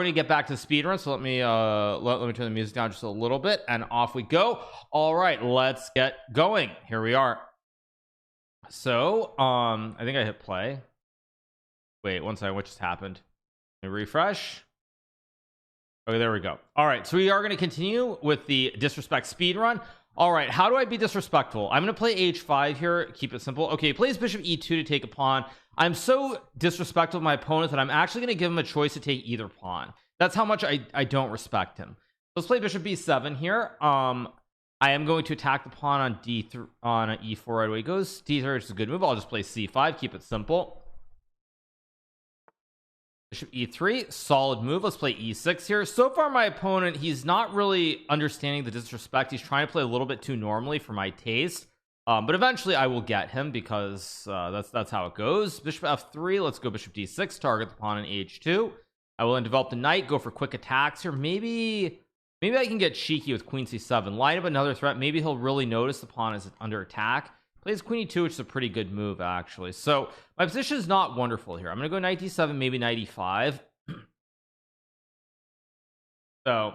ready to get back to the speed run, so let me turn the music down just a little bit and off we go. All right, let's get going. Here we are. So I think I hit play. Wait one second, what just happened? Let me refresh. Okay, there we go. All right, so we are going to continue with the disrespect speed run. All right, how do I be disrespectful? I'm going to play h5 here, keep it simple. Okay, he plays bishop e2 to take a pawn. I'm so disrespectful of my opponent that I'm actually going to give him a choice to take either pawn. That's how much I don't respect him. Let's play bishop b7 here. I am going to attack the pawn on d3 on e4 right away. He goes d3, which is a good move. I'll just play c5, keep it simple. Bishop e3, solid move. Let's play e6 here. So far my opponent, he's not really understanding the disrespect. He's trying to play a little bit too normally for my taste, but eventually I will get him because that's how it goes. Bishop f3, let's go bishop d6, target the pawn in h2. I will then develop the knight, go for quick attacks here. Maybe I can get cheeky with queen c7, line up another threat. Maybe he'll really notice the pawn is under attack. Plays queen e2, which is a pretty good move actually. So my position is not wonderful here. I'm gonna go knight d7, maybe knight e5. So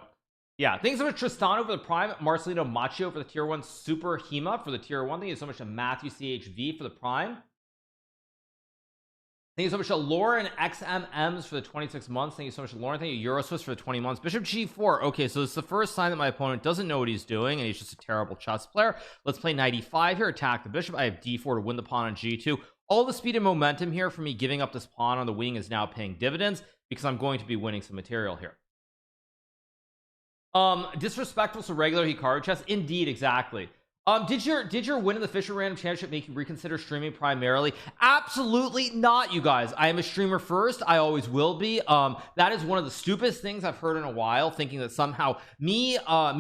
yeah, thanks so much Tristano for the prime, Marcelino Macchio for the tier 1, Super Hema for the tier 1. Thank you so much to Matthew CHV for the prime. Thank you so much to Lauren XMMs for the 26 months. Thank you so much to Lauren. Thank you Euroswiss for the 20 months. Bishop g4. Okay, so it's the first sign that my opponent doesn't know what he's doing and he's just a terrible chess player. Let's play knight e5 here, attack the bishop. I have d4 to win the pawn on g2. All the speed and momentum here for me giving up this pawn on the wing is now paying dividends because I'm going to be winning some material here. Disrespectful to regular Hikaru chess. Indeed, exactly. Did your win in the Fisher Random Championship make you reconsider streaming primarily? Absolutely not, you guys. I am a streamer first. I always will be. That is one of the stupidest things I've heard in a while, thinking that somehow me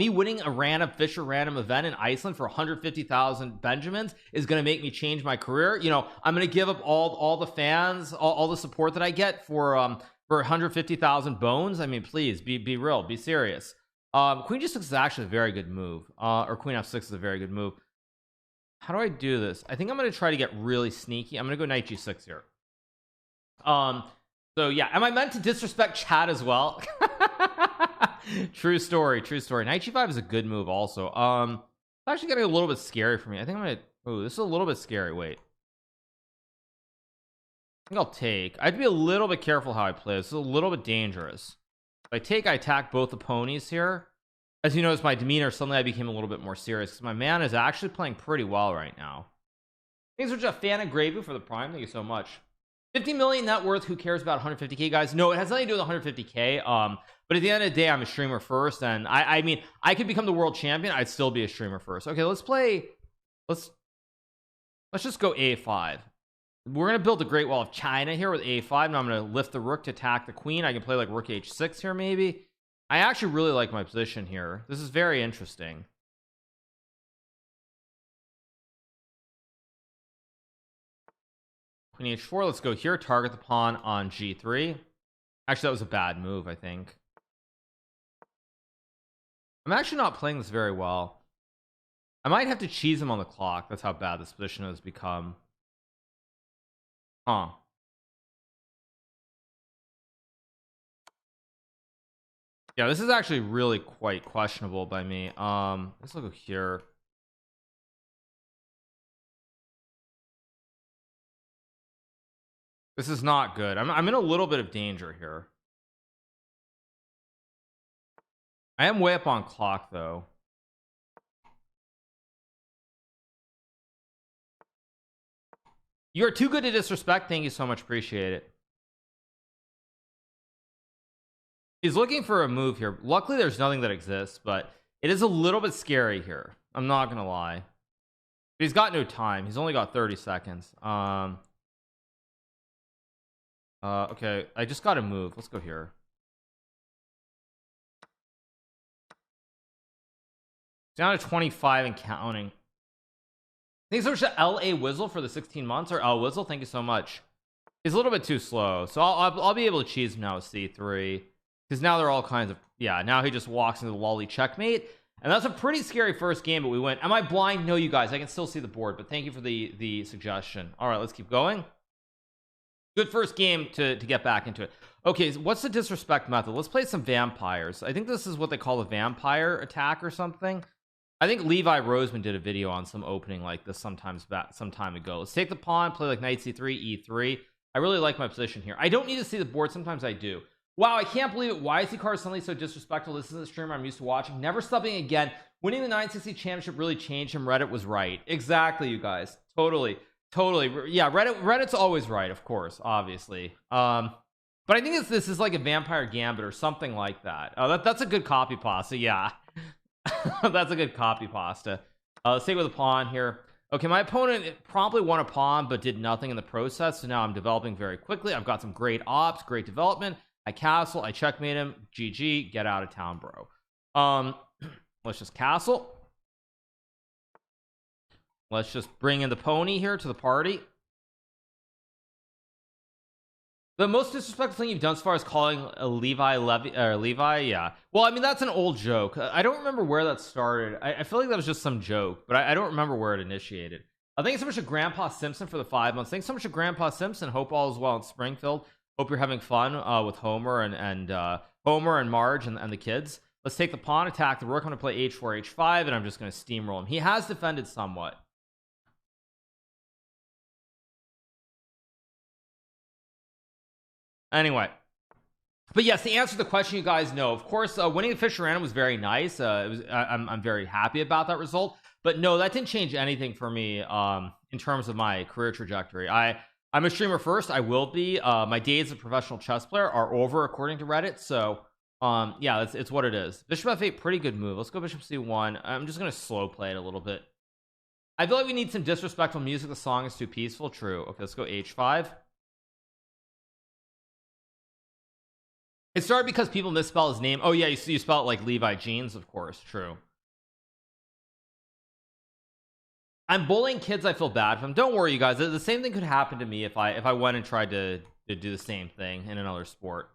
winning a random Fisher Random event in Iceland for 150,000 Benjamins is going to make me change my career. You know, I'm going to give up all the fans, all the support that I get for 150,000 bones. I mean, please be real, be serious. Queen g6 is actually a very good move, or queen f6 is a very good move. How do I do this? I think I'm going to try to get really sneaky. I'm going to go knight g6 here. So yeah, am I meant to disrespect chat as well? True story, true story. Knight g5 is a good move also. It's actually getting a little bit scary for me. I think I'm gonna, oh, this is a little bit scary. Wait, I think I'll take. I have to be a little bit careful how I play. This is a little bit dangerous. If I take, I attack both the ponies here. As you notice, my demeanor, suddenly I became a little bit more serious because my man is actually playing pretty well right now. Thanks for just fan and gravy for the prime. Thank you so much. 50 million net worth. Who cares about 150k, guys? No, it has nothing to do with 150k. But at the end of the day, I'm a streamer first, and I mean, I could become the world champion. I'd still be a streamer first. Okay, let's play. Let's just go a5. We're gonna build the Great Wall of China here with a5. Now I'm gonna lift the rook to attack the queen. I can play like rook h6 here maybe. I actually really like my position here. This is very interesting. Queen h4. Let's go here, target the pawn on g3. Actually, that was a bad move, I think. I'm actually not playing this very well. I might have to cheese him on the clock. That's how bad this position has become. Huh. Yeah, this is actually really quite questionable by me. Let's look here. This is not good. I'm in a little bit of danger here. I am way up on clock though. You are too good to disrespect. Thank you so much, appreciate it. He's looking for a move here. Luckily there's nothing that exists, but it is a little bit scary here. I'm not gonna lie. But he's got no time. He's only got 30 seconds. Okay, I just gotta move. Let's go here. Down to 25 and counting. Thanks so much to LA Wizzle for the 16 months, or L Wizzle. Thank you so much. He's a little bit too slow, so I'll be able to cheese him now with c3, because now they're all kinds of, yeah, now he just walks into the lolly checkmate, and that's a pretty scary first game, but we win. Am I blind? No, you guys, I can still see the board, but thank you for the suggestion. All right, let's keep going. Good first game to get back into it. Okay, so what's the disrespect method? Let's play some vampires. I think this is what they call a vampire attack or something. I think Levi Roseman did a video on some opening like this some time ago. Let's take the pawn, play like knight c3, e3. I really like my position here. I don't need to see the board. Sometimes I do. Wow, I can't believe it. Why is Hikaru suddenly so disrespectful? This is a streamer I'm used to watching. Never stopping again. Winning the 960 championship really changed him. Reddit was right. Exactly, you guys. Totally. Yeah, Reddit's always right, of course, obviously. But I think this is like a vampire gambit or something like that. That's a good copy pasta. Yeah. That's a good copy pasta. Let's take with a pawn here. Okay, my opponent promptly won a pawn but did nothing in the process, so now I'm developing very quickly. I've got some great ops, great development. I castle, I checkmate him. GG, get out of town, bro. Let's just castle. Let's just bring in the pony here to the party. The most disrespectful thing you've done so far is calling a Levi, yeah. Well, I mean, that's an old joke. I don't remember where that started. I feel like that was just some joke, but I don't remember where it initiated. Thanks so much to Grandpa Simpson for the 5 months. Thanks so much to Grandpa Simpson. Hope all is well in Springfield. Hope you're having fun with Homer and Homer and Marge and the kids. Let's take the pawn, attack the rook. I'm going to play h4, h5, and I'm just going to steamroll him. He has defended somewhat. Anyway, but yes, to answer the question, you guys know, of course, winning the Fisher Random was very nice. I'm very happy about that result, but no, that didn't change anything for me in terms of my career trajectory. I'm a streamer first. I will be. My days as a professional chess player are over, according to Reddit. So yeah, it's what it is. Bishop f8, pretty good move. Let's go bishop c1. I'm just gonna slow play it a little bit. I feel like we need some disrespectful music. The song is too peaceful. True. Okay, let's go h5. It started because people misspell his name. Oh yeah, you spell it like Levi Jeans, of course. True. I'm bullying kids. I feel bad for them. Don't worry, you guys. The same thing could happen to me if I went and tried to do the same thing in another sport.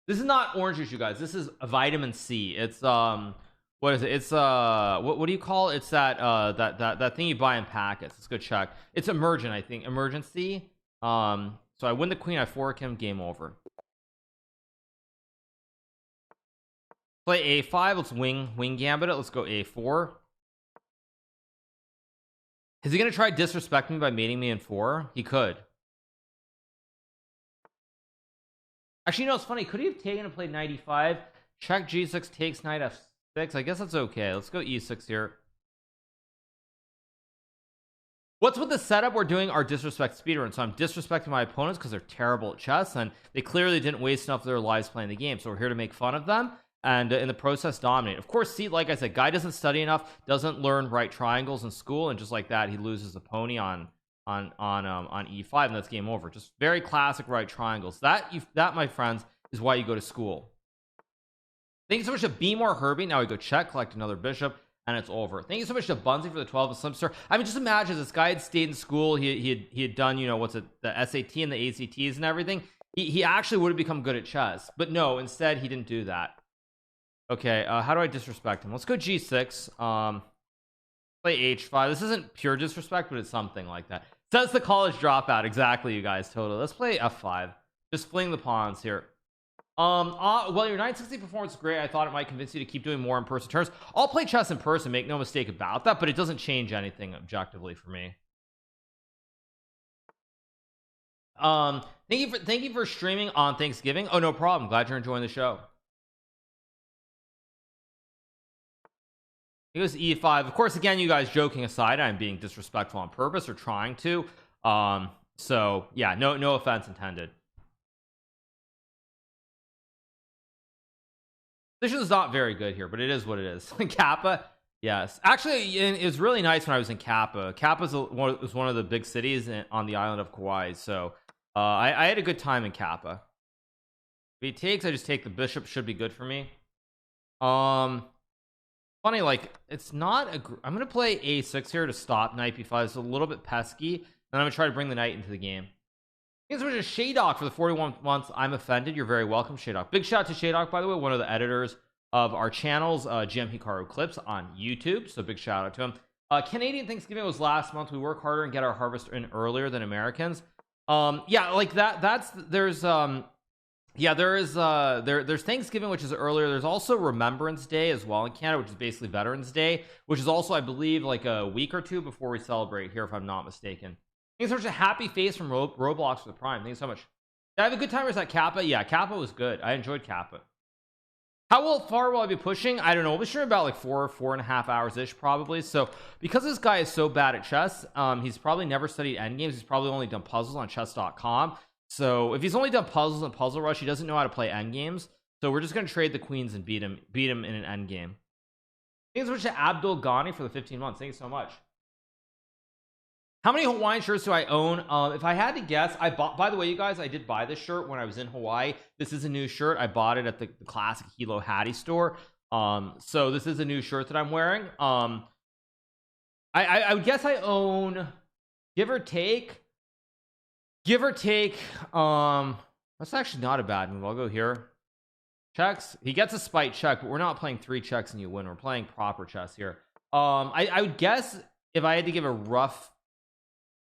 This is not orange juice, you guys. This is a vitamin C. It's what is it? It's what do you call it? It's that thing you buy in packets. Let's go check. It's emergent, I think. Emergency. So I win the queen. I fork him. Game over. Play a5. Let's wing gambit it. Let's go a4. Is he gonna try to disrespect me by mating me in 4? He could. Actually, you know, it's funny. Could he have taken and played knight e5? Check g6 takes knight f6. I guess that's okay. Let's go e6 here. What's with the setup we're doing our disrespect speedrun? So I'm disrespecting my opponents because they're terrible at chess and they clearly didn't waste enough of their lives playing the game. So we're here to make fun of them and in the process dominate. Of course, see, like I said, guy doesn't study enough, doesn't learn right triangles in school, and just like that, he loses the pony on e5, and that's game over. Just very classic right triangles. That my friends is why you go to school. Thank you so much to Be More Herbie. Now we go check, collect another bishop, and it's over. Thank you so much to Bunsey for the 12 of Slimster. I mean, just imagine this guy had stayed in school. He had done, you know, what's it, the SAT and the ACTs and everything. He actually would have become good at chess, but no, instead he didn't do that. Okay, how do I disrespect him? Let's go g6. Play h5. This isn't pure disrespect, but it's something like that. Says the college dropout. Exactly, you guys. Totally. Let's play f5. Just fling the pawns here. Well, your 960 performance is great. I thought it might convince you to keep doing more in-person turns. I'll play chess in person, make no mistake about that, but it doesn't change anything objectively for me. Thank you for streaming on Thanksgiving. Oh, no problem. Glad you're enjoying the show. He goes e5. Of course, again, you guys, joking aside, I'm being disrespectful on purpose or trying to. So yeah, no offense intended. This is not very good here, but it is what it is. Kappa, yes. Actually, it was really nice when I was in Kappa. Kappa was one of the big cities on the island of Kauai, so I had a good time in Kappa. If he takes, I just take the bishop. Should be good for me. Funny, like, it's not a I'm gonna play a6 here to stop knight b5. It's a little bit pesky, and I'm gonna try to bring the knight into the game. Thanks so much to Shadok for the 41 months. I'm offended. You're very welcome, Shadok. Big shout out to Shadok, by the way, one of the editors of our channel's GMHikaru clips on YouTube, so big shout out to him. Canadian Thanksgiving was last month. We work harder and get our harvest in earlier than Americans. Yeah, like there's Yeah, there is there's Thanksgiving, which is earlier. There's also Remembrance Day as well in Canada, which is basically Veterans Day, which is also, I believe, like a week or two before we celebrate here, if I'm not mistaken. Thanks so much. A happy face from Roblox for the Prime. Thanks so much. Did I have a good time? Or was that Kappa? Yeah, Kappa was good. I enjoyed Kappa. How far will I be pushing? I don't know. We'll be sure about like 4.5 hours ish, probably. So because this guy is so bad at chess, he's probably never studied endgames. He's probably only done puzzles on chess.com. So if he's only done puzzles and Puzzle Rush, he doesn't know how to play endgames. So we're just gonna trade the queens and beat him in an endgame. Thanks so much to Abdul Ghani for the 15 months. Thank you so much. How many Hawaiian shirts do I own? If I had to guess, I bought, by the way, you guys, I did buy this shirt when I was in Hawaii. This is a new shirt. I bought it at the classic Hilo Hattie store. So this is a new shirt that I'm wearing. I would guess I own, give or take, that's actually not a bad move. I'll go here. Checks. He gets a spite check, but we're not playing 3 checks and you win. We're playing proper chess here. I would guess, if I had to give a rough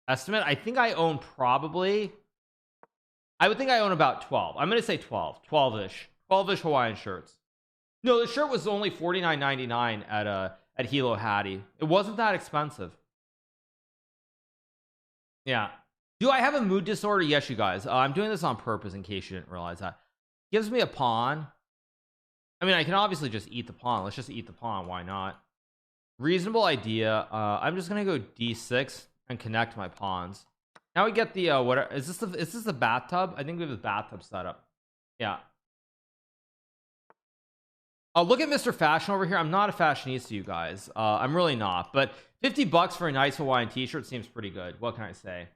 estimate, I think I own probably, I would think I own about 12. I'm gonna say 12-ish Hawaiian shirts. No, the shirt was only $49.99 at Hilo Hattie. It wasn't that expensive. Yeah. Do I have a mood disorder? Yes, you guys. I'm doing this on purpose in case you didn't realize that. Gives me a pawn. I mean, I can obviously just eat the pawn. Let's just eat the pawn. Why not? Reasonable idea. I'm just gonna go d6 and connect my pawns. Now we get the what is this the bathtub? I think we have the bathtub set up. Yeah. Look at Mr. Fashion over here. I'm not a fashionista, you guys. I'm really not, but $50 for a nice Hawaiian t-shirt seems pretty good. What can I say?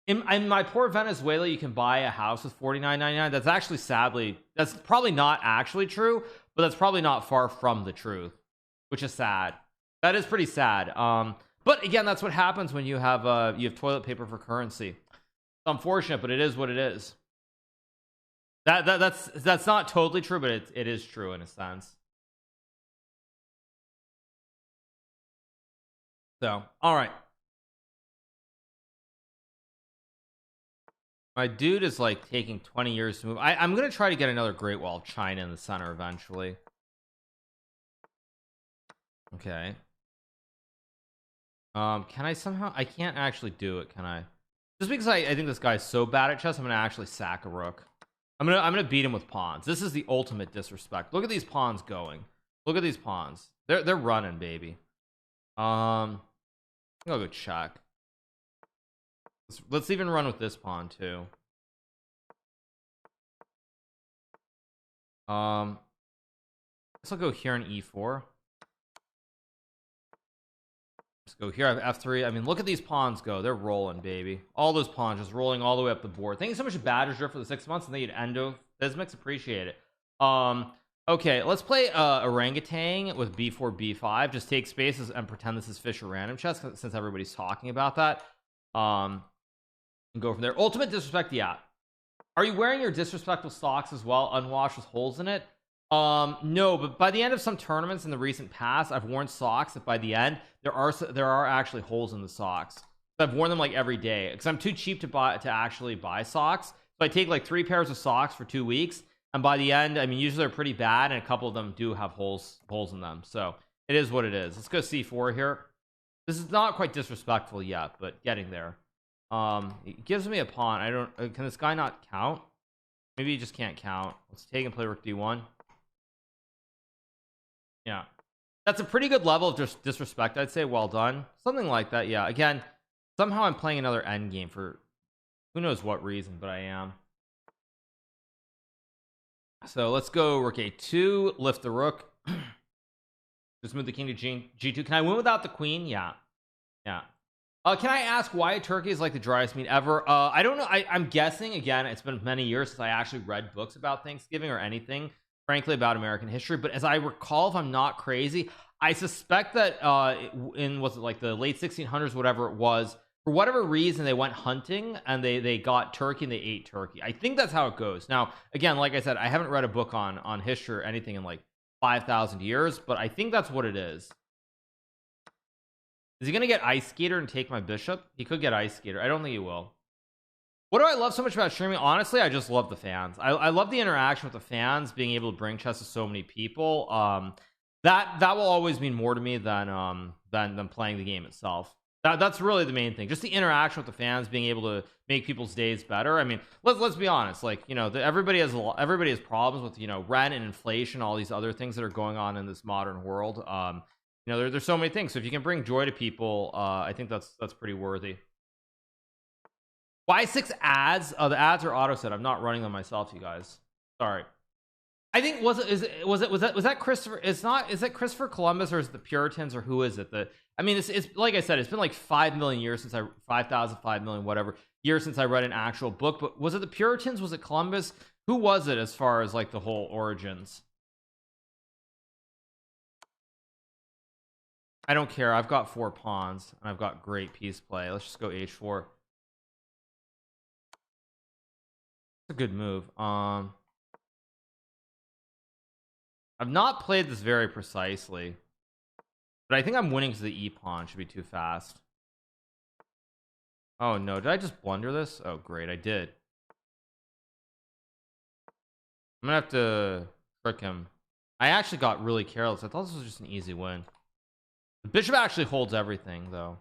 In my poor Venezuela, you can buy a house with $49.99. That's actually, sadly, that's probably not actually true, but that's probably not far from the truth, which is sad. That is pretty sad. But again, that's what happens when you have toilet paper for currency. It's unfortunate, but it is what it is. That's not totally true, but it is true in a sense. So, all right. My dude is like taking 20 years to move. I'm gonna try to get another Great Wall of China in the center eventually. Okay. Can I somehow? I can't actually do it, can I? Just because I think this guy's so bad at chess, I'm gonna actually sack a rook. I'm gonna beat him with pawns. This is the ultimate disrespect. Look at these pawns going. Look at these pawns. They're running, baby. I'll go check. Let's even run with this pawn too. I'll go here on e4. Let's go here. I have f3. I mean, look at these pawns go. They're rolling, baby. All those pawns just rolling all the way up the board. Thank you so much, Badger, for the 6 months, and thank you to Endophismics. Appreciate it. Okay, let's play orangutan with b4, b5. Just take spaces and pretend this is Fisher random chess, since everybody's talking about that. And go from there. Ultimate disrespect. Yeah. Are you wearing your disrespectful socks as well, unwashed with holes in it? No, but by the end of some tournaments in the recent past, I've worn socks that by the end there are actually holes in the socks. So I've worn them like every day because I'm too cheap to actually buy socks. So I take like 3 pairs of socks for 2 weeks, and by the end, I mean, usually they're pretty bad, and a couple of them do have holes in them. So it is what it is. Let's go c4 here. This is not quite disrespectful yet, but getting there. It gives me a pawn. I don't can this guy not count? Maybe he just can't count. Let's take and play rook d1. Yeah, that's a pretty good level of just disrespect, I'd say. Well done, something like that. Yeah, again, somehow I'm playing another endgame for who knows what reason, but I am. So let's go rook a2, lift the rook. Just move the king to g2. Can I win without the queen? Yeah. Can I ask why turkey is like the driest meat ever? I don't know. I'm guessing, again, it's been many years since I actually read books about Thanksgiving or anything, frankly, about American history. But as I recall, if I'm not crazy, I suspect that was it like the late 1600s, whatever it was, for whatever reason, they went hunting and they got turkey and they ate turkey. I think that's how it goes. Now, again, like I said, I haven't read a book on history or anything in like 5,000 years, but I think that's what it is. Is he gonna get ice skater and take my bishop? He could get ice skater. I don't think he will. What do I love so much about streaming? Honestly, I just love the fans. I love the interaction with the fans, being able to bring chess to so many people. That will always mean more to me than playing the game itself. That's really the main thing. Just the interaction with the fans, being able to make people's days better. I mean, let's be honest. Like, you know, everybody has problems with, you know, rent and inflation, all these other things that are going on in this modern world. You know, there's so many things. So if you can bring joy to people, I think that's pretty worthy. Why 6 ads? The ads are auto set. I'm not running them myself, you guys. Sorry. I think was that Christopher? It's not. Is it Christopher Columbus, or is it the Puritans, or who is it? I mean, it's like I said, it's been like 5 million years since 5 million whatever years since I read an actual book. But was it the Puritans? Was it Columbus? Who was it as far as like the whole origins? I don't care. I've got 4 pawns and I've got great piece play. Let's just go h4. It's a good move. I've not played this very precisely, but I think I'm winning because the e pawn should be too fast. Oh no, did I just blunder this? Oh great, I did. I'm gonna have to trick him. I actually got really careless. I thought this was just an easy win. The bishop actually holds everything though.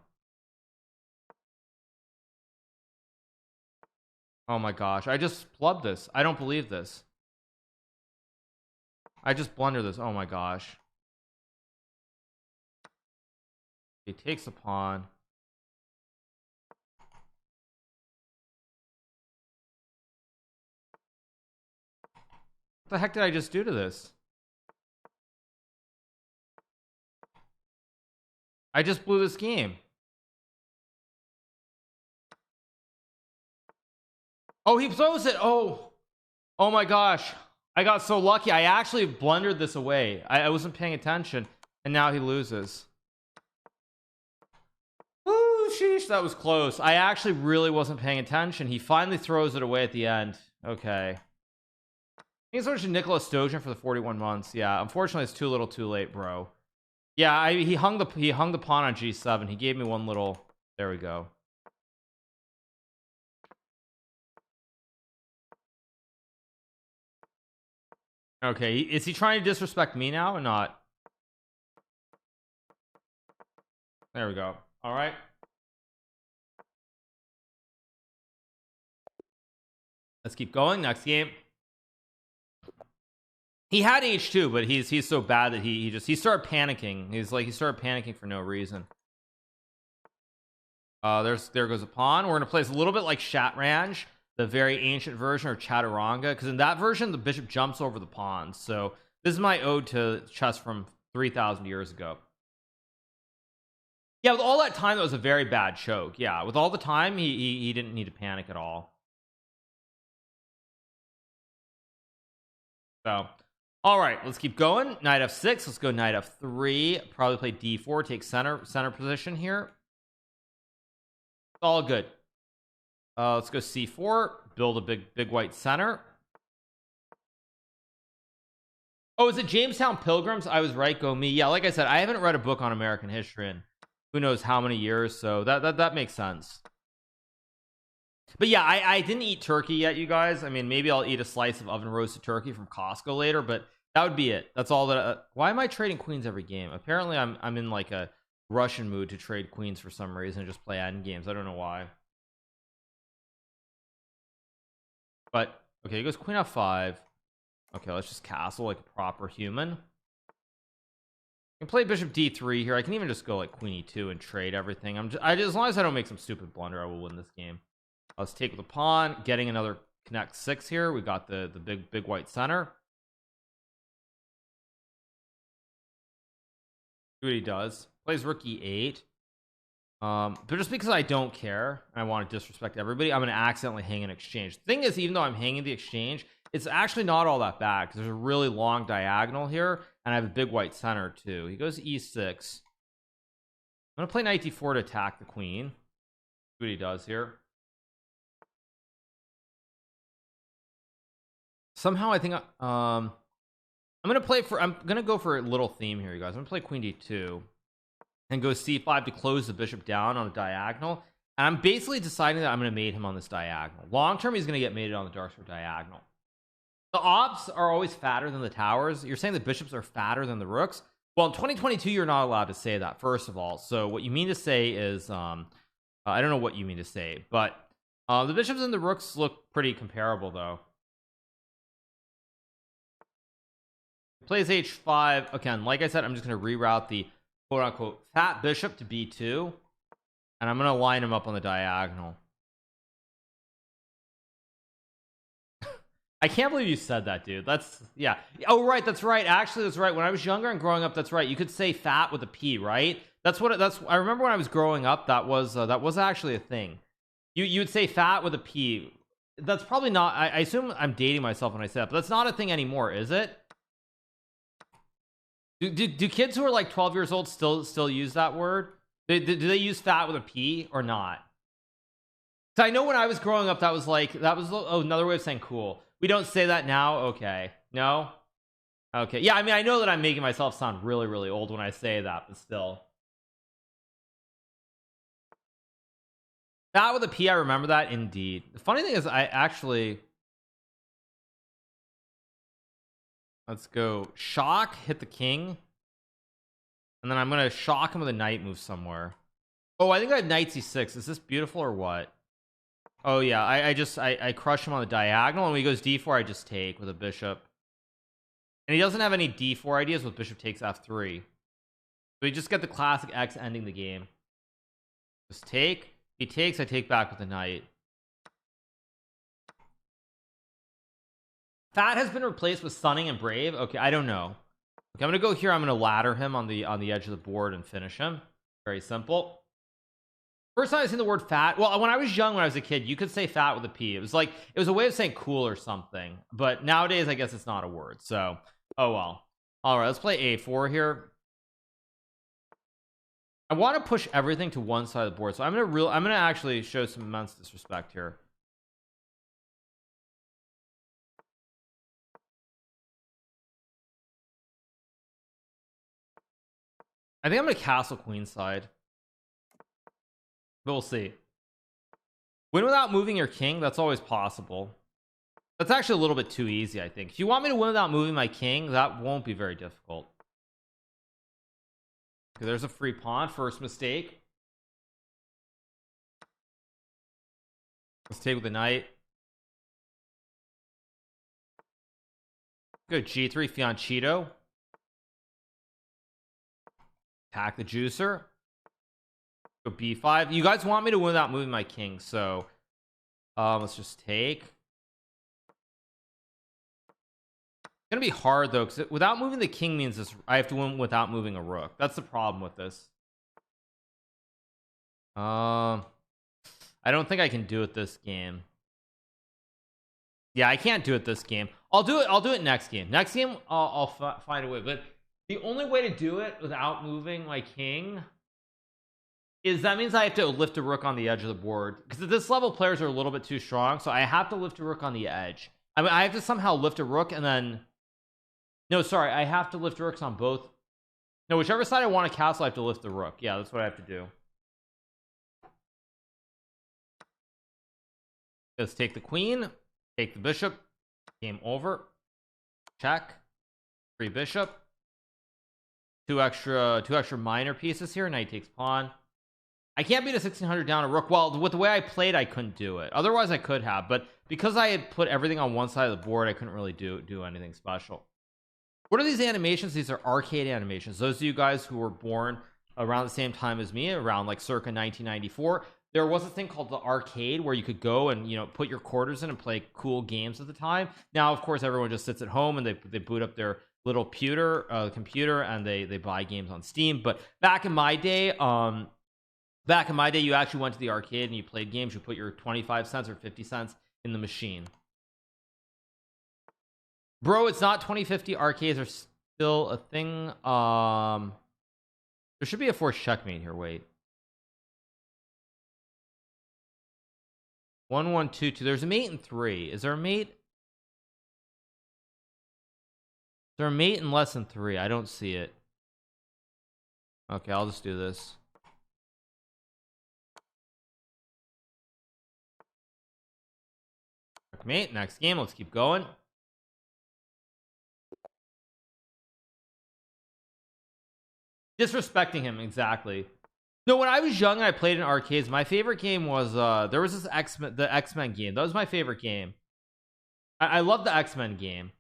Oh my gosh, I just flubbed this. I don't believe this. I just blundered this. Oh my gosh. He takes a pawn. What the heck did I just do to this? I just blew this game. Oh, he throws it. Oh my gosh. I got so lucky. I actually blundered this away. I wasn't paying attention, and now he loses. Ooh, sheesh, that was close. I actually really wasn't paying attention. He finally throws it away at the end. Okay. Thanks so much to Nicholas Stojan for the 41 months. Yeah, unfortunately, it's too little, too late, bro. Yeah, he hung the pawn on g7. He gave me one little. There we go. Okay, is he trying to disrespect me now or not? There we go. All right. Let's keep going. Next game. He had h2, but he's so bad that he started panicking. He started panicking for no reason. There goes a pawn. We're gonna play this a little bit like Shatranj, the very ancient version, or Chaturanga, because in that version the bishop jumps over the pawns. So this is my ode to chess from 3,000 years ago. Yeah, with all that time, that was a very bad choke. Yeah, with all the time, he didn't need to panic at all. So, all right, let's keep going. Knight f6. Let's go knight f3. Probably play d4. Take center position here. It's all good. Let's go c4. Build a big white center. Oh, is it Jamestown Pilgrims? I was right. Go me. Yeah, like I said, I haven't read a book on American history in who knows how many years, so that makes sense. But yeah, I didn't eat turkey yet, you guys. I mean, maybe I'll eat a slice of oven roasted turkey from Costco later, but that would be it. That's all that. Why am I trading queens every game? Apparently, I'm in like a Russian mood to trade queens for some reason and just play end games. I don't know why. But okay, he goes queen f5. Okay, let's just castle like a proper human. I can play bishop d3 here. I can even just go like queen e2 and trade everything. As long as I don't make some stupid blunder, I will win this game. Let's take with the pawn, getting another connect 6 here. We got the big white center. See what he does. Plays rook e8. But just because I don't care and I want to disrespect everybody, I'm going to accidentally hang an exchange. The thing is, even though I'm hanging the exchange, it's actually not all that bad because there's a really long diagonal here, and I have a big white center too. He goes e6. I'm going to play knight d4 to attack the queen. See what he does here. Somehow I think I'm going to go for a little theme here, you guys. I'm going to play queen d2 and go c5 to close the bishop down on a diagonal, And I'm basically deciding that I'm going to mate him on this diagonal. Long term, he's going to get mated on the dark square diagonal. The ops are always fatter than the towers. You're saying the bishops are fatter than the rooks. Well, in 2022, you're not allowed to say that, first of all. So what you mean to say is, I don't know what you mean to say, but the bishops and the rooks look pretty comparable, though. Plays h5. Again, like I said, I'm just going to reroute the quote-unquote fat bishop to b2, and I'm going to line him up on the diagonal. I can't believe you said that, dude. That's, yeah. Oh, right, that's right. Actually, that's right. When I was younger and growing up, that's right. You could say fat with a P, right? That's what I remember when I was growing up, that was actually a thing. You would say fat with a P. That's probably not, I assume I'm dating myself when I say that, but that's not a thing anymore, is it? Do kids who are like 12 years old still use that word? Do they use fat with a P or not? So I know when I was growing up, that was another way of saying cool. We don't say that now. Okay, no, okay, yeah. I mean, I know that I'm making myself sound really, really old when I say that, but still, fat with a P. I remember that indeed. The funny thing is, I actually, let's go shock, hit the king, and then I'm gonna shock him with a knight move somewhere. Oh, I think I have knight c6. Is this beautiful or what? Oh yeah, I crush him on the diagonal, and when he goes d4, I just take with a bishop. And he doesn't have any d4 ideas with bishop takes f3. So we just get the classic X ending the game. Just take. If he takes, I take back with the knight. Fat has been replaced with stunning and brave. Okay, I don't know. Okay, I'm gonna go here. I'm gonna ladder him on the edge of the board and finish him. Very simple. First time I've seen the word fat. Well, when I was young, when I was a kid, you could say fat with a P. It was a way of saying cool or something. But nowadays, I guess it's not a word. So, oh well. All right, let's play a4 here. I want to push everything to one side of the board, so I'm gonna actually show some immense disrespect here. I think I'm gonna castle queenside, but we'll see. Win without moving your king, that's always possible. That's actually a little bit too easy, I think. If you want me to win without moving my king, that won't be very difficult. Okay, there's a free pawn. First mistake. Let's take with the knight. Good. G3 fianchetto. Attack the juicer. Go b5. You guys want me to win without moving my king, so let's just take. It's gonna be hard though, because without moving the king means this I have to win without moving a rook. That's the problem with this. I don't think I can do it this game. Yeah, I can't do it this game. I'll do it next game. Next game I'll find a way, but the only way to do it without moving my king is that means I have to lift a rook on the edge of the board, because at this level players are a little bit too strong, so I have to lift a rook on the edge. I mean, I have to somehow lift a rook and then no, sorry, I have to lift rooks on both. No, whichever side I want to castle, I have to lift the rook. Yeah, that's what I have to do. Let's take the queen, take the bishop. Game over. Check. Free bishop. Two extra minor pieces here. Knight takes pawn. I can't beat a 1600 down a rook. Well, with the way I played, I couldn't do it. Otherwise, I could have, but because I had put everything on one side of the board, I couldn't really do anything special. What are these animations? These are arcade animations. Those of you guys who were born around the same time as me, around like circa 1994, there was a thing called the arcade where you could go and, you know, put your quarters in and play cool games at the time. Now, of course, everyone just sits at home and they boot up their little computer and they buy games on Steam. But back in my day, you actually went to the arcade and you played games. You put your 25 cents or 50 cents in the machine. Bro, it's not 2050. Arcades are still a thing. There should be a forced checkmate here. Wait. 1 1 2 2. There's a mate in 3. Is there a mate? Is there a mate in less than 3? I don't see it. Okay, I'll just do this. Checkmate. Next game, let's keep going. Disrespecting him, exactly. No, when I was young and I played in arcades, my favorite game was there was this the X-Men game. That was my favorite game. I love the X-Men game.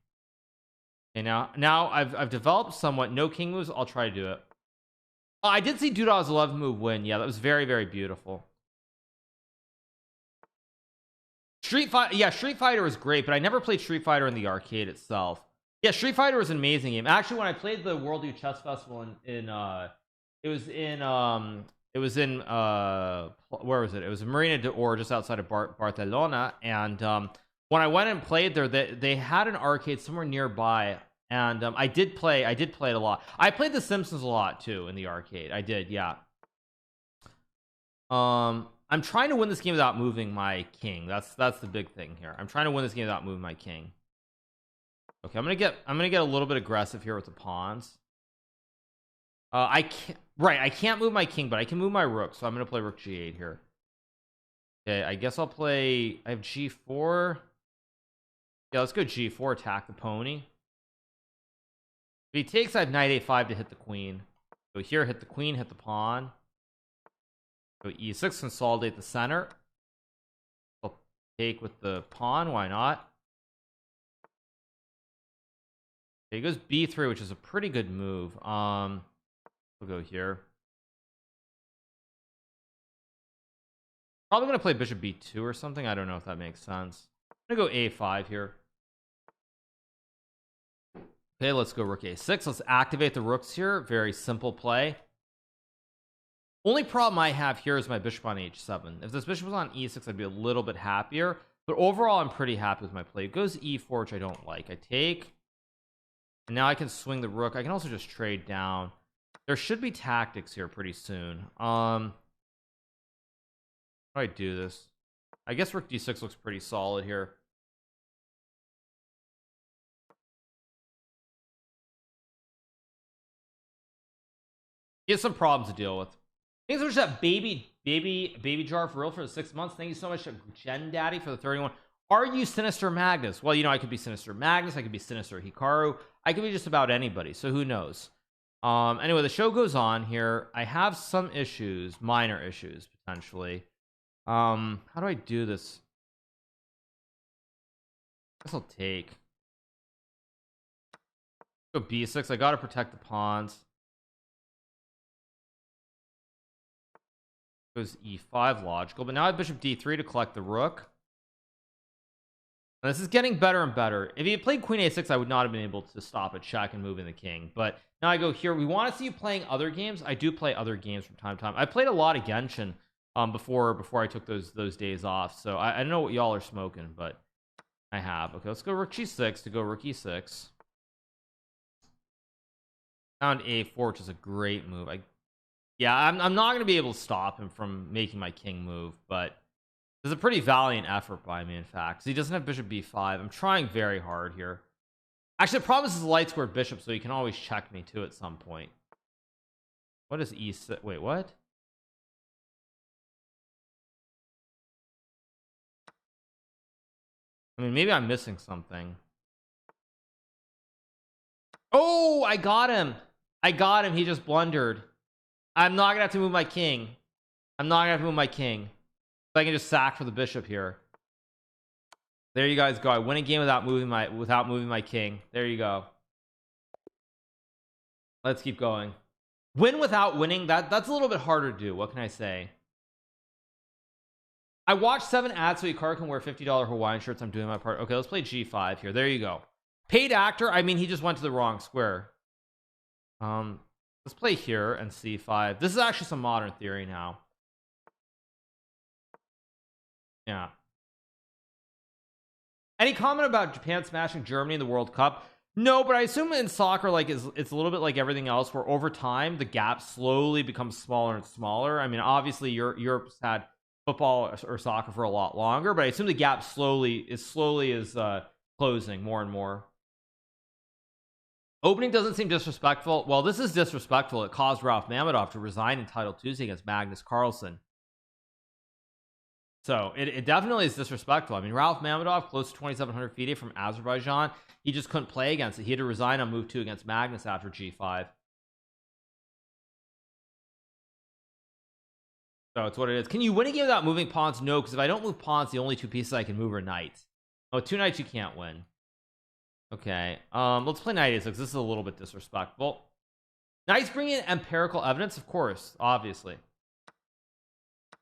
Okay, now I've developed somewhat no king moves. I'll try to do it. Oh, I did see Doodah's 11 move win. Yeah, that was very, very beautiful. Street Fighter was great, but I never played Street Fighter in the arcade itself. Yeah, Street Fighter was an amazing game. Actually, when I played the World Youth Chess Festival in where was it? It was in Marina de Or, just outside of Barcelona. And when I went and played there, they had an arcade somewhere nearby. And I did play it a lot. I played The Simpsons a lot too in the arcade. I did, yeah. I'm trying to win this game without moving my king. That's the big thing here. I'm trying to win this game without moving my king. Okay, I'm gonna get a little bit aggressive here with the pawns. I can't move my king, but I can move my rook, so I'm gonna play rook g8 here. Okay, I guess I'll play. I have g4. Yeah, let's go g4, attack the pony. If he takes, I have knight a5 to hit the queen. Go here, hit the queen, hit the pawn. Go e6, consolidate the center. I'll take with the pawn, why not? Okay, he goes b3, which is a pretty good move. We'll go here. Probably gonna play bishop b2 or something. I don't know if that makes sense. I'm gonna go a5 here. Okay, let's go rook a6. Let's activate the rooks here. Very simple play. Only problem I have here is my bishop on h7. If this bishop was on e6, I'd be a little bit happier, but overall I'm pretty happy with my play. It goes e4, which I don't like. I take, and now I can swing the rook. I can also just trade down. There should be tactics here pretty soon. How do I do this? I guess rook d6 looks pretty solid here. He has some problems to deal with. Thanks so much for that baby jar for real for the 6 months. Thank you so much to Gen Daddy for the 31. Are you Sinister Magnus? Well, you know, I could be Sinister Magnus, I could be Sinister Hikaru, I could be just about anybody, so who knows. Anyway, the show goes on here. I have some issues, minor issues potentially. How do I do this? I guess I'll take. Go b6. I gotta protect the pawns. Goes e5, logical, but now I have bishop d3 to collect the rook. And this is getting better and better. If he had played queen a6, I would not have been able to stop a check and move in the king, but now I go here. We want to see you playing other games. I do play other games from time to time. I played a lot of Genshin before I took those days off, so I don't know what y'all are smoking, but I have. Okay, let's go rook g6 to go rook e6. Found a4, which is a great move. Yeah, I'm not going to be able to stop him from making my king move, but it's a pretty valiant effort by me, in fact, because he doesn't have bishop b5. I'm trying very hard here. Actually, the problem is a light squared bishop, so he can always check me too at some point. What is e6? Wait, what? I mean, maybe I'm missing something. Oh, I got him. He just blundered. I'm not gonna have to move my king. I'm not gonna have to move my king. So I can just sack for the bishop here. There you guys go. I win a game without moving my king. There you go. Let's keep going. Win without winning. That's a little bit harder to do. What can I say? I watched 7 ads so Hikaru can wear $50 Hawaiian shirts. I'm doing my part. Okay, let's play g5 here. There you go. Paid actor. I mean, he just went to the wrong square. Let's play here and c5. This is actually some modern theory now. Yeah. Any comment about Japan smashing Germany in the World Cup? No, but I assume in soccer, like it's a little bit like everything else, where over time the gap slowly becomes smaller and smaller. I mean, obviously Europe's had football or soccer for a lot longer, but I assume the gap slowly is closing more and more. Opening doesn't seem disrespectful. Well, this is disrespectful. It caused Ralph Mamedov to resign in Title Tuesday against Magnus Carlsen. So it definitely is disrespectful. I mean, Ralph Mamedov close to 2,700 FIDE from Azerbaijan. He just couldn't play against it. He had to resign on move 2 against Magnus after G5. So it's what it is. Can you win a game without moving pawns? No, because if I don't move pawns, the only 2 pieces I can move are knights. Oh, 2 knights you can't win. Okay, let's play knight a6. This is a little bit disrespectful. Knights bring in empirical evidence, of course, obviously.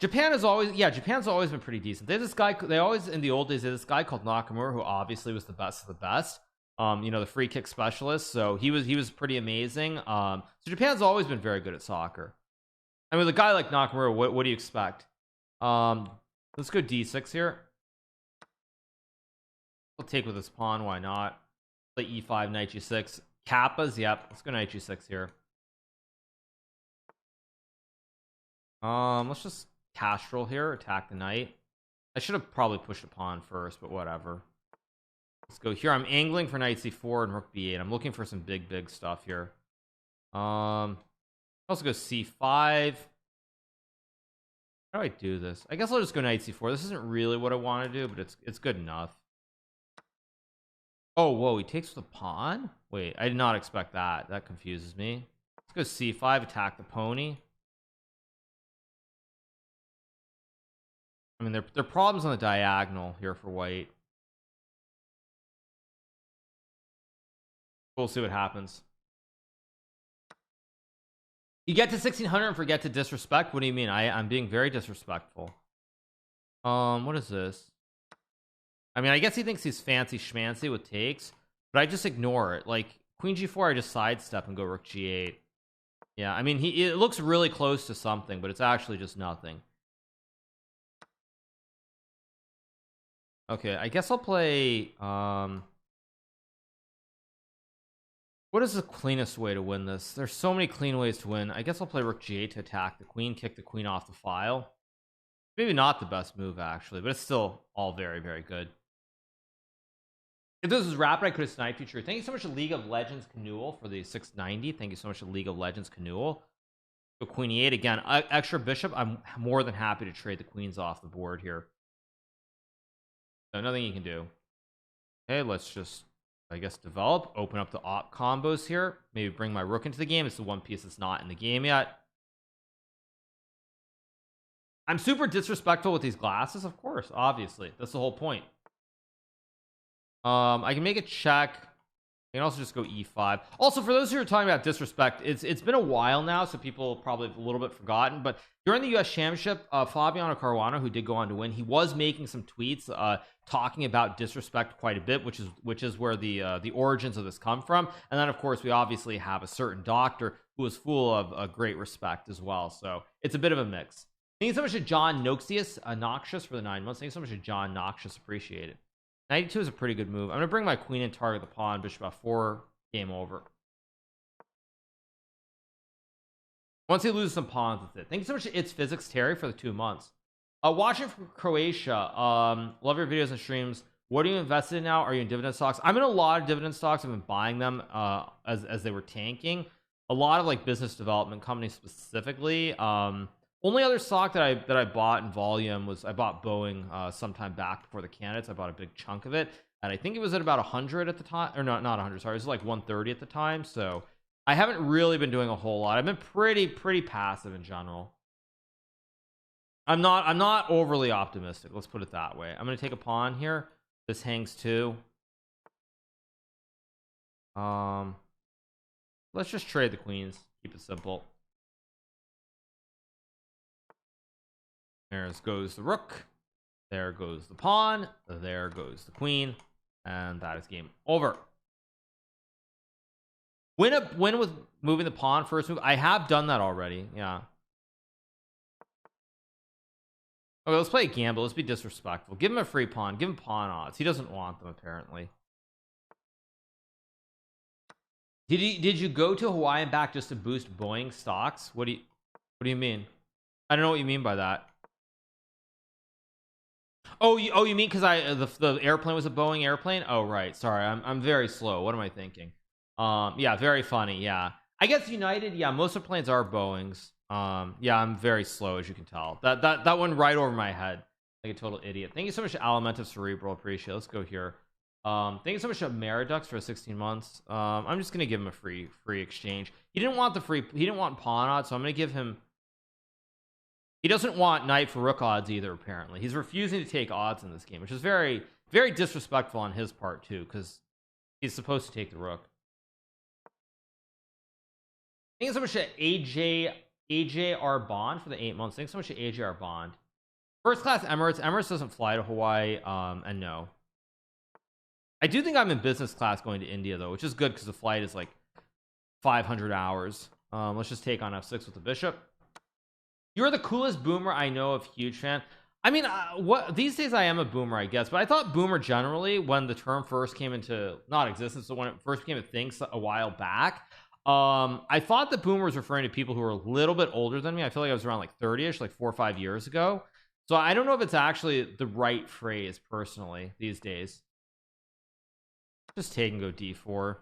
Japan is always, yeah, Japan's always been pretty decent. There's this guy, they always in the old days, there's this guy called Nakamura who obviously was the best of the best. You know, the free kick specialist. So he was pretty amazing. So Japan's always been very good at soccer. I mean, with a guy like Nakamura, what do you expect? Let's go d6 here. We'll take with this pawn, why not? Play e5, knight g6. Kappas, yep. Let's go knight g6 here. Let's just Castrol here, attack the knight. I should have probably pushed a pawn first, but whatever. Let's go here. I'm angling for knight c4 and rook b8. I'm looking for some big stuff here. Also go c5. How do I do this? I guess I'll just go knight c4. This isn't really what I want to do, but it's good enough. Oh, whoa, he takes the pawn? Wait, I did not expect that. That confuses me. Let's go c5, attack the pony. I mean, there are problems on the diagonal here for white. We'll see what happens. You get to 1600 and forget to disrespect? What do you mean? I'm being very disrespectful. What is this? I mean, I guess he thinks he's fancy schmancy with takes, but I just ignore it. Like queen g4, I just sidestep and go rook g8. Yeah, I mean, it looks really close to something, but it's actually just nothing. Okay, I guess I'll play what is the cleanest way to win this? There's so many clean ways to win. I guess I'll play rook g8 to attack the queen, kick the queen off the file. Maybe not the best move actually, but it's still all very good. If this was rapid, I could have sniped you. True. Thank you so much to League of Legends Canoel for the 690. Thank you so much to League of Legends Canoel. So queen e8 again. Extra bishop. I'm more than happy to trade the queens off the board here. So nothing you can do. Okay, let's just, I guess, develop. Open up the op combos here. Maybe bring my rook into the game. It's the one piece that's not in the game yet. I'm super disrespectful with these glasses, of course. Obviously, that's the whole point. I can make a check. I can also just go e5. Also, for those who are talking about disrespect, it's been a while now, so people probably have a little bit forgotten. But during the US Championship, Fabiano Caruana, who did go on to win, he was making some tweets talking about disrespect quite a bit, which is where the origins of this come from. And then, of course, we obviously have a certain doctor who is full of great respect as well. So it's a bit of a mix. Thank you so much to John Noxious, Noxious for the 9 months. Thank you so much to John Noxious. Appreciate it. 92 is a pretty good move. I'm gonna bring my queen and target the pawn. Bishop f4. Game over. Once he loses some pawns, that's it. Thank you so much to It's Physics Terry for the 2 months. Watching from Croatia. Love your videos and streams. What are you invested in now? Are you in dividend stocks? I'm in a lot of dividend stocks. I've been buying them as they were tanking. A lot of like business development companies specifically. Only other stock that I bought in volume was I bought Boeing sometime back before the candidates. I bought a big chunk of it, and I think it was at about 100 at the time, or not 100. Sorry, it was like 130 at the time. So I haven't really been doing a whole lot. I've been pretty passive in general. I'm not overly optimistic. Let's put it that way. I'm gonna take a pawn here. This hangs too. Let's just trade the queens. Keep it simple. There goes the rook. There goes the pawn. There goes the queen. And that is game over. Win with moving the pawn first move. I have done that already. Yeah. Okay, let's play a gamble. Let's be disrespectful. Give him a free pawn. Give him pawn odds. He doesn't want them apparently. Did you go to Hawaii and back just to boost Boeing stocks? What do you mean? I don't know what you mean by that. Oh, you mean because the airplane was a Boeing airplane? Oh, right. Sorry, I'm very slow. What am I thinking? Yeah, very funny. Yeah, I guess United. Yeah, most of the planes are Boeings. Yeah, I'm very slow, as you can tell. That went right over my head. like a total idiot. Thank you so much to Alimentive Cerebral, appreciate it. Let's go here. Thank you so much to Meridux for 16 months. I'm just gonna give him a free exchange. He didn't want he didn't want pawn odds, so I'm gonna give him. He doesn't want knight for rook odds either, apparently. He's refusing to take odds in this game, which is very, very disrespectful on his part too, because he's supposed to take the rook. Thank you so much to AJR Bond for the 8 months. Thanks so much to AJR Bond. First class Emirates. Emirates doesn't fly to Hawaii, and no. I do think I'm in business class going to India though, which is good because the flight is like 500 hours. Let's just take on f6 with the bishop. You're the coolest boomer I know of. Huge fan. I mean, what these days I am a boomer, I guess, but I thought boomer generally when the term first came into not existence, so when it first became a thing a while back, I thought that boomer was referring to people who were a little bit older than me. I feel like I was around like 30ish, like 4 or 5 years ago. So I don't know if it's actually the right phrase personally these days. Just take and go d4.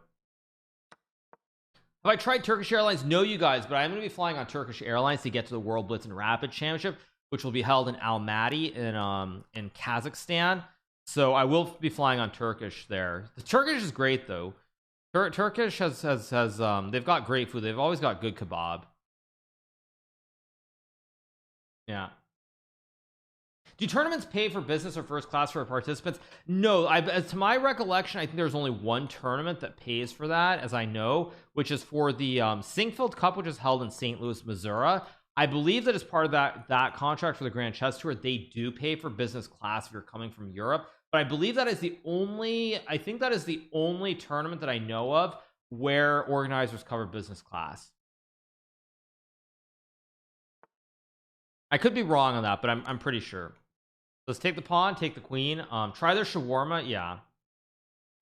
Have I tried Turkish Airlines? No, you guys, but I'm going to be flying on Turkish Airlines to get to the World Blitz and Rapid Championship, which will be held in Almaty in Kazakhstan. So I will be flying on Turkish there. The Turkish is great though. Turkish has they've got great food. They've always got good kebab. Yeah. Do tournaments pay for business or first class for participants? No, to my recollection, I think there's only one tournament that pays for that, as I know, which is for the Sinkfield Cup, which is held in St. Louis, Missouri. I believe that as part of that contract for the Grand Chess Tour, they do pay for business class if you're coming from Europe. But I believe that is the only, I think that is the only tournament that I know of where organizers cover business class. I could be wrong on that, but I'm pretty sure. Let's take the pawn, take the queen. Try their shawarma. Yeah.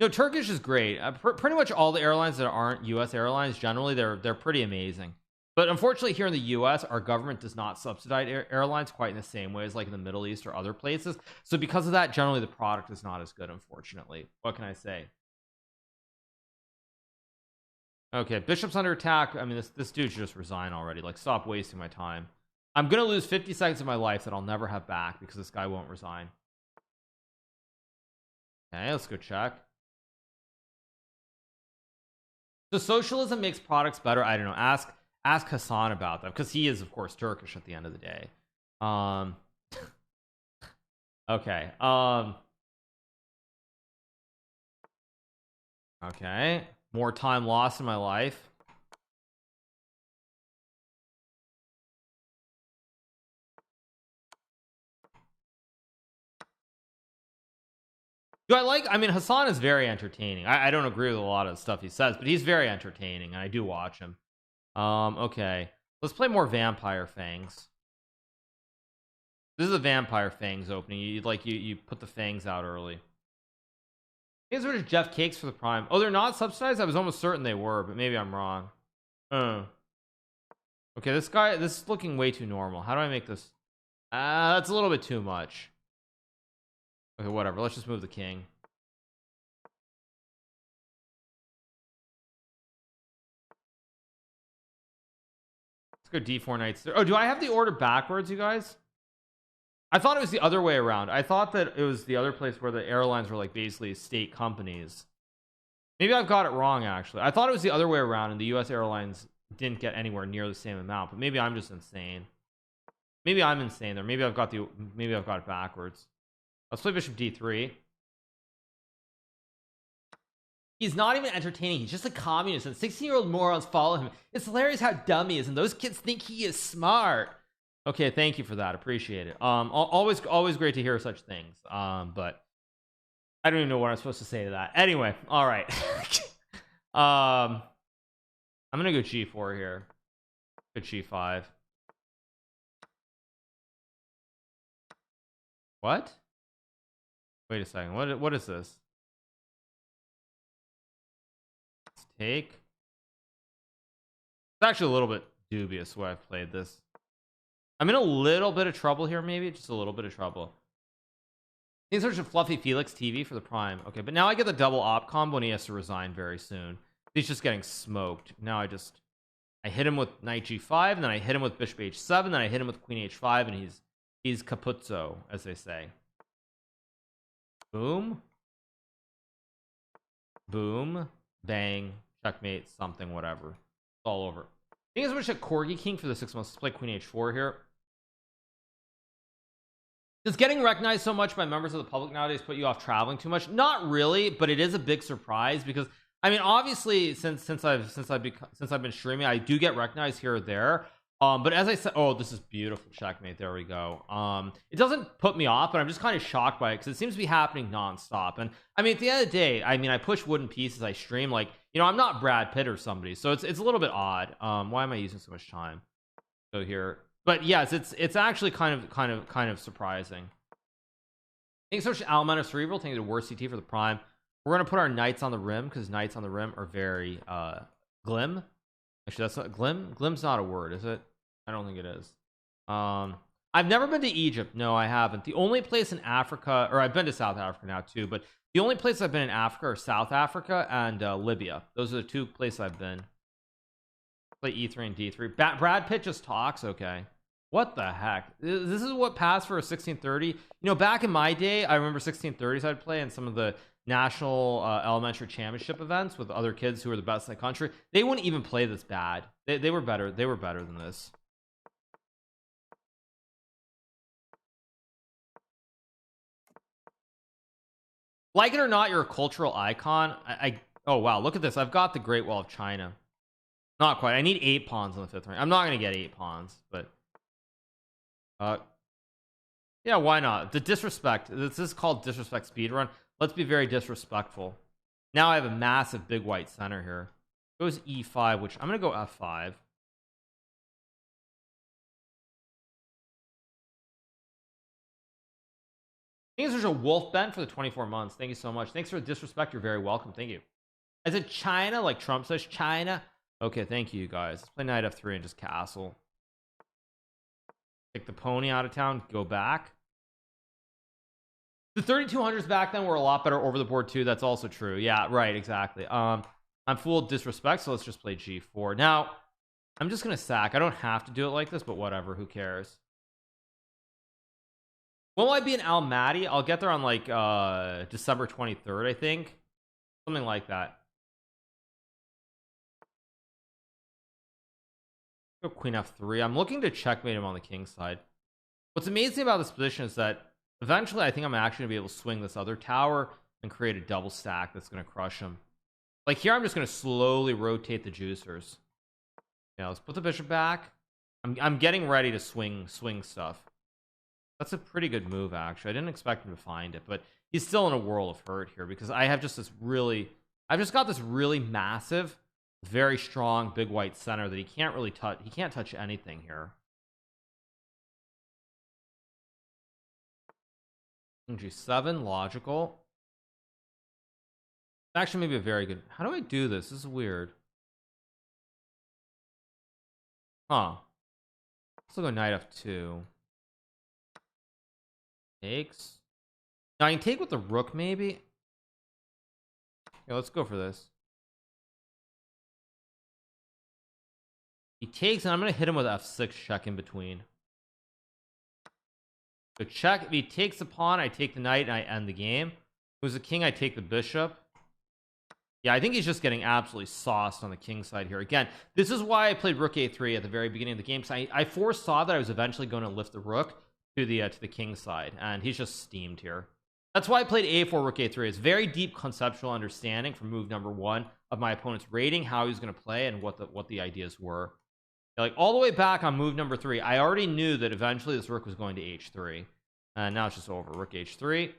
No, Turkish is great. Pretty much all the airlines that aren't US airlines, generally they're pretty amazing. But unfortunately here in the US, our government does not subsidize airlines quite in the same way as like in the Middle East or other places. So because of that, generally the product is not as good, unfortunately. What can I say? Okay, bishop's under attack. I mean, this dude should just resign already. Like, stop wasting my time. I'm gonna lose 50 seconds of my life that I'll never have back because this guy won't resign. Okay, let's go check. So socialism makes products better. I don't know. Ask Hassan about that because he is, of course, Turkish at the end of the day. Okay. Okay. More time lost in my life. Do I like? I mean, Hassan is very entertaining. I don't agree with a lot of the stuff he says, but he's very entertaining, and I do watch him. Okay, let's play more Vampire Fangs. This is a Vampire Fangs opening. You put the fangs out early. These are just Jeff Cakes for the Prime. Oh, they're not subsidized? I was almost certain they were, but maybe I'm wrong. Okay, this is looking way too normal. How do I make this? That's a little bit too much. Okay, whatever. Let's just move the king. Let's go d4 knights. Oh, do I have the order backwards, you guys? I thought it was the other way around. I thought that it was the other place where the airlines were like basically state companies. Maybe I've got it wrong, actually. I thought it was the other way around and the US airlines didn't get anywhere near the same amount, but maybe I'm just insane. Maybe I'm insane there. Maybe I've got it backwards. Let's play bishop d3. He's not even entertaining. He's just a communist, and 16-year-old morons follow him. It's hilarious how dumb he is, and those kids think he is smart. Okay, thank you for that. Appreciate it. Always great to hear such things. But I don't even know what I'm supposed to say to that. Anyway, all right. I'm gonna go g4 here. Go g5. What? Wait a second. What is this? Let's take. It's actually a little bit dubious where I've played this. I'm in a little bit of trouble here, maybe just a little bit of trouble. He's searching Fluffy Felix TV for the Prime. Okay, but now I get the double op combo and he has to resign very soon. He's just getting smoked. Now I hit him with knight g5, and then I hit him with bishop h7, then I hit him with queen h5, and He's capuzzo, as they say. Boom. Boom. Bang. Checkmate. Something. Whatever. It's all over. I think it's much a Corgi King for the 6 months. Let's play Queen H4 here. Does getting recognized so much by members of the public nowadays put you off traveling too much? Not really, but it is a big surprise because I mean, obviously, since I've been streaming, I do get recognized here or there. But as I said, oh, this is beautiful. Checkmate. There we go. It doesn't put me off, but I'm just kind of shocked by it because it seems to be happening nonstop. And I mean, at the end of the day, I mean, I push wooden pieces. I stream like, you know, I'm not Brad Pitt or somebody, so it's a little bit odd. Why am I using so much time? Go here. But yes, it's actually kind of surprising. Thanks so much, Alman of Cerebral. Thank you to Worst CT for the Prime. We're gonna put our knights on the rim because knights on the rim are very glim. Actually, that's not glim. Glim's not a word, is it? I don't think it is. I've never been to Egypt. No, I haven't. The only place in Africa, or I've been to South Africa now too, but the only place I've been in Africa are South Africa and Libya. Those are the two places I've been. Play E3 and D3. Brad Pitt just talks. Okay. What the heck? This is what passed for a 1630. You know, back in my day, I remember 1630s I'd play in some of the national elementary championship events with other kids who were the best in the country. They wouldn't even play this bad. They were better. They were better than this. Like it or not, you're a cultural icon. Oh wow, look at this. I've got the Great Wall of China. Not quite. I need 8 pawns on the 5th rank. I'm not gonna get 8 pawns, but yeah, why not? The disrespect. This is called disrespect speedrun. Let's be very disrespectful. Now I have a massive big white center here. Goes E5, which I'm gonna go F5. Thanks there's a wolf bent for the 24 months. Thank you so much. Thanks for the disrespect. You're very welcome. Thank you. Is it China like Trump says China? Okay, thank you guys. Let's play knight F3 and just castle. Take the pony out of town, go back. The 3200s back then were a lot better over the board too. That's also true. Yeah, right, exactly. I'm full of disrespect, so let's just play G4. Now, I'm just gonna sack. I don't have to do it like this, but whatever, who cares? Will I be in Almaty? I'll get there on like December 23rd, I think. Something like that. Go Queen F3. I'm looking to checkmate him on the king side. What's amazing about this position is that eventually I think I'm actually gonna be able to swing this other tower and create a double stack that's gonna crush him. Like here I'm just gonna slowly rotate the juicers. Yeah, let's put the bishop back. I'm getting ready to swing stuff. That's a pretty good move actually. I didn't expect him to find it, but he's still in a world of hurt here because I have just this really I've just got this really massive, very strong big white center that he can't really touch. He can't touch anything here. G7, logical. Actually, maybe a very good. How do I do this? This is weird. Huh. Let's go knight F2. Takes. Now I can take with the rook, maybe. Yeah, let's go for this. He takes, and I'm going to hit him with F6 check in between. So check. If he takes the pawn, I take the knight, and I end the game. Who's the king? I take the bishop. Yeah, I think he's just getting absolutely sauced on the king side here. Again, this is why I played rook A3 at the very beginning of the game. Because I foresaw that I was eventually going to lift the rook to the king side, and he's just steamed here. That's why I played A4 rook A3. It's very deep conceptual understanding from move number 1 of my opponent's rating, how he was going to play, and what the ideas were. Like all the way back on move number 3, I already knew that eventually this rook was going to H3, and now it's just over. Rook H3.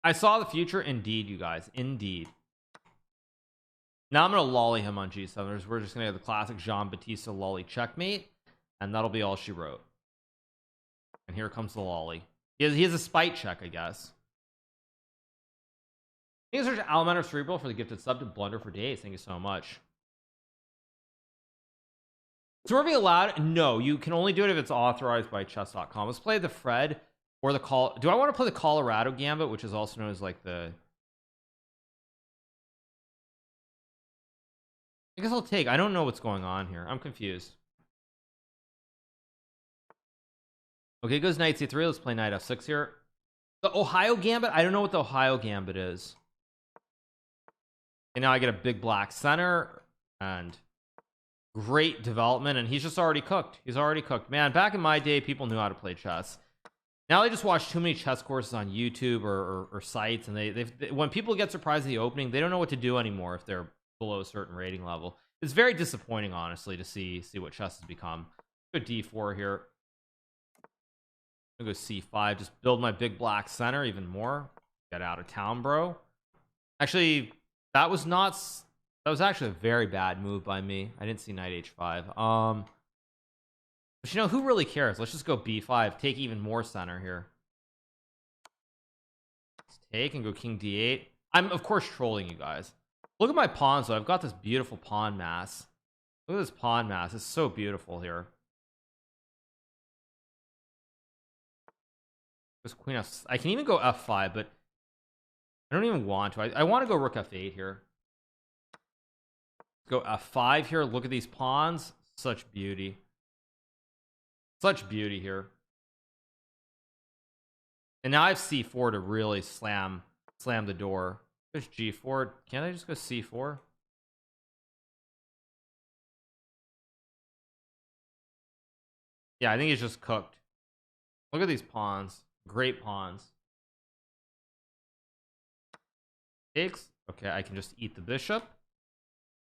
I saw the future, indeed, you guys, indeed. Now I'm gonna lolly him on G7. We're just gonna have the classic Jean-Baptiste lolly checkmate, and that'll be all she wrote. And here comes the lolly. He has a spite check, I guess. Thank you so much, Alman Cerebral, for the gifted sub to Blunder for days. Thank you so much. Swerving allowed? No, you can only do it if it's authorized by chess.com. Let's play the Fred or the call. Do I want to play the Colorado Gambit, which is also known as like the. I guess I'll take. I don't know what's going on here. I'm confused. Okay, goes knight c3. Let's play knight f6 here. The Ohio Gambit, I don't know what the Ohio Gambit is. And now I get a big black center and great development, and he's just already cooked. He's already cooked. Man, back in my day, people knew how to play chess. Now they just watch too many chess courses on YouTube or sites, and they when people get surprised at the opening, they don't know what to do anymore if they're below a certain rating level. It's very disappointing, honestly, to see what chess has become. Go d4 here. I'm gonna go c5. Just build my big black center even more. Get out of town, bro. Actually, that was actually a very bad move by me. I didn't see knight h5. But you know, who really cares? Let's just go b5, take even more center here. Let's take and go king d8. I'm of course trolling you guys. Look at my pawns though. I've got this beautiful pawn mass. Look at this pawn mass. It's so beautiful here. This queen f. I can even go f5, but I don't even want to. I want to go rook f8 here. Let's go f5 here. Look at these pawns. Such beauty. Such beauty here. And now I have c4 to really slam the door. There's g4. Can't I just go c4? Yeah, I think he's just cooked. Look at these pawns. Great pawns. Takes. Okay, I can just eat the bishop.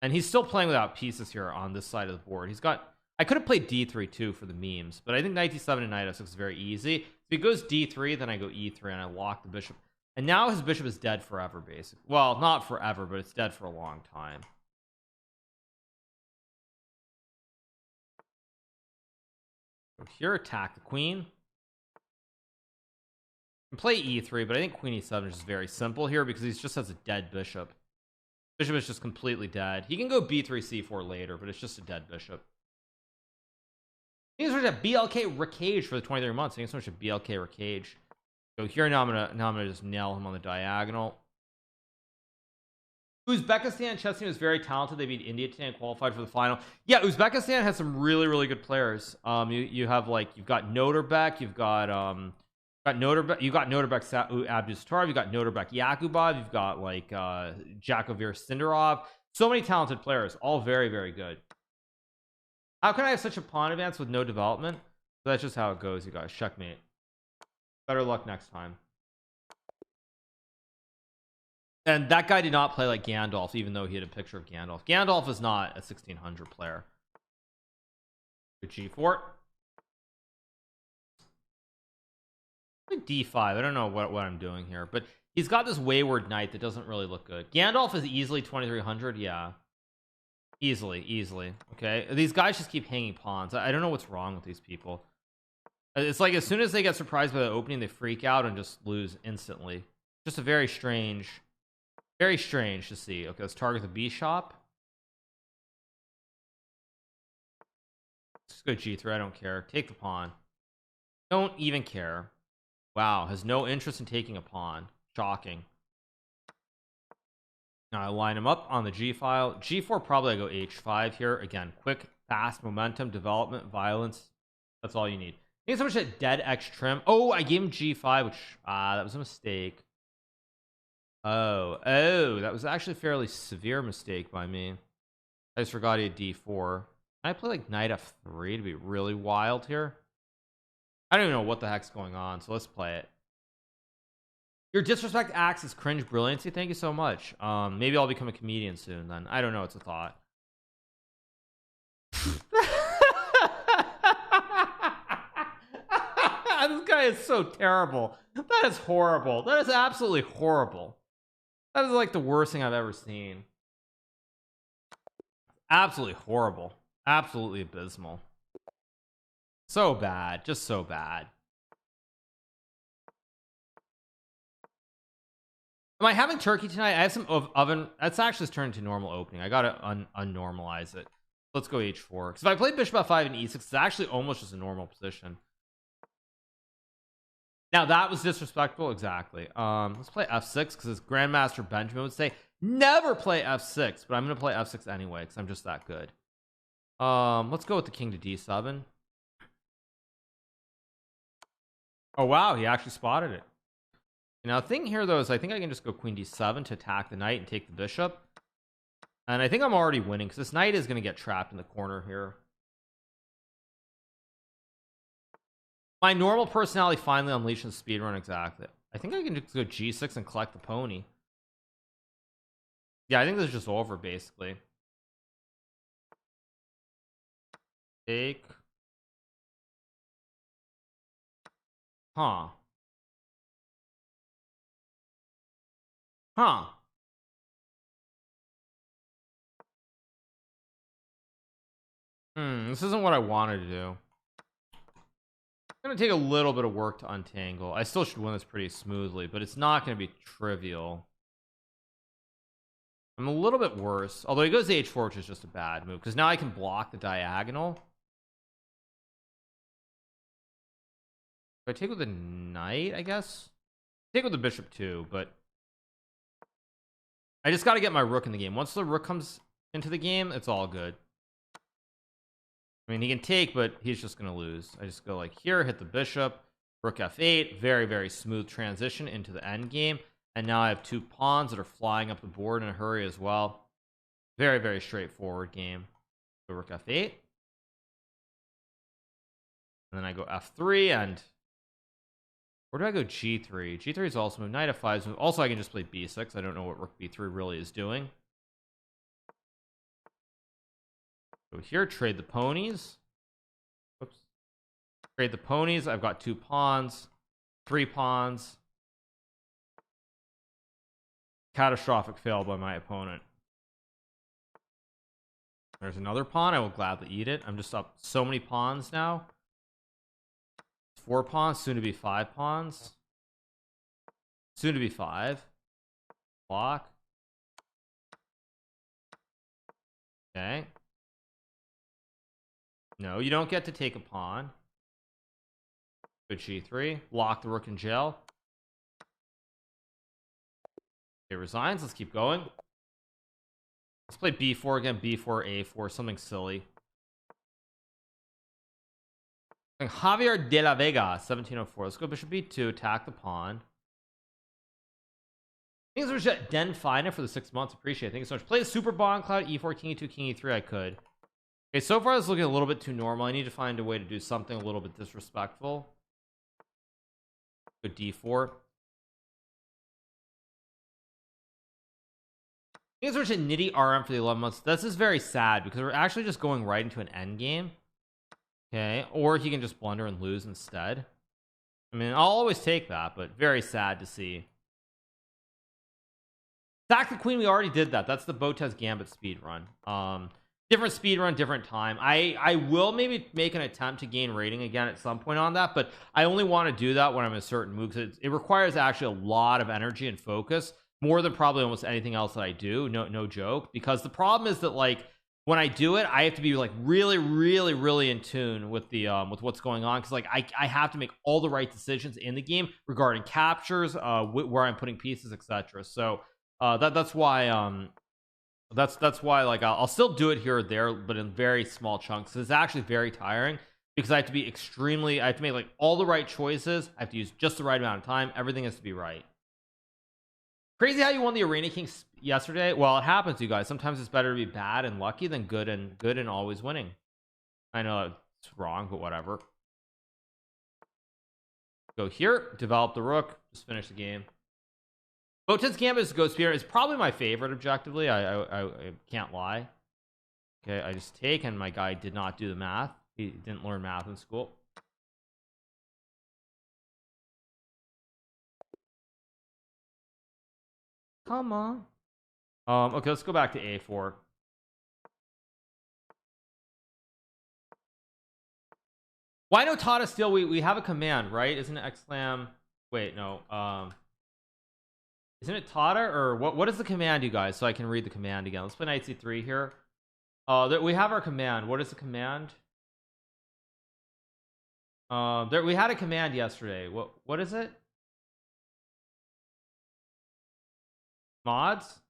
And he's still playing without pieces here on this side of the board. He's got... I could have played d3 too for the memes, but I think knight d7 and knight f6 is very easy. If he goes d3, then I go e3 and I lock the bishop. And now his bishop is dead forever, basically. Well, not forever, but it's dead for a long time. So here, attack the queen. And play e3, but I think queen e7 is just very simple here because he just has a dead bishop. Bishop is just completely dead. He can go b3, c4 later, but it's just a dead bishop. He's a BLK Rickage for the 23 months. I think it's so much a BLK Rickage. So here now I'm gonna just nail him on the diagonal. Uzbekistan chess team is very talented. They beat India today and qualified for the final. Yeah, Uzbekistan has some really good players. You have like you've got Noterbek, you've got Noterbek, Abdustarov, you've got Noterbek Yakubov, you've got like Jakovir Sindarov. So many talented players, all very good. How can I have such a pawn advance with no development? That's just how it goes, you guys. Checkmate. Better luck next time. And that guy did not play like Gandalf, even though he had a picture of Gandalf. Gandalf is not a 1600 player. G4. D5. I don't know what I'm doing here, but he's got this wayward knight that doesn't really look good. Gandalf is easily 2300. Yeah. Easily. Okay, these guys just keep hanging pawns. I don't know what's wrong with these people. It's like as soon as they get surprised by the opening, they freak out and just lose instantly. Just a very strange to see. Okay, let's target the bishop. Let's go g3. I don't care. Take the pawn. Don't even care. Wow, has no interest in taking a pawn. Shocking. Now I line him up on the G file. G4, probably I go H5 here. Again, quick, fast momentum, development, violence. That's all you need. I think so much that dead X trim. Oh, I gave him G5, which that was a mistake. Oh, that was actually a fairly severe mistake by me. I just forgot he had D4. Can I play like knight F3 to be really wild here? I don't even know what the heck's going on, so let's play it. Your disrespect acts as cringe brilliancy. Thank you so much. Maybe I'll become a comedian soon then. I don't know. It's a thought. This guy is so terrible. That is horrible. That is absolutely horrible. That is like the worst thing I've ever seen. Absolutely horrible. Absolutely abysmal. So bad. Just so bad. Am I having turkey tonight? I have some oven. That's actually turned into normal opening. I gotta unnormalize it. Let's go h4. Because if I played bishop f5 and e6, it's actually almost just a normal position. Now that was disrespectful. Exactly. Let's play f6 because as Grandmaster Benjamin would say, never play f6. But I'm gonna play f6 anyway because I'm just that good. Let's go with the king to d7. Oh wow, he actually spotted it. Now the thing here though is I think I can just go queen d7 to attack the knight and take the bishop, and I think I'm already winning because this knight is going to get trapped in the corner here. My normal personality finally unleashed in speedrun. Exactly. I think I can just go g6 and collect the pony. Yeah, I think this is just over basically. Take. Huh. This isn't what I wanted to do. It's gonna take a little bit of work to untangle. I still should win this pretty smoothly, but it's not gonna be trivial. I'm a little bit worse, although he goes to h4, which is just a bad move because now I can block the diagonal. If I take with the knight, I guess take with the bishop too, but I just got to get my rook in the game. Once the rook comes into the game, it's all good. I mean, he can take, but he's just gonna lose. I just go like here, hit the bishop, rook f8, very, very smooth transition into the end game. And now I have two pawns that are flying up the board in a hurry as well. Very, very straightforward game. So rook f8, and then I go f3, and where do I go? g3. G3 is also move. Knight f5 is move. Also, I can just play b6. I don't know what rook b3 really is doing. Go here, trade the ponies. Whoops. Trade the ponies. I've got two pawns, three pawns. Catastrophic fail by my opponent. There's another pawn. I will gladly eat it. I'm just up so many pawns now. 4 pawns, soon to be 5 pawns. Soon to be 5. Block. Okay. No, you don't get to take a pawn. Good g3. Lock the rook in jail. It resigns. Let's keep going. Let's play b4 again. b4, a4, something silly. Javier de la Vega, 1704. Let's go bishop b2, attack the pawn. Thanks so much, Den Fina, for the 6 months. Appreciate it. Thank you so much. Play the Super Bond Cloud, e4, king e2, king e3. I could. Okay, so far this is looking a little bit too normal. I need to find a way to do something a little bit disrespectful. Go d4. Thanks so much, Nitty RM, for the 11 months. This is very sad because we're actually just going right into an end game. Okay, or he can just blunder and lose instead. I mean, I'll always take that, but very sad to see. Sack the queen, we already did that. That's the Botez Gambit speedrun. Different speedrun, different time. I will maybe make an attempt to gain rating again at some point on that, but I only want to do that when I'm in a certain mood because it requires actually a lot of energy and focus, more than probably almost anything else that I do. No joke. Because the problem is that, like, when I do it, I have to be like really in tune with the with what's going on, because like I have to make all the right decisions in the game regarding captures, where I'm putting pieces, etc. So that's why that's why like I'll still do it here or there, but in very small chunks. It's actually very tiring because I have to be I have to make like all the right choices. I have to use just the right amount of time. Everything has to be right. Crazy how you won the Arena King yesterday. Well, it happens, you guys. Sometimes it's better to be bad and lucky than good and always winning. I know it's wrong, but whatever. Go here, develop the rook, just finish the game. Botez Gambit's Ghost Spear is probably my favorite objectively. I can't lie. Okay, I just take, and my guy did not do the math. He didn't learn math in school. Come on. Okay, let's go back to a4. Why no Tata still? We have a command, right? Isn't it exclam? Wait, no. Isn't it Tata, or what is the command, you guys, so I can read the command again? Let's play knight c3 here. We have our command. What is the command? There we had a command yesterday. What is it? Mods?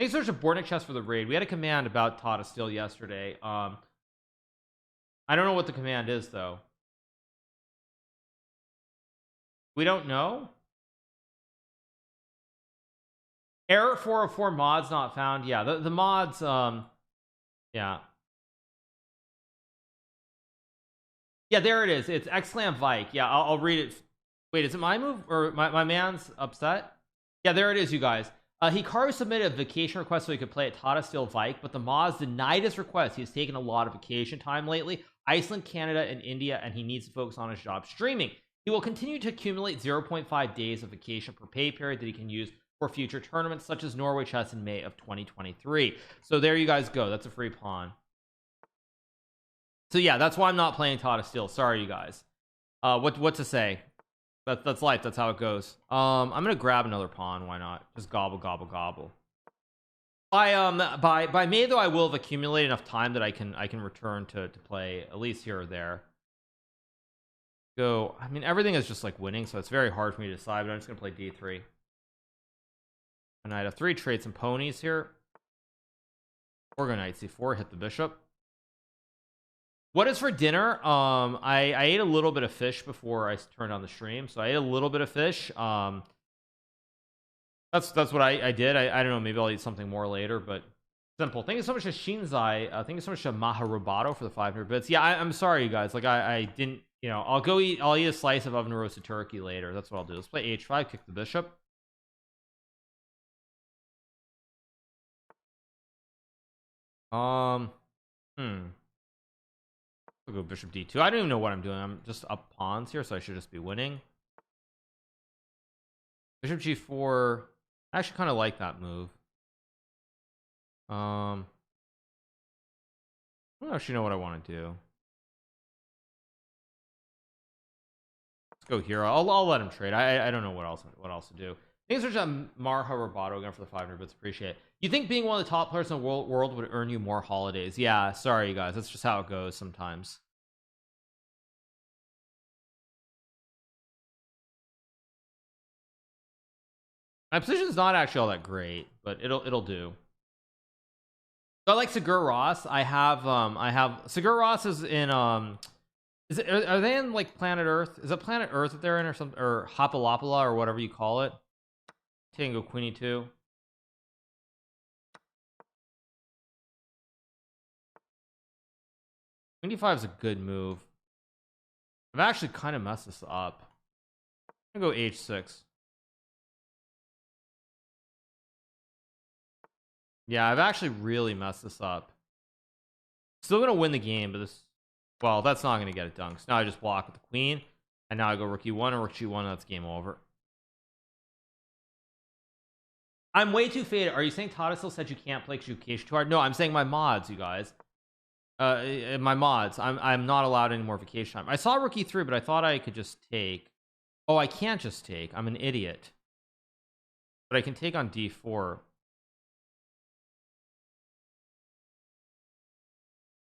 Thanks so much to Bornik Chess for the raid. We had a command about Tata still yesterday. I don't know what the command is though. We don't know. Error 404 mods not found. Yeah, the mods, yeah. Yeah, there it is. It's Xlam Vike. Yeah, I'll read it. Wait, is it my move or my man's upset? Yeah, there it is, you guys. Hikaru submitted a vacation request so he could play at Tata Steel Vike, but the mods denied his request. He's taken a lot of vacation time lately. Iceland, Canada, and India, and he needs to focus on his job streaming. He will continue to accumulate 0.5 days of vacation per pay period that he can use for future tournaments, such as Norway Chess in May of 2023. So there you guys go. That's a free pawn. So yeah, that's why I'm not playing Tata Steel. Sorry, you guys. What to say? That's life. That's how it goes. I'm gonna grab another pawn. Why not? Just gobble, gobble, gobble. By May though, I will have accumulated enough time that I can return to play at least here or there. Go. I mean, everything is just like winning, so it's very hard for me to decide. But I'm just gonna play D3. And Knight F3, trade some ponies here. Or go Knight C4, hit the bishop. What is for dinner? I ate a little bit of fish before I turned on the stream, so I ate a little bit of fish. That's what I did. I don't know, maybe I'll eat something more later, but simple. Thank you so much to Shinzai. Thank you so much to Maharubato for the 500 bits. Yeah, I'm sorry, you guys. Like I didn't, you know, I'll eat a slice of oven roasted turkey later. That's what I'll do. Let's play H5, kick the bishop. I'll go bishop D2. I don't even know what I'm doing. I'm just up pawns here, so I should just be winning. Bishop G4. I actually kind of like that move. I don't actually know what I want to do. Let's go here. I'll let him trade. I don't know what else to do. Thanks for Marha Roboto again for the 500 bits. Appreciate it. You think being one of the top players in the world would earn you more holidays? Yeah, sorry you guys. That's just how it goes sometimes. My position is not actually all that great, but it'll do. So I like Sigur Rós. I have Sigur Rós is in are they in like Planet Earth? Is it Planet Earth that they're in or something, or Hapalapala or whatever you call it? Tango Queenie 2. Queen D5 is a good move. I've actually kind of messed this up. I'm gonna go H6. Yeah, I've actually really messed this up. Still gonna win the game, but this, well, that's not gonna get it done. So now I just block with the queen, and now I go rook E1 and rook G1. That's game over. I'm way too faded. Are you saying Tata still said you can't play because you cage too hard? No, I'm saying my mods, you guys. My mods. I'm not allowed any more vacation time. I saw rook E3, but I thought I could just take. Oh, I can't just take. I'm an idiot. But I can take on D4.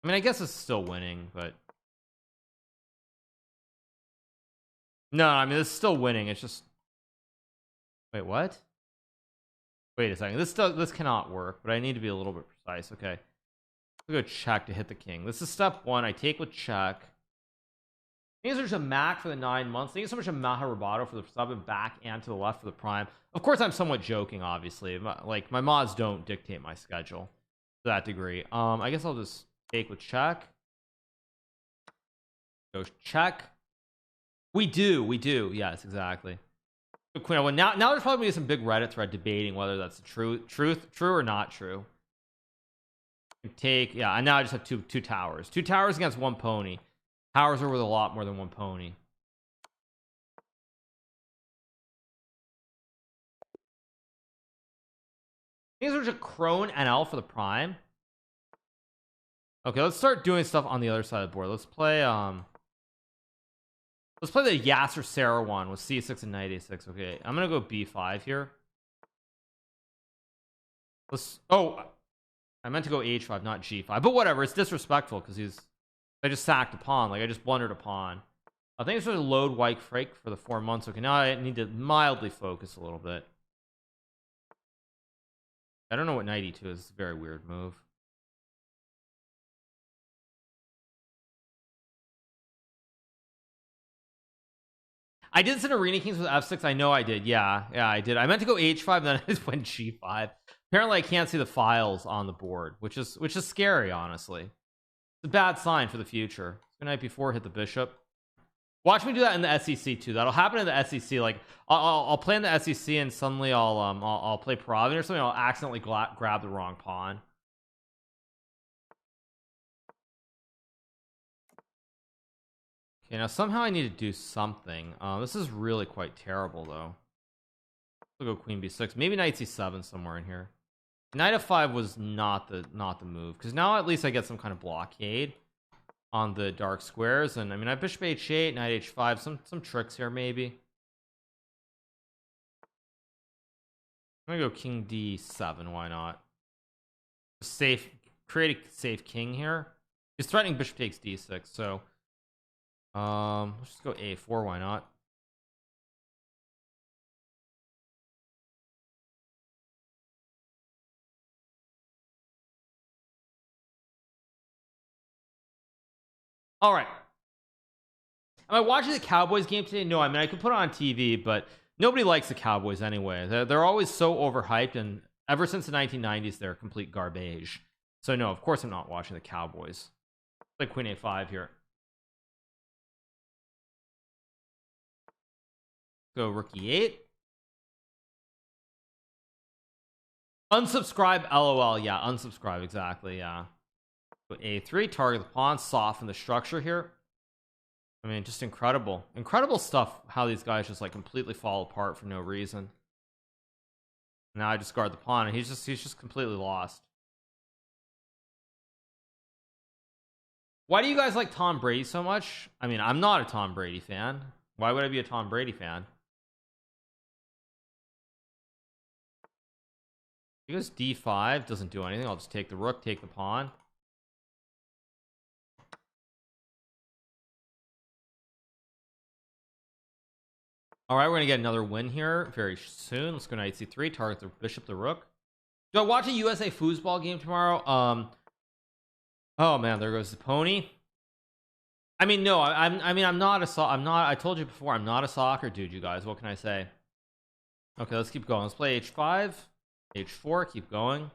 I mean, I guess it's still winning, but no, I mean, it's still winning. It's just, wait, what? Wait a second. This cannot work, but I need to be a little bit precise. Okay, I'll go check to hit the king. This is step one. I take with check. Thank you so much to Mac for the 9 months. Thank you so much to Maha Roboto for the sub and back and to the left for the prime. Of course, I'm somewhat joking, obviously. Like, my mods don't dictate my schedule to that degree. I guess I'll just take with check. Go check. We do. Yes, exactly. Queen, well, now there's probably gonna be some big Reddit thread debating whether that's true or not true. Take, yeah, and now I just have two towers. Two towers against one pony. Towers are worth a lot more than one pony. These are just crone and L for the prime. Okay, let's start doing stuff on the other side of the board. Let's play the Yasser Sarah one with C6 and knight A6. Okay, I'm gonna go B5 here. Oh, I meant to go H5, not G5, but whatever. It's disrespectful because I just sacked a pawn. Like, I just blundered a pawn. I think it's sort of load White Frake for the 4 months. Okay, now I need to mildly focus a little bit. I don't know what knight E2 is. It's a very weird move. I did send Arena Kings with f6. I know I did. Yeah, I did. I meant to go h5, then I just went g5. Apparently I can't see the files on the board, which is scary, honestly. It's a bad sign for the future. Good night before, hit the bishop. Watch me do that in the SEC too. That'll happen in the SEC. Like I'll play in the SEC and suddenly I'll play Providence or something. I'll accidentally grab the wrong pawn. Okay, now somehow I need to do something. This is really quite terrible though. We'll go queen b6, maybe knight c7 somewhere in here. Knight f5 was not the move, because now at least I get some kind of blockade on the dark squares. And I mean, I have bishop h8, knight h5, some tricks here maybe. I'm gonna go king d7. Why not? Safe, create a safe king here. He's threatening bishop takes d6, so let's just go a4. Why not? All right. Am I watching the Cowboys game today? No, I mean I could put it on TV, but nobody likes the Cowboys anyway. They're always so overhyped, and ever since the 1990s they're complete garbage. So no, of course I'm not watching the Cowboys. Like queen a5 here. Go rook e8. Unsubscribe, lol. Yeah, unsubscribe, exactly. Yeah. Go a3, target the pawn, soften the structure here. I mean, just incredible stuff, how these guys just like completely fall apart for no reason. Now I just guard the pawn and he's just completely lost. Why do you guys like Tom Brady so much? I mean, I'm not a Tom Brady fan. Why would I be a Tom Brady fan? He goes d5, doesn't do anything. I'll just take the rook, take the pawn. All right, we're gonna get another win here very soon. Let's go knight c3, target the bishop, the rook. Do I watch a USA foosball game tomorrow? Oh man, there goes the pony. I mean, no, I'm not I told you before, I'm not a soccer dude, you guys. What can I say? Okay, let's keep going. Let's play h5, h4, keep going.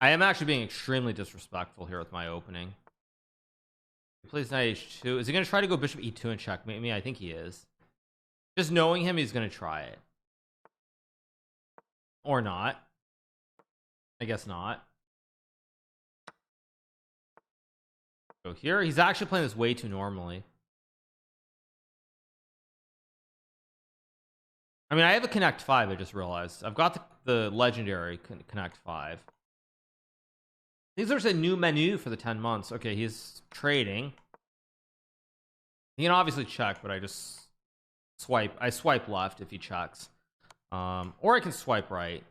I am actually being extremely disrespectful here with my opening. He plays knight h2. Is he going to try to go bishop e2 and checkmate me? I think he is. Just knowing him, he's going to try it. Or not. I guess not. Go here. He's actually playing this way too normally. I mean, I have a connect 5, I just realized. I've got the legendary connect 5. These are a new menu for the 10 months. Okay, he's trading. He can obviously check, but I just swipe. I swipe left if he checks. Or I can swipe right.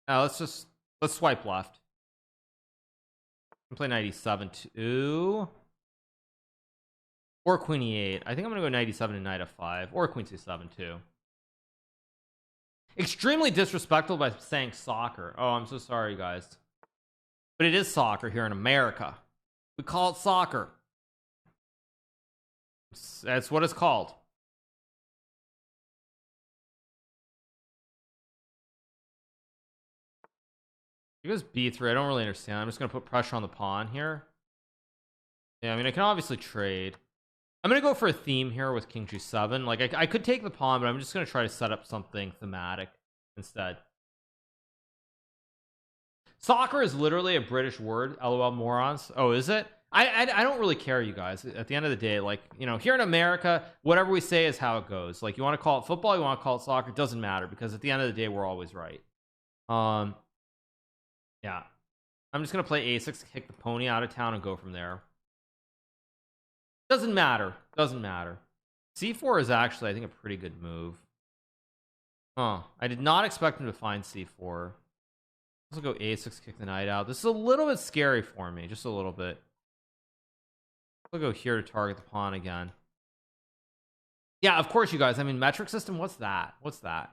Let's swipe left. I can play knight e7 too. Or queen e8. I think I'm gonna go knight e7 and knight f5. Or queen c7 too. Extremely disrespectful by saying soccer. Oh, I'm so sorry, guys. But it is soccer here in America. We call it soccer. That's what it's called. He goes b3. I don't really understand. I'm just going to put pressure on the pawn here. Yeah, I mean, I can obviously trade. I'm going to go for a theme here with king g7. Like, I could take the pawn, but I'm just going to try to set up something thematic instead. Soccer is literally a British word. LOL morons. Oh, is it? I don't really care, you guys. At the end of the day, like, you know, here in America, whatever we say is how it goes. Like, you want to call it football, you want to call it soccer, it doesn't matter, because at the end of the day, we're always right. Yeah. I'm just going to play a6, kick the pony out of town and go from there. Doesn't matter. Doesn't matter. c4 is actually, I think, a pretty good move. I did not expect him to find c4. Let's go a6, kick the knight out. This is a little bit scary for me. Just a little bit. We'll go here to target the pawn again. Yeah, of course, you guys. I mean, metric system, what's that? What's that?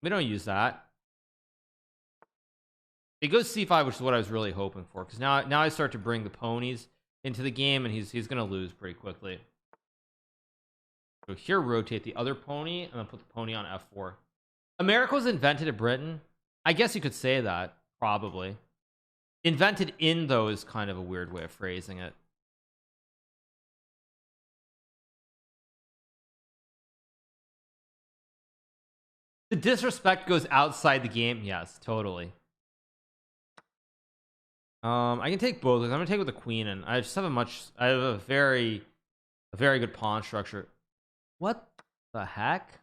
We don't use that. It goes c5, which is what I was really hoping for, because now I start to bring the ponies into the game, and he's gonna lose pretty quickly. So here, rotate the other pony and then put the pony on f4. America was invented in Britain. I guess you could say that, probably. Invented in, though, is kind of a weird way of phrasing it. The disrespect goes outside the game. Yes, totally. I can take both. I'm gonna take with the queen, and I just have I have a very good pawn structure. What the heck?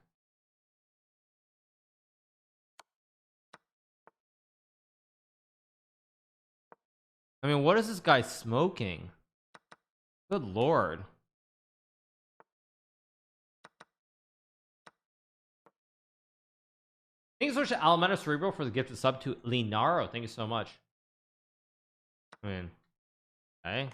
I mean, what is this guy smoking? Good lord. Thank you so much to Alameda Cerebral for the gifted sub to Linaro. Thank you so much. I mean, okay.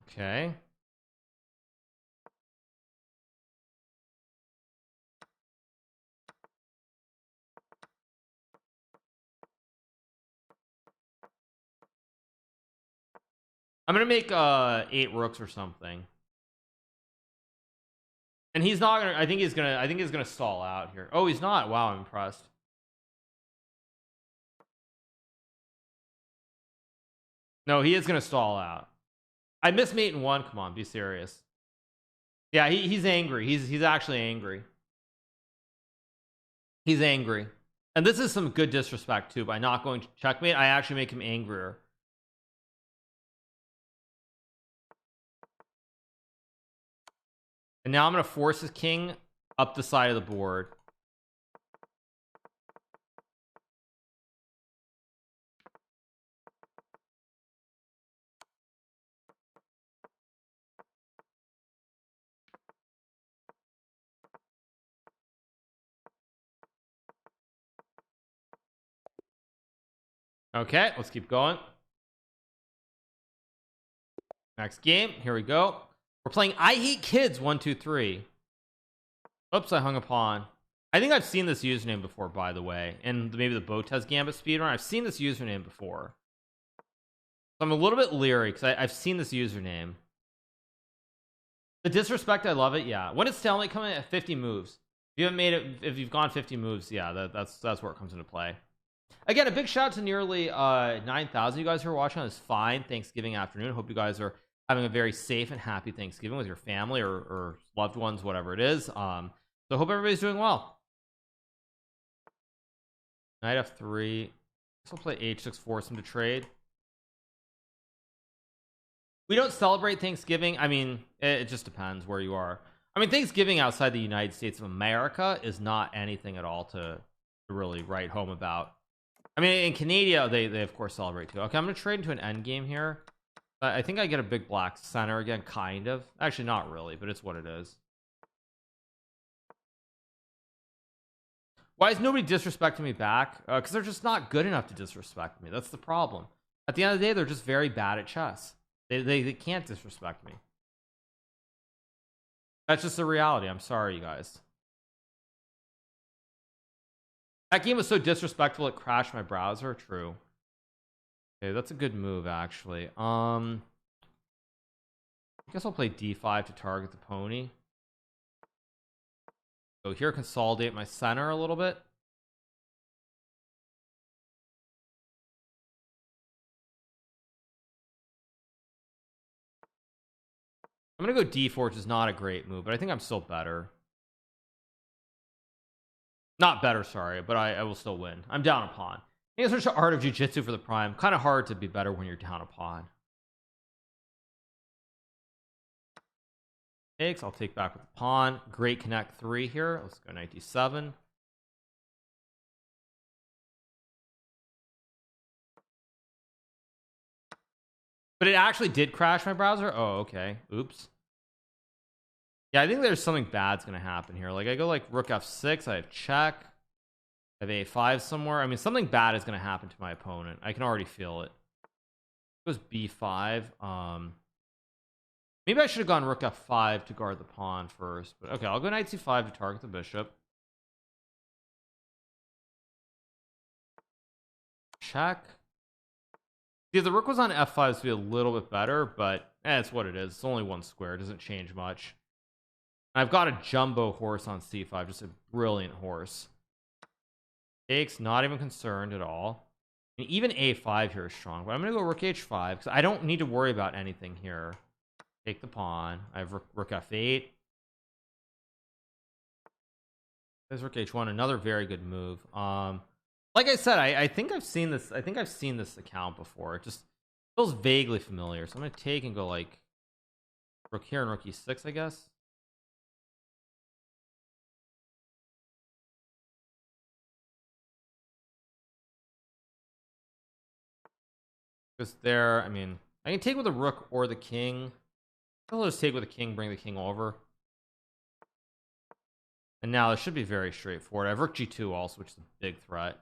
Okay. I'm gonna make 8 rooks or something. And he's not gonna, I think he's gonna stall out here. Oh, he's not. Wow, I'm impressed. No, he is gonna stall out. I missed mate in 1. Come on, be serious. Yeah, he's angry. He's actually angry. He's angry. And this is some good disrespect too. By not going to checkmate, I actually make him angrier. And now I'm gonna force his king up the side of the board. Okay, let's keep going. Next game, here we go. We're playing I Hate Kids 1 2 3. Oops, I hung a pawn. I think I've seen this username before, by the way, and maybe the Botez Gambit speedrun. I've seen this username before, so I'm a little bit leery because I've seen this username. The disrespect, I love it. Yeah, when it's stalemate coming at 50 moves, if you haven't made it, if you've gone 50 moves, yeah, that's where it comes into play. Again, a big shout out to nearly 9,000 you guys who are watching on this fine Thanksgiving afternoon. Hope you guys are having a very safe and happy Thanksgiving with your family or loved ones, whatever it is. So hope everybody's doing well. Knight f3. We'll play h6, force him to trade. We don't celebrate Thanksgiving. I mean, it just depends where you are. I mean, Thanksgiving outside the United States of America is not anything at all to really write home about. I mean, in Canada, they of course celebrate too. Okay, I'm gonna trade into an endgame here. I think I get a big black center again, kind of. Actually, not really, but it's what it is. Why is nobody disrespecting me back? Because they're just not good enough to disrespect me. That's the problem. At the end of the day, they're just very bad at chess. They can't disrespect me. That's just the reality. I'm sorry, you guys. That game was so disrespectful it crashed my browser. True. Okay, that's a good move, actually. I guess I'll play d5 to target the pony. So here, consolidate my center a little bit. I'm gonna go d4, which is not a great move, but I think I'm still better. Not better, sorry, but I will still win. I'm down a pawn. I think it's such an art of jiu-jitsu for the prime. Kind of hard to be better when you're down a pawn. Takes, I'll take back with the pawn. Great connect 3 here. Let's go knight d7. But it actually did crash my browser. Oh, okay. Oops. Yeah, I think there's something bad's gonna happen here. Like I go like rook f6, I have check, I have a5 somewhere. I mean, something bad is gonna happen to my opponent. I can already feel it. It goes b5. Maybe I should have gone rook f5 to guard the pawn first, but okay, I'll go knight c5 to target the bishop. Check. See, if the rook was on f5, this would be a little bit better, but it's what it is. It's only one square. It doesn't change much. I've got a jumbo horse on c5, just a brilliant horse. Takes, not even concerned at all. And even a5 here is strong, but I'm going to go rook h5 because I don't need to worry about anything here. Take the pawn. I have rook f8. There's rook h1, another very good move. Like I said, I think I've seen this. I think I've seen this account before. It just feels vaguely familiar. So I'm going to take and go like rook here and rook e6, I guess. Because there, I mean, I can take with the rook or the king. I'll just take with the king, bring the king over. And now this should be very straightforward. I have rook g2 also, which is a big threat.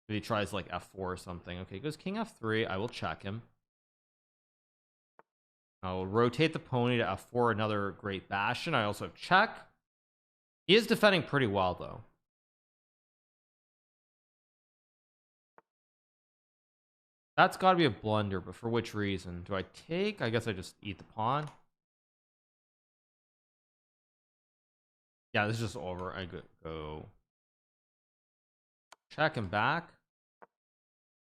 If he tries like f4 or something. Okay, goes king f3. I will check him. I will rotate the pony to f4, another great bastion. I also have check. He is defending pretty well, though. That's got to be a blunder, but for which reason? Do I take? I guess I just eat the pawn. Yeah, this is just over. I go check him back.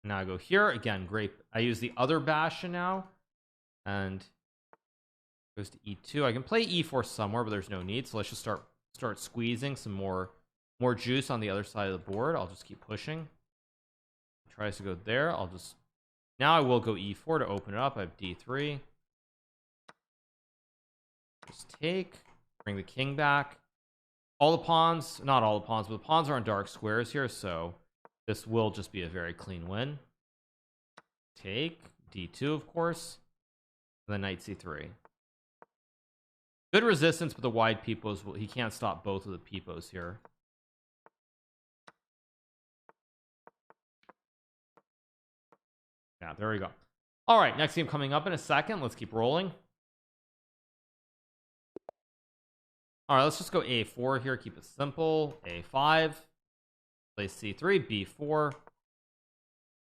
Now I go here again. Great. I use the other bastion now, and goes to e2. I can play e4 somewhere, but there's no need. So let's just start squeezing some more juice on the other side of the board. I'll just keep pushing. Tries to go there. I'll just now I will go e4 to open it up. I have d3. Just take. Bring the king back. All the pawns, not all the pawns, but the pawns are on dark squares here, so this will just be a very clean win. Take d2, of course, and then knight c3. Good resistance, but the wide peepos, he can't stop both of the peepos here. Yeah, there we go. All right, next game coming up in a second. Let's keep rolling. All right, let's just go a4 here. Keep it simple. a5. Play c3, b4.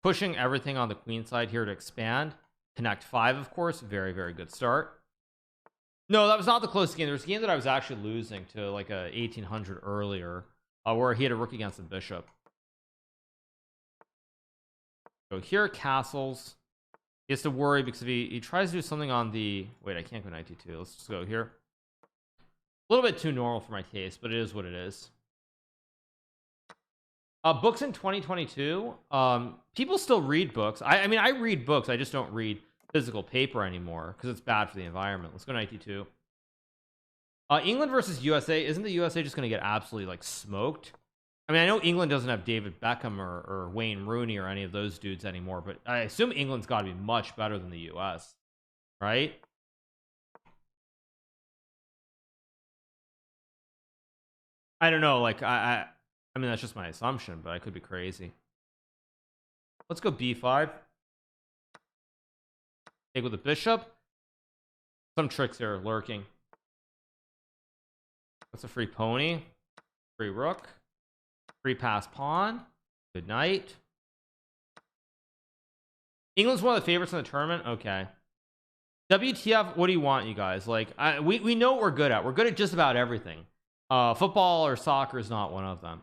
Pushing everything on the queen side here to expand. Connect 5, of course. Very, very good start. No, that was not the closest game. There was a game that I was actually losing to like a 1800 earlier, where he had a rook against the bishop. Go here, castles. He has to worry because if he tries to do something on the... Wait, I can't go knight d2. Let's just go here. A little bit too normal for my taste, but it is what it is. Books in 2022. People still read books. I mean, I read books. I just don't read physical paper anymore because it's bad for the environment. Let's go knight d2. England versus USA. Isn't the USA just going to get absolutely like smoked? I mean, I know England doesn't have David Beckham or Wayne Rooney or any of those dudes anymore, but I assume England's got to be much better than the US, right? I don't know. Like I mean, that's just my assumption, but I could be crazy. Let's go b5. Take with the bishop. Some tricks here lurking. That's a free pony. Free rook. Free pass pawn. Good night. England's one of the favorites in the tournament. Okay. WTF, what do you want, you guys? Like, we know what we're good at. We're good at just about everything. Football or soccer is not one of them.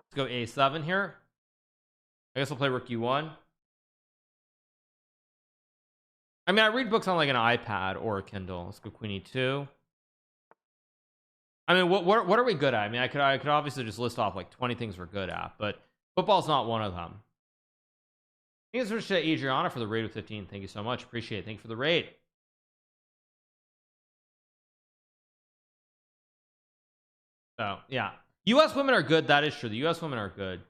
Let's go a7 here. I guess I'll play rook u1. I mean, I read books on like an iPad or a Kindle. Let's go queen e2. I mean, what are we good at? I mean, I could obviously just list off like 20 things we're good at, but football's not one of them. Thank you so much to Adriana for the raid of 15. Thank you so much. Appreciate it. Thank you for the raid. So, yeah. US women are good. That is true. The US women are good.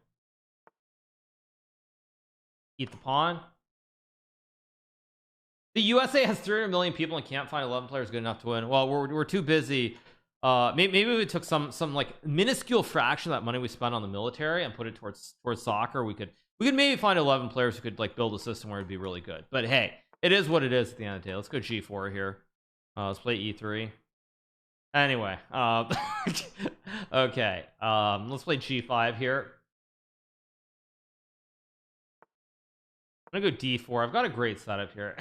Eat the pawn. The USA has 300 million people and can't find 11 players good enough to win. Well, we're too busy. Maybe we took some like minuscule fraction of that money we spent on the military and put it towards soccer. We could maybe find 11 players who could like build a system where it'd be really good. But hey, It is what it is at the end of the day. Let's go g4 here. Let's play e3. Anyway, okay, let's play g5 here. I'm gonna go d4. I've got a great setup here.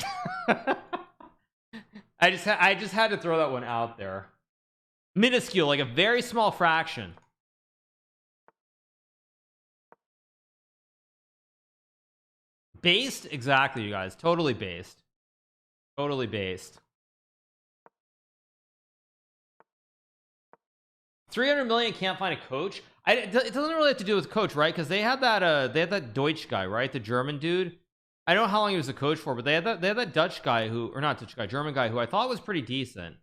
I just had to throw that one out there. Minuscule, like a very small fraction. Based? Exactly, you guys. Totally based. Totally based. 300 million can't find a coach. It doesn't really have to do with coach, right? Because they had that Deutsch guy, right? The German dude. I don't know how long he was a coach for, but they had that Dutch guy who, or not Dutch guy, German guy who I thought was pretty decent.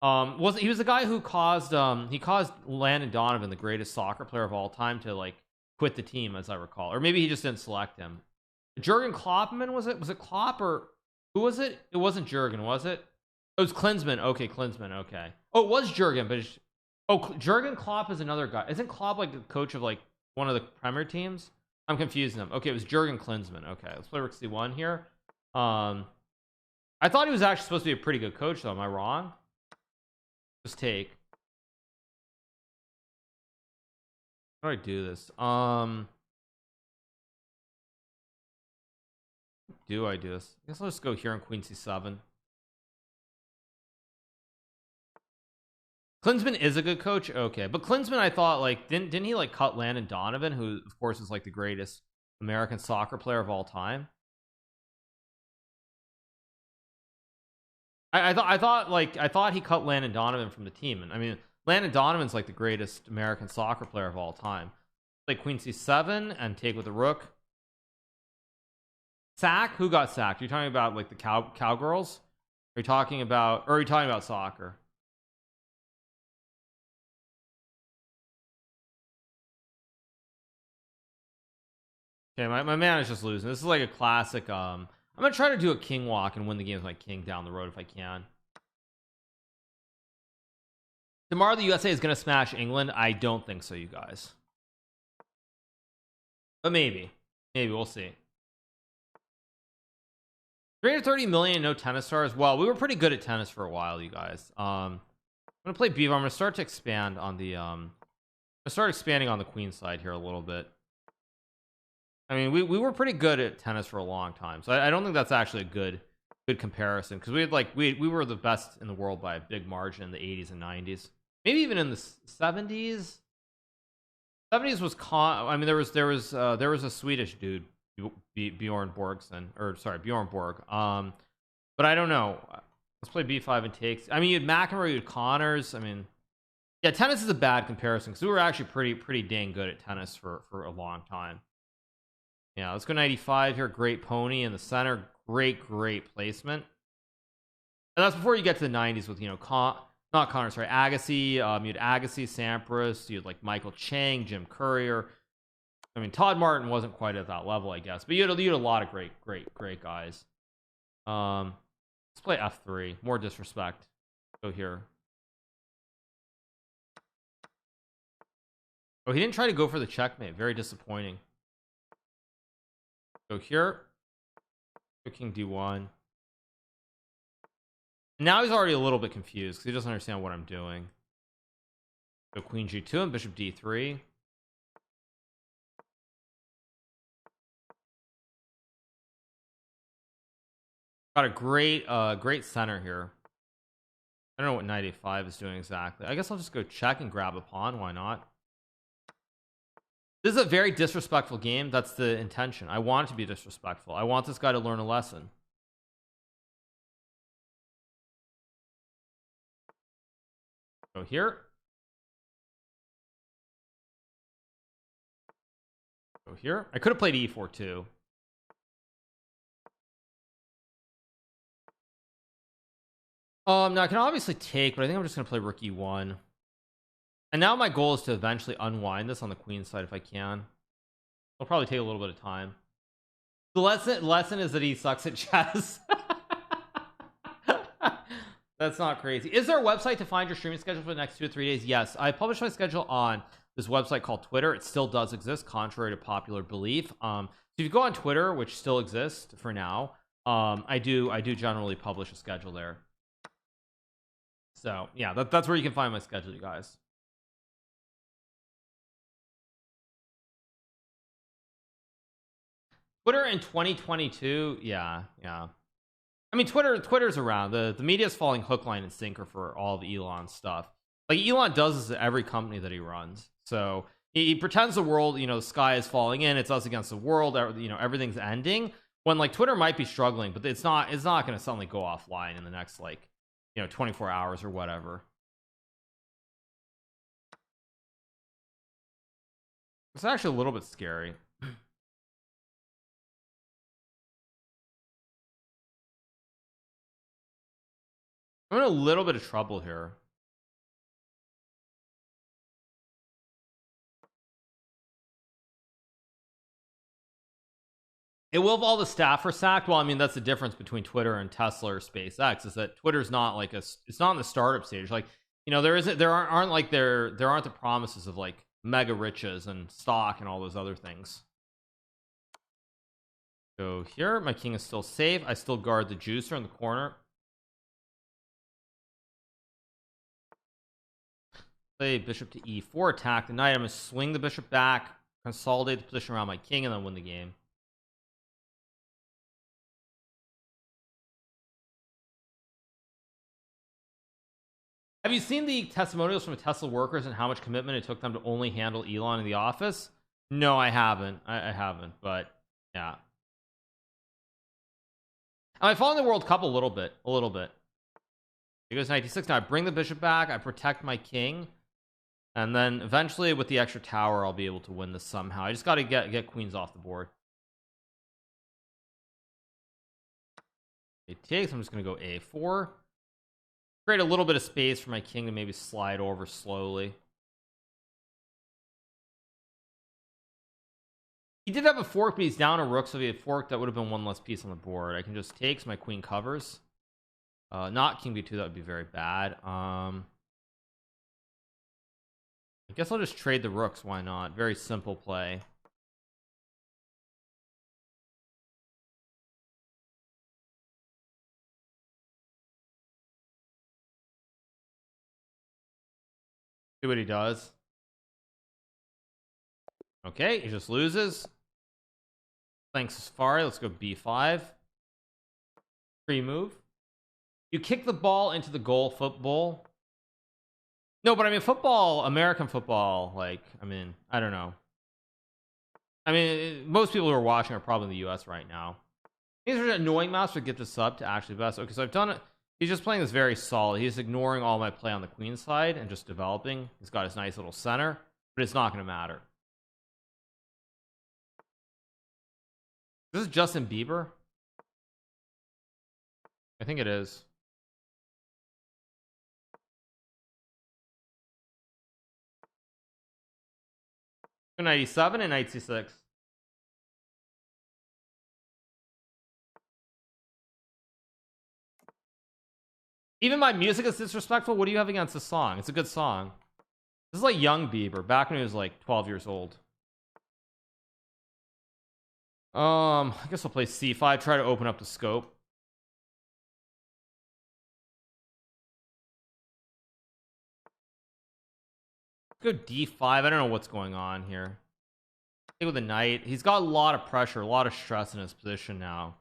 He was the guy who caused Landon Donovan, the greatest soccer player of all time, to like quit the team, as I recall, or maybe he just didn't select him. Jurgen Kloppman, was it Klopp, or who was it? It wasn't Jurgen, was it? It was Klinsmann. Okay, Klinsmann. Okay. Oh, it was Jurgen, but Jurgen Klopp is another guy. Isn't Klopp like the coach of like one of the Premier teams? I'm confusing them. Okay, it was Jurgen Klinsmann. Okay, let's play Rook C1 here. I thought he was actually supposed to be a pretty good coach, though. Am I wrong? Just take. How do I do this? Do I do this? I guess I'll just go here on Queen C7. Klinsmann is a good coach, okay, but Klinsmann, I thought, like, didn't he like cut Landon Donovan, who of course is like the greatest American soccer player of all time? I thought he cut Landon Donovan from the team, and I mean, Landon Donovan's like the greatest American soccer player of all time. Like Queen C7 and take with the rook. Sack? Who got sacked? Are you talking about like the cowgirls? Are you talking about soccer? Okay, my man is just losing. This is like a classic. I'm gonna try to do a king walk and win the game with my king down the road if I can. Tomorrow the USA is gonna smash England. I don't think so, you guys. But maybe we'll see. 330 million, no tennis stars. Well, we were pretty good at tennis for a while, you guys. I'm gonna play Beaver. I'm gonna start to expand on the start expanding on the queen side here a little bit. I mean, we were pretty good at tennis for a long time, so I don't think that's actually a good comparison, because we had like we were the best in the world by a big margin in the 80s and 90s, maybe even in the 70s. 70s was I mean, there was a Swedish dude, Bjorn Borgson, or sorry, Bjorn Borg. But I don't know. Let's play b5 and takes. I mean, you had McEnroe, you had Connors. I mean, yeah, tennis is a bad comparison because we were actually pretty dang good at tennis for a long time. Yeah, let's go 95 here. Great pony in the center. Great placement. And that's before you get to the 90s with, you know, not Connor, sorry, Agassi. You had Agassi, Sampras. You had like Michael Chang, Jim Courier. I mean, Todd Martin wasn't quite at that level, I guess, but you had a lot of great guys. Let's play f3. More disrespect. Go here. Oh, he didn't try to go for the checkmate. Very disappointing. Go here. Go king d1. Now he's already a little bit confused because he doesn't understand what I'm doing. Go queen g2 and bishop d3. Got a great center here. I don't know what knight a5 is doing exactly. I guess I'll just go check and grab a pawn. Why not? This is a very disrespectful game. That's the intention. I want it to be disrespectful. I want this guy to learn a lesson. Go here. Go here. I could have played e4 too. Now I can obviously take, but I think I'm just gonna play rook e1. And now my goal is to eventually unwind this on the queen side if I can. It'll probably take a little bit of time. The lesson is that he sucks at chess. That's not crazy. Is there a website to find your streaming schedule for the next 2 to 3 days? Yes, I publish my schedule on this website called Twitter. It still does exist, contrary to popular belief. So if you go on Twitter, which still exists for now, I do generally publish a schedule there. So yeah, that's where you can find my schedule, you guys. Twitter in 2022, yeah. I mean, Twitter's around. The media's falling hook, line, and sinker for all of Elon's stuff. Like Elon does this at every company that he runs. So he pretends the world, the sky is falling in. It's us against the world. Everything's ending. When like Twitter might be struggling, but it's not going to suddenly go offline in the next 24 hours or whatever. It's actually a little bit scary. I'm in a little bit of trouble here. It will have all the staff are sacked. Well, I mean, that's the difference between Twitter and Tesla or SpaceX, is that Twitter's not like it's not in the startup stage. Like, there aren't the promises of like mega riches and stock and all those other things. Go here. My king is still safe. I still guard the juicer in the corner. Play bishop to e4, attack the knight. I'm gonna swing the bishop back, consolidate the position around my king, and then win the game. Have you seen the testimonials from the Tesla workers and how much commitment it took them to only handle Elon in the office? No, I haven't. I haven't, but yeah. I follow the World Cup a little bit. He goes 96. Now I bring the bishop back. I protect my king, and then eventually with the extra tower, I'll be able to win this somehow. I just got to get queens off the board. It takes. I'm just going to go a4. Create a little bit of space for my king to maybe slide over slowly. He did have a fork, but he's down a rook, so if he had forked, that would have been one less piece on the board. I can just take, so my queen covers. Not king b2, that would be very bad. I guess I'll just trade the rooks, why not? Very simple play. See what he does. Okay, he just loses. Thanks, Safari. Let's go b5. Free move. You kick the ball into the goal. Football. No, but I mean football, American football, like, I mean, I don't know. I mean, most people who are watching are probably in the US right now. These are annoying mouse would get the sub to actually best. Okay, so I've done it. He's just playing this very solid. He's ignoring all my play on the queen side and just developing. He's got his nice little center, but it's not going to matter. This is Justin Bieber. I think it is. 297 and knight c6. Even my music is disrespectful. What do you have against this song? It's a good song. This is like young Bieber, back when he was like 12 years old. I guess I'll play c5, try to open up the scope. Let's go d5. I don't know what's going on here. Take with the knight. He's got a lot of pressure, a lot of stress in his position now.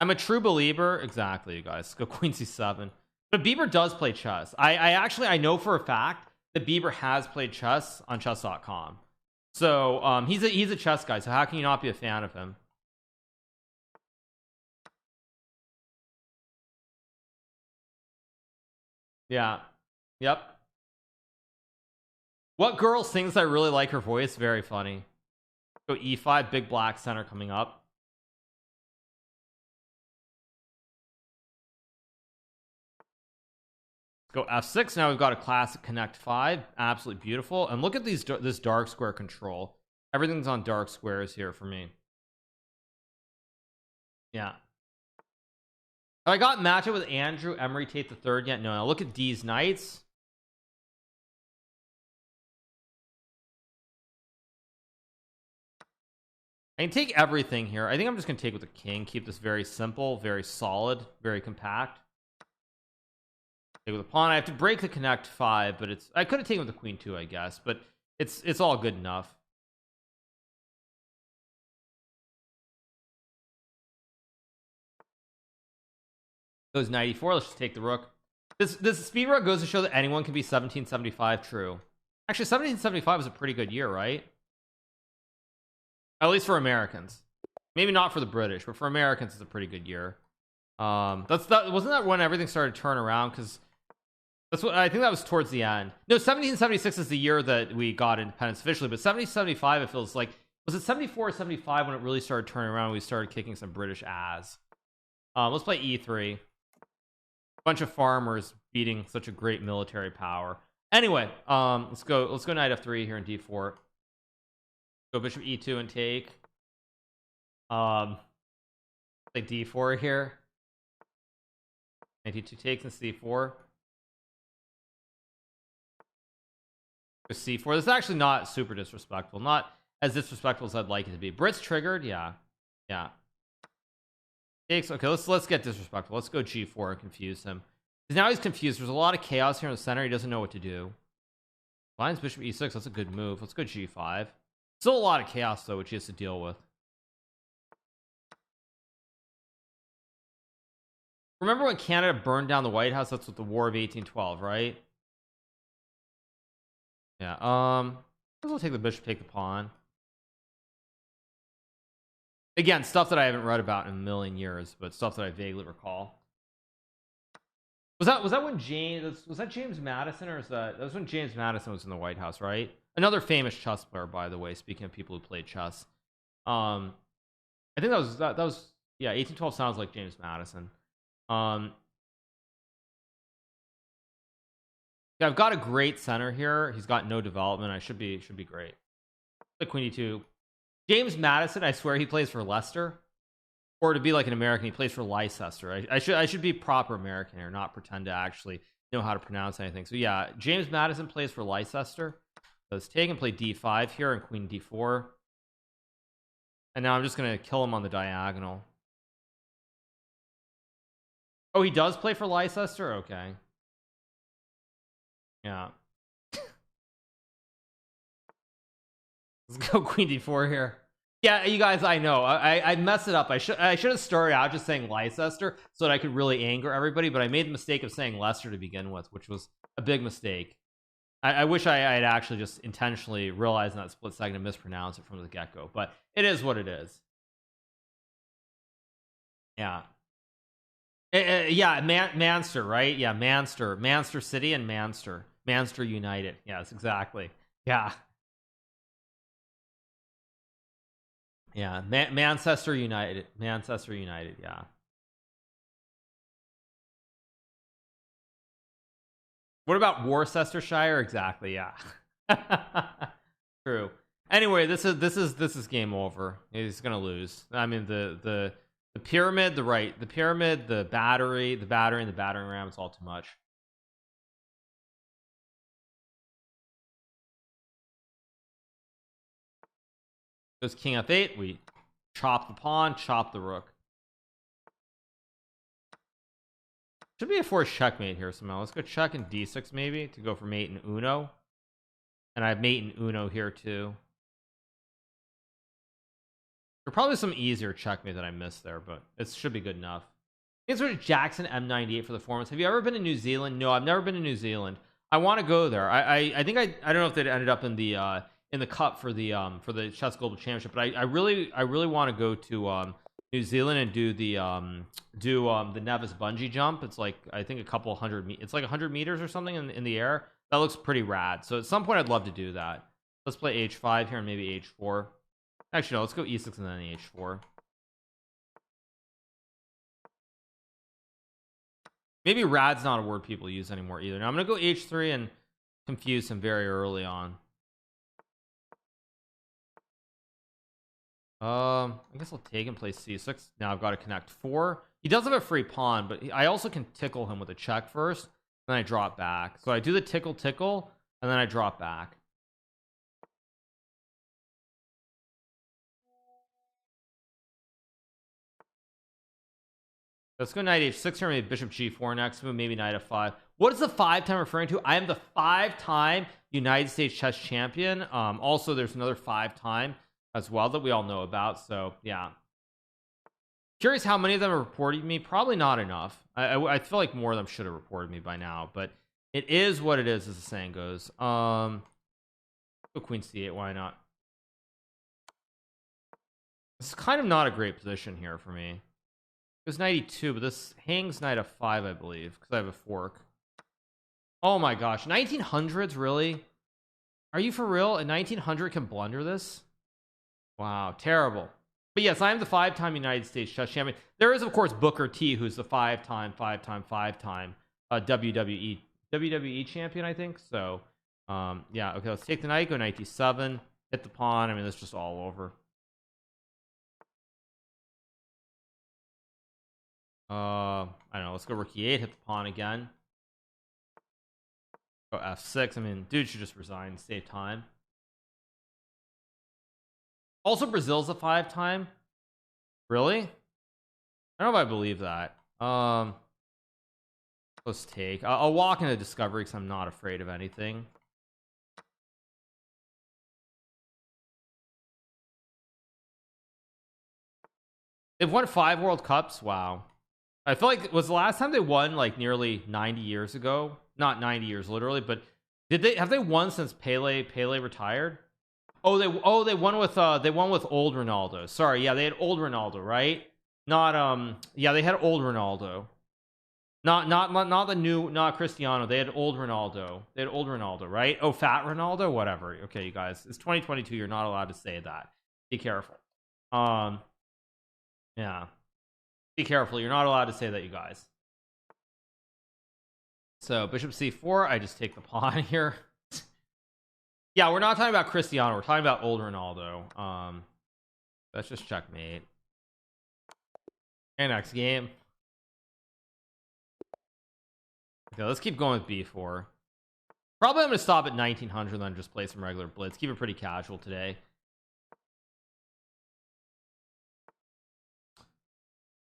I'm a true believer. Exactly, you guys. Go queen c7. But Bieber does play chess. I know for a fact that Bieber has played chess on chess.com. So he's a chess guy. So how can you not be a fan of him? Yeah. Yep. What girl sings I really like her voice? Very funny. Go e5, big black center coming up. Go f6. Now we've got a classic connect 5. Absolutely beautiful. And look at this dark square control. Everything's on dark squares here for me. Yeah. I got matchup with Andrew Emery Tate the third yet? No. Look at D's knights. I can take everything here. I think I'm just gonna take with the king, keep this very simple, very solid, very compact. Take with the pawn. I have to break the connect 5, but I could have taken with the queen 2, I guess, but it's all good enough. Goes 94. Let's just take the rook. This speed run goes to show that anyone can be 1775. True. Actually, 1775 was a pretty good year, right? At least for Americans. Maybe not for the British, but for Americans, it's a pretty good year. Wasn't that when everything started to turn around? Because that's what I think that was towards the end. No, 1776 is the year that we got independence officially, but 1775, it feels like, was it 74 or 75 when it really started turning around? We started kicking some British ass. Let's play e3. Bunch of farmers beating such a great military power. Anyway, let's go knight f3 here in d4. Go bishop e2 and take. Like d4 here. Knight e2 takes and c4. Go c4. This is actually not super disrespectful. Not as disrespectful as I'd like it to be. Brit's triggered. Yeah. Takes. Okay, let's get disrespectful. Let's go g4 and confuse him. Because now he's confused. There's a lot of chaos here in the center. He doesn't know what to do. Lions bishop e6. That's a good move. Let's go g5. Still a lot of chaos though, which he has to deal with. Remember when Canada burned down the White House? That's with the War of 1812, right? Yeah. We'll take the bishop, take the pawn. Again, stuff that I haven't read about in a million years, but stuff that I vaguely recall. Was that when was that James Madison, or that was when James Madison was in the White House, right? Another famous chess player, by the way. Speaking of people who played chess, I think that was yeah. 1812 sounds like James Madison. Yeah, I've got a great center here. He's got no development. I should be great. The queen e2. James Madison, I swear he plays for Leicester, or to be like an American, he plays for Leicester. I should be proper American here, not pretend to actually know how to pronounce anything. So yeah, James Madison plays for Leicester. So let's take and play d5 here and queen d4, and now I'm just gonna kill him on the diagonal. Oh, he does play for Leicester. Okay. Yeah. Let's go queen d4 here. Yeah, you guys, I know I messed it up. I should have started out just saying Leicester so that I could really anger everybody, but I made the mistake of saying Leicester to begin with, which was a big mistake. I wish I had actually just intentionally realized in that split second to mispronounce it from the get-go, but it is what it is. Yeah. Yeah, Manchester, right? Yeah, Manchester City and Manchester United. Yes, exactly. Yeah. Yeah, Manchester United. Yeah. What about Worcestershire? Exactly. Yeah. True. Anyway, this is game over. He's gonna lose. I mean, the pyramid, the pyramid, the battery, and the battering ram. It's all too much. Goes king f8. We chop the pawn, chop the rook. Should be a forced checkmate here somehow. Let's go check in d6 maybe to go for mate and uno. And I have mate and uno here too. There's probably some easier checkmate that I missed there, but it should be good enough. It's sort of Jackson M98 for the forums. Have you ever been to New Zealand? No, I've never been to New Zealand. I want to go there. I think I don't know if they ended up in the cup for the Chess Global Championship, but I really want to go to New Zealand and do the Nevis bungee jump. It's like I think a couple hundred it's like 100 meters or something in the air. That looks pretty rad. So at some point I'd love to do that. Let's play h5 here and maybe h4. Actually no, let's go e6 and then h4. Maybe rad's not a word people use anymore either. Now I'm gonna go h3 and confuse him very early on. I guess I'll take and play c6. Now I've got to connect 4. He does have a free pawn, but I also can tickle him with a check first, then I drop back. So I do the tickle, and then I drop back. Let's go knight h6 or maybe bishop g4 next move, maybe knight f5. What is the 5-time referring to? I am the 5-time United States chess champion. Also there's another 5-time as well that we all know about, so yeah. Curious how many of them have reported me. Probably not enough. I feel like more of them should have reported me by now, but it is what it is, as the saying goes. Go queen c8, why not? This is kind of not a great position here for me. It was knight e2, but this hangs knight f5, I believe, because I have a fork. Oh my gosh, 1900s, really? Are you for real? A 1900 can blunder this? Wow, terrible. But yes, I am the 5-time United States chess champion. There is, of course, Booker T, who's the 5-time WWE champion, I think. So, yeah, okay, let's take the knight, go knight d7, hit the pawn. I mean, that's just all over. I don't know, let's go rook e8, hit the pawn again. Go f6. I mean, dude should just resign, save time. Also, Brazil's a 5-time. Really? I don't know if I believe that. Let's take. I'll walk into discovery because I'm not afraid of anything. They've won 5 World Cups. Wow. I feel like, was the last time they won like nearly 90 years ago? Not 90 years literally, but have they won since Pele retired? Oh, they won with old Ronaldo. Sorry, yeah, they had old Ronaldo, right? Not yeah, they had old Ronaldo. Not the new, not Cristiano. They had old Ronaldo. They had old Ronaldo, right? Oh, fat Ronaldo, whatever. Okay, you guys, it's 2022. You're not allowed to say that. Be careful. Yeah. Be careful. You're not allowed to say that, you guys. So bishop c4. I just take the pawn here. Yeah, we're not talking about Cristiano. We're talking about old Ronaldo. That's just checkmate. And next game. Okay, let's keep going with b4. Probably I'm going to stop at 1900, then just play some regular blitz. Keep it pretty casual today.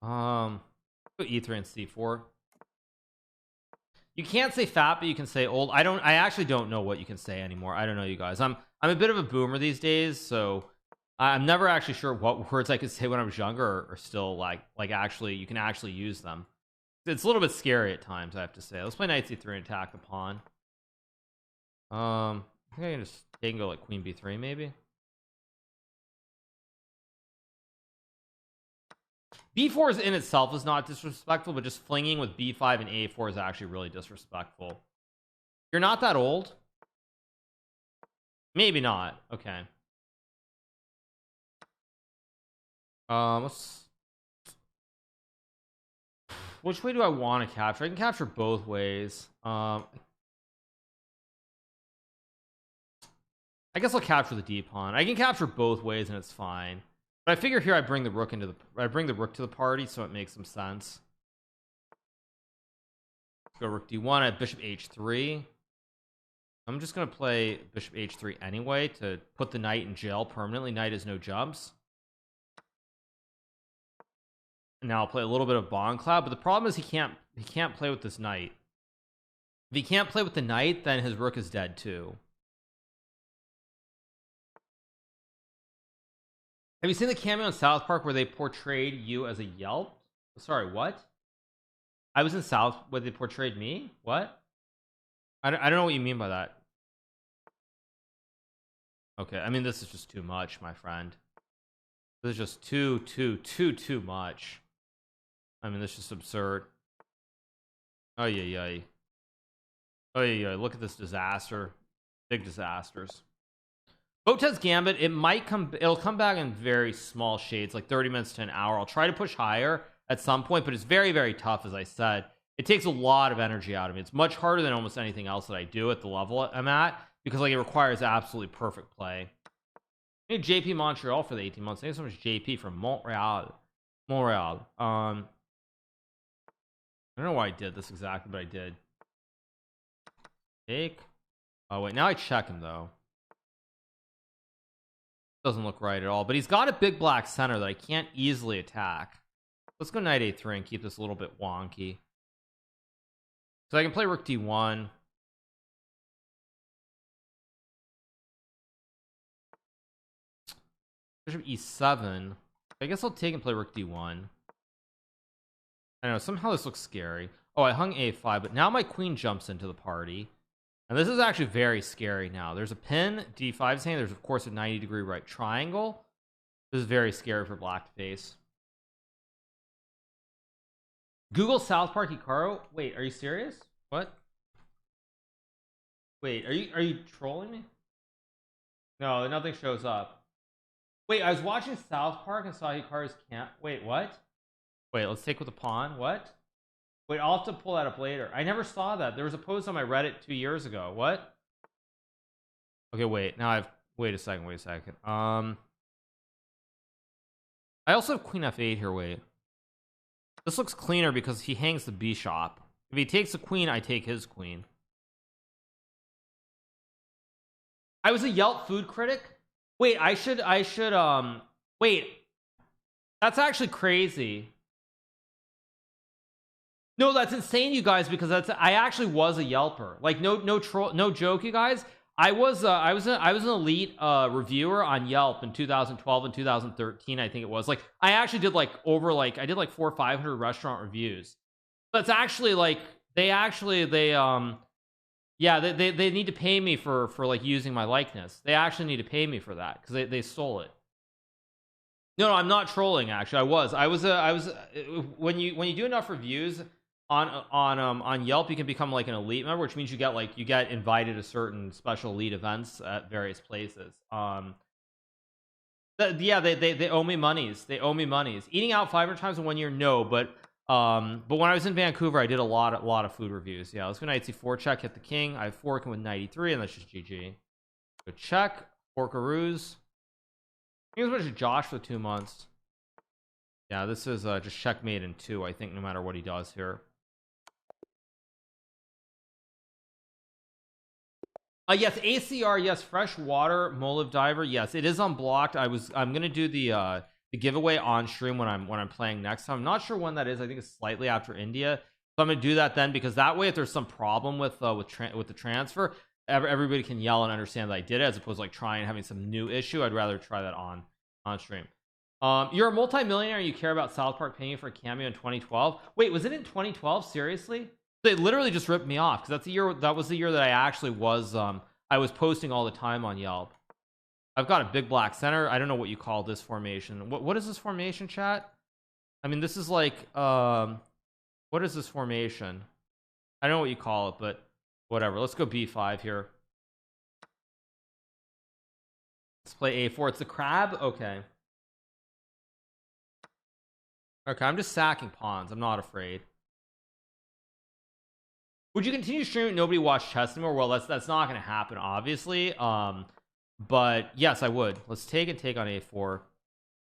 Go e3 and c4. You can't say fat, but you can say old. I actually don't know what you can say anymore. I don't know, you guys. I'm a bit of a boomer these days, so I'm never actually sure what words I could say when I was younger or still like actually you can actually use them. It's a little bit scary at times, I have to say. Let's play knight c3 and attack the pawn. I think I can just take and go like queen b3 maybe. b4 is in itself is not disrespectful, but just flinging with b5 and a4 is actually really disrespectful. You're not that old? Maybe not. Okay. Which way do I want to capture? I can capture both ways. I guess I'll capture the d pawn. I can capture both ways and it's fine. But I figure here I bring the rook to the party, so it makes some sense. Let's go rook d1 at bishop h3. I'm just gonna play bishop h3 anyway to put the knight in jail permanently. Knight has no jumps. And now I'll play a little bit of Bond Cloud, but the problem is he can't play with this knight. If he can't play with the knight, then his rook is dead too. Have you seen the cameo in South Park where they portrayed you as a Yelp? Sorry, what? I was in South where they portrayed me? What? I don't know what you mean by that. Okay, I mean, this is just too much, my friend. This is just too much. I mean, this is just absurd. Oh yeah. Oh yeah. Look at this disaster. Big disasters. Botez Gambit, it'll come back in very small shades, like 30 minutes to an hour. I'll try to push higher at some point, but it's very, very tough, as I said. It takes a lot of energy out of me. It's much harder than almost anything else that I do at the level I'm at, because like it requires absolutely perfect play. I need JP Montreal for the 18 months. Thank you so much, JP from Montreal. I don't know why I did this exactly, but I did. Take. Oh wait, now I check him though. Doesn't look right at all, but he's got a big black center that I can't easily attack. Let's go knight a3 and keep this a little bit wonky. So I can play rook d1. Bishop e7. I guess I'll take and play rook d1. I don't know, somehow this looks scary. Oh, I hung a5, but now my queen jumps into the party. And this is actually very scary now. There's a pin, d5 is hanging. There's, of course, a 90-degree right triangle. This is very scary for black to face. Google South Park Hikaru. Wait, are you serious? What? Wait, are you trolling me? No, nothing shows up. Wait, I was watching South Park and saw Hikaru's camp. Wait, what? Wait, let's take with the pawn. What? Wait, I'll have to pull that up later. I never saw that. There was a post on my Reddit 2 years ago. What? Okay, wait. Now I've... Wait a second. I also have queen f8 here. Wait. This looks cleaner because he hangs the bishop. If he takes the queen, I take his queen. I was a Yelp food critic. Wait, I should wait. That's actually crazy. No, that's insane, you guys, because I actually was a Yelper. Like, no joke, you guys. I was an elite reviewer on Yelp in 2012 and 2013, I think it was. Like, I actually did like I did like 400 or 500 restaurant reviews. That's actually like they need to pay me for like using my likeness. They actually need to pay me for that because they stole it. No, I'm not trolling. Actually, I was when you do enough reviews on Yelp, you can become like an elite member, which means you get invited to certain special elite events at various places. Yeah, they owe me monies. They owe me monies. Eating out 500 times in 1 year, no, but when I was in Vancouver, I did a lot of food reviews. Yeah, let's go knight c4 check, hit the king. I have forking with knight e3, and that's just GG. Go check, forkaroos. I think it was just Josh for 2 months. Yeah, this is just checkmate in 2, I think, no matter what he does here. Yes, ACR, yes, freshwater Moliv diver, yes, it is unblocked. I'm gonna do the giveaway on stream when I'm playing next time. I'm not sure when that is. I think it's slightly after India, so I'm gonna do that then, because that way if there's some problem with the transfer, everybody can yell and understand that I did it, as opposed to like trying and having some new issue. I'd rather try that on stream. You're a multi-millionaire and you care about South Park paying you for a cameo in 2012. Wait, was it in 2012? Seriously? They literally just ripped me off, because that was the year that I actually was I was posting all the time on Yelp. I've got a big black center. I don't know what you call this formation. What is this formation, chat? I mean, this is like what is this formation? I don't know what you call it, but whatever. Let's go b5 here. Let's play a4. It's the crab. Okay, I'm just sacking pawns. I'm not afraid. Would you continue streaming? Nobody watch chess anymore? Well, that's not going to happen, obviously. But yes, I would. Let's take on a4.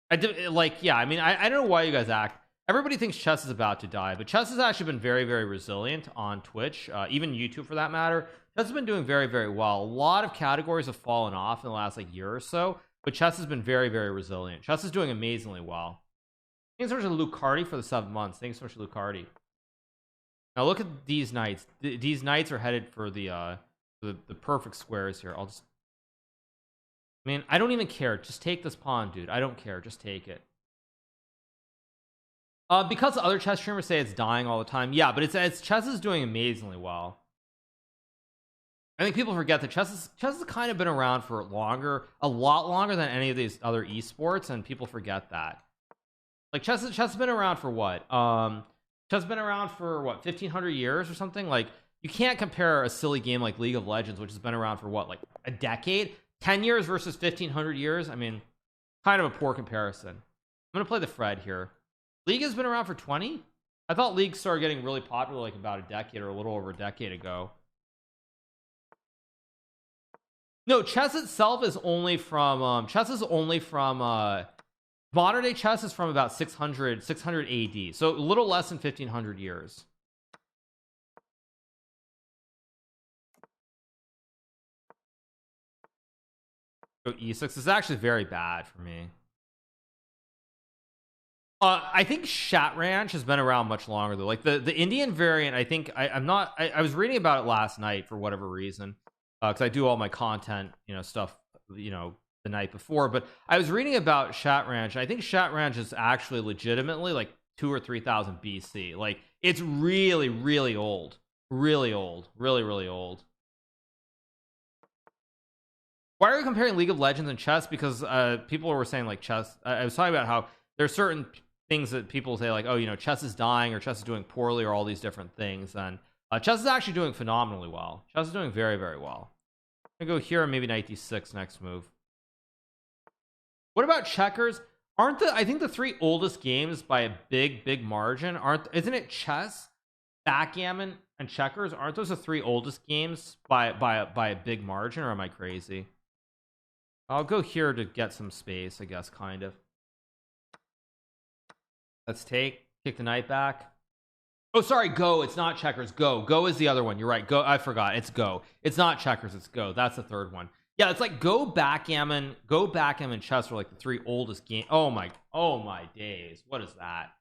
I did, like, yeah, I mean, I don't know why you guys act. Everybody thinks chess is about to die, but chess has actually been very, very resilient on Twitch, even YouTube for that matter. Chess has been doing very, very well. A lot of categories have fallen off in the last like year or so, but chess has been very, very resilient. Chess is doing amazingly well. Thanks so much to Lucardi for the 7 months. Thanks so much to Lucardi. Now look at these knights. These knights are headed for the perfect squares here. I mean, I don't even care. Just take this pawn, dude. I don't care. Just take it. Because other chess streamers say it's dying all the time. Yeah, but it's chess is doing amazingly well. I think people forget that chess has kind of been around for a lot longer than any of these other esports, and people forget that. Like chess has been around for what? Chess has been around for what, 1500 years or something? Like, you can't compare a silly game like League of Legends, which has been around for what, like a decade? 10 years versus 1500 years? I mean, kind of a poor comparison. I'm gonna play the Fred here. League has been around for 20. I thought League started getting really popular like about a decade or a little over a decade ago. No, chess itself is only from modern day chess is from about 600 AD, so a little less than 1500 years. So e6 is actually very bad for me. I think Shat Ranch has been around much longer though. Like the Indian variant, I think I was reading about it last night for whatever reason, because I do all my content, stuff, the night before. But I was reading about Shat Ranch, and I think Shat Ranch is actually legitimately like 2,000 or 3,000 BC. Like it's really, really old, really old, really, really old. Why are we comparing League of Legends and chess? Because people were saying like chess. I was talking about how there's certain things that people say like, oh, chess is dying or chess is doing poorly or all these different things, and chess is actually doing phenomenally well. Chess is doing very, very well. I'm gonna go here and maybe knight d6 next move. What about checkers? I think the three oldest games by a big margin isn't it chess, backgammon, and checkers? Aren't those the three oldest games by a big margin, or am I crazy? I'll go here to get some space, I guess, kind of. Let's take the knight back. Oh, sorry, go. It's not checkers. Go is the other one. You're right. Go. I forgot. It's go. It's not checkers. It's go. That's the third one. Yeah, it's like go, backgammon, chess are like the three oldest games. Oh my days. What is that?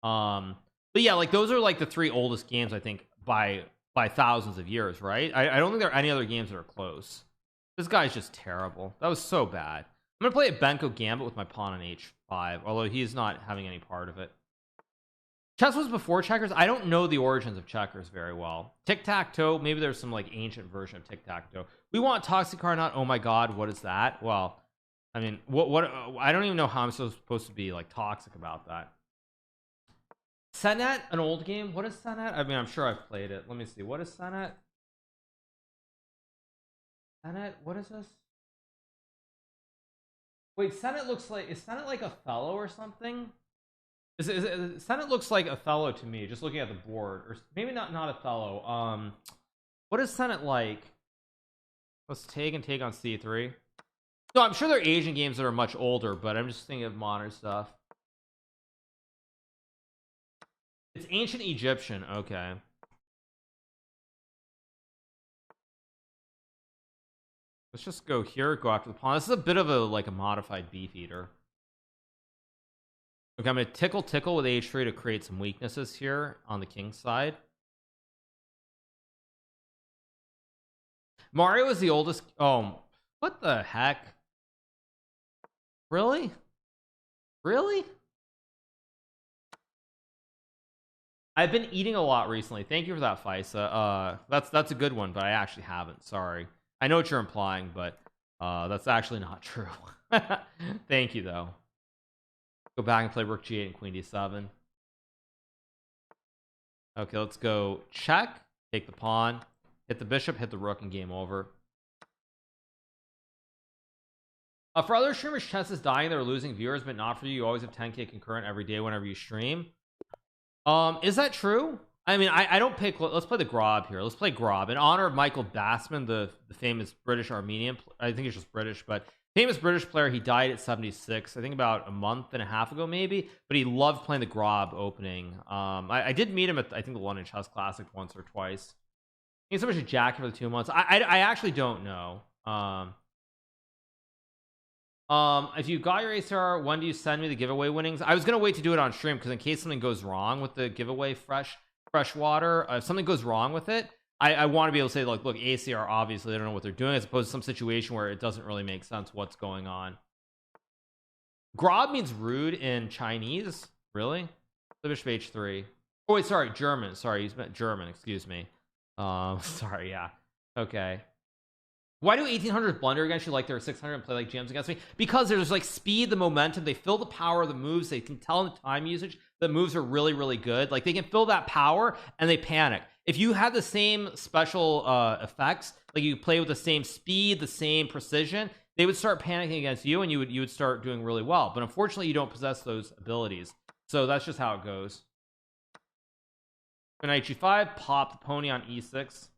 But yeah, like those are like the three oldest games, I think, by thousands of years, right? I don't think there are any other games that are close. This guy's just terrible. That was so bad. I'm gonna play a Benko Gambit with my pawn on h5, although he's not having any part of it. Chess was before checkers. I don't know the origins of checkers very well. Tic-tac-toe, maybe there's some like ancient version of tic-tac-toe. We want Toxic Carnot. Oh my god, what is that? Well, I mean, what I don't even know how I'm supposed to be like toxic about that. Senet, an old game. What is Senet? I mean, I'm sure I've played it. Let me see. What is Senet? Senet, what is this? Wait, Senet looks like, is Senet like Othello or something? Senet looks like Othello to me, just looking at the board, or maybe not Othello. What is Senet like? Let's take on c3. No, I'm sure there are Asian games that are much older, but I'm just thinking of modern stuff. It's ancient Egyptian. Okay. Let's just go here, go after the pawn. This is a bit of a modified beef eater. Okay, I'm gonna tickle with h3 to create some weaknesses here on the king's side. Mario is the oldest. Oh, what the heck? Really? I've been eating a lot recently. Thank you for that, Faisa. That's a good one, but I actually haven't. Sorry. I know what you're implying, but that's actually not true. Thank you, though. Go back and play rook g8 and queen d7. Okay, let's go check. Take the pawn. Hit the bishop, hit the rook, and game over. For other streamers, chess is dying. They're losing viewers, but not for you. You always have 10k concurrent every day whenever you stream. Is that true? I mean, I don't pick. Let's play the Grob here. Let's play Grob in honor of Michael Bassman, the famous British Armenian. I think he's just British, but famous British player. He died at 76, I think about a month and a half ago, maybe. But he loved playing the Grob opening. I did meet him at, I think, the London Chess Classic once or twice. He's so much a jack for the 2 months. I actually don't know. If you got your ACR, when do you send me the giveaway winnings? I was gonna wait to do it on stream because in case something goes wrong with the giveaway fresh water, if something goes wrong with it, I want to be able to say like, look, ACR, obviously they don't know what they're doing, as opposed to some situation where it doesn't really make sense what's going on. Grob means rude in Chinese. Really? Bishop h3. Oh wait, sorry, German. Sorry, he's meant German. Excuse me. Sorry. Yeah. Okay. Why do 1800s blunder against you like they're 600 and play like GMs against me? Because there's like speed, the momentum, they feel the power of the moves, they can tell in the time usage that moves are really good. Like they can feel that power and they panic. If you had the same special effects, like you play with the same speed, the same precision, they would start panicking against you and you would start doing really well. But unfortunately, you don't possess those abilities. So that's just how it goes. Knight g5, pop the pony on e6.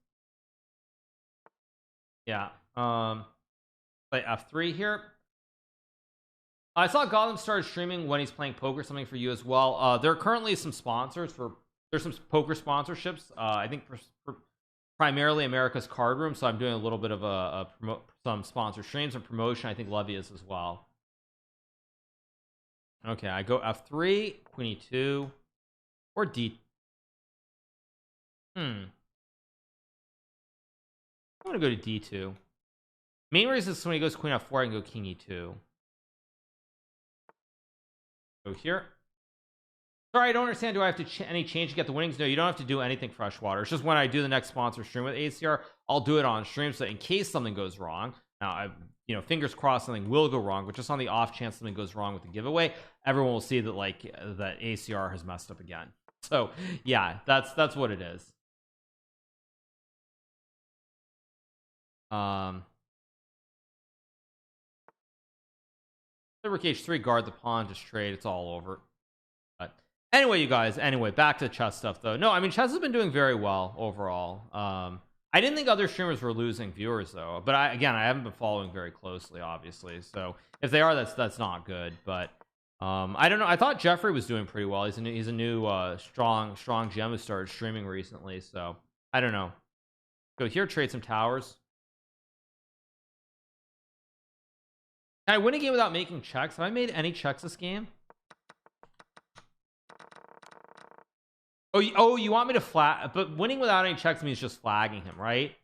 Yeah. Play f3 here. I saw Gotham started streaming when he's playing poker, something for you as well. There are currently some sponsors there's some poker sponsorships. I think for primarily America's Card Room, so I'm doing a little bit of some sponsor streams and promotion. I think Levy is as well. Okay, I go f3, queen e2, or d. I'm gonna go to d2. Main reason is when he goes queen f4, I can go king e2. Go here. Sorry, I don't understand. Do I have to any change to get the winnings? No, you don't have to do anything freshwater. It's just when I do the next sponsor stream with ACR, I'll do it on stream, so in case something goes wrong. Now, fingers crossed something will go wrong, but just on the off chance something goes wrong with the giveaway, everyone will see that that ACR has messed up again. So yeah, that's what it is. Rook h3, guard the pawn, just trade. It's all over. But anyway, you guys, back to chess stuff though. No, I mean, chess has been doing very well overall. I didn't think other streamers were losing viewers though, but I haven't been following very closely, obviously, so if they are, that's not good. But I don't know, I thought Jeffrey was doing pretty well. He's a new strong gem who started streaming recently, so I don't know. Go here, trade some towers. Can I win a game without making checks? Have I made any checks this game? Oh, you want me to flag? But winning without any checks means just flagging him, right?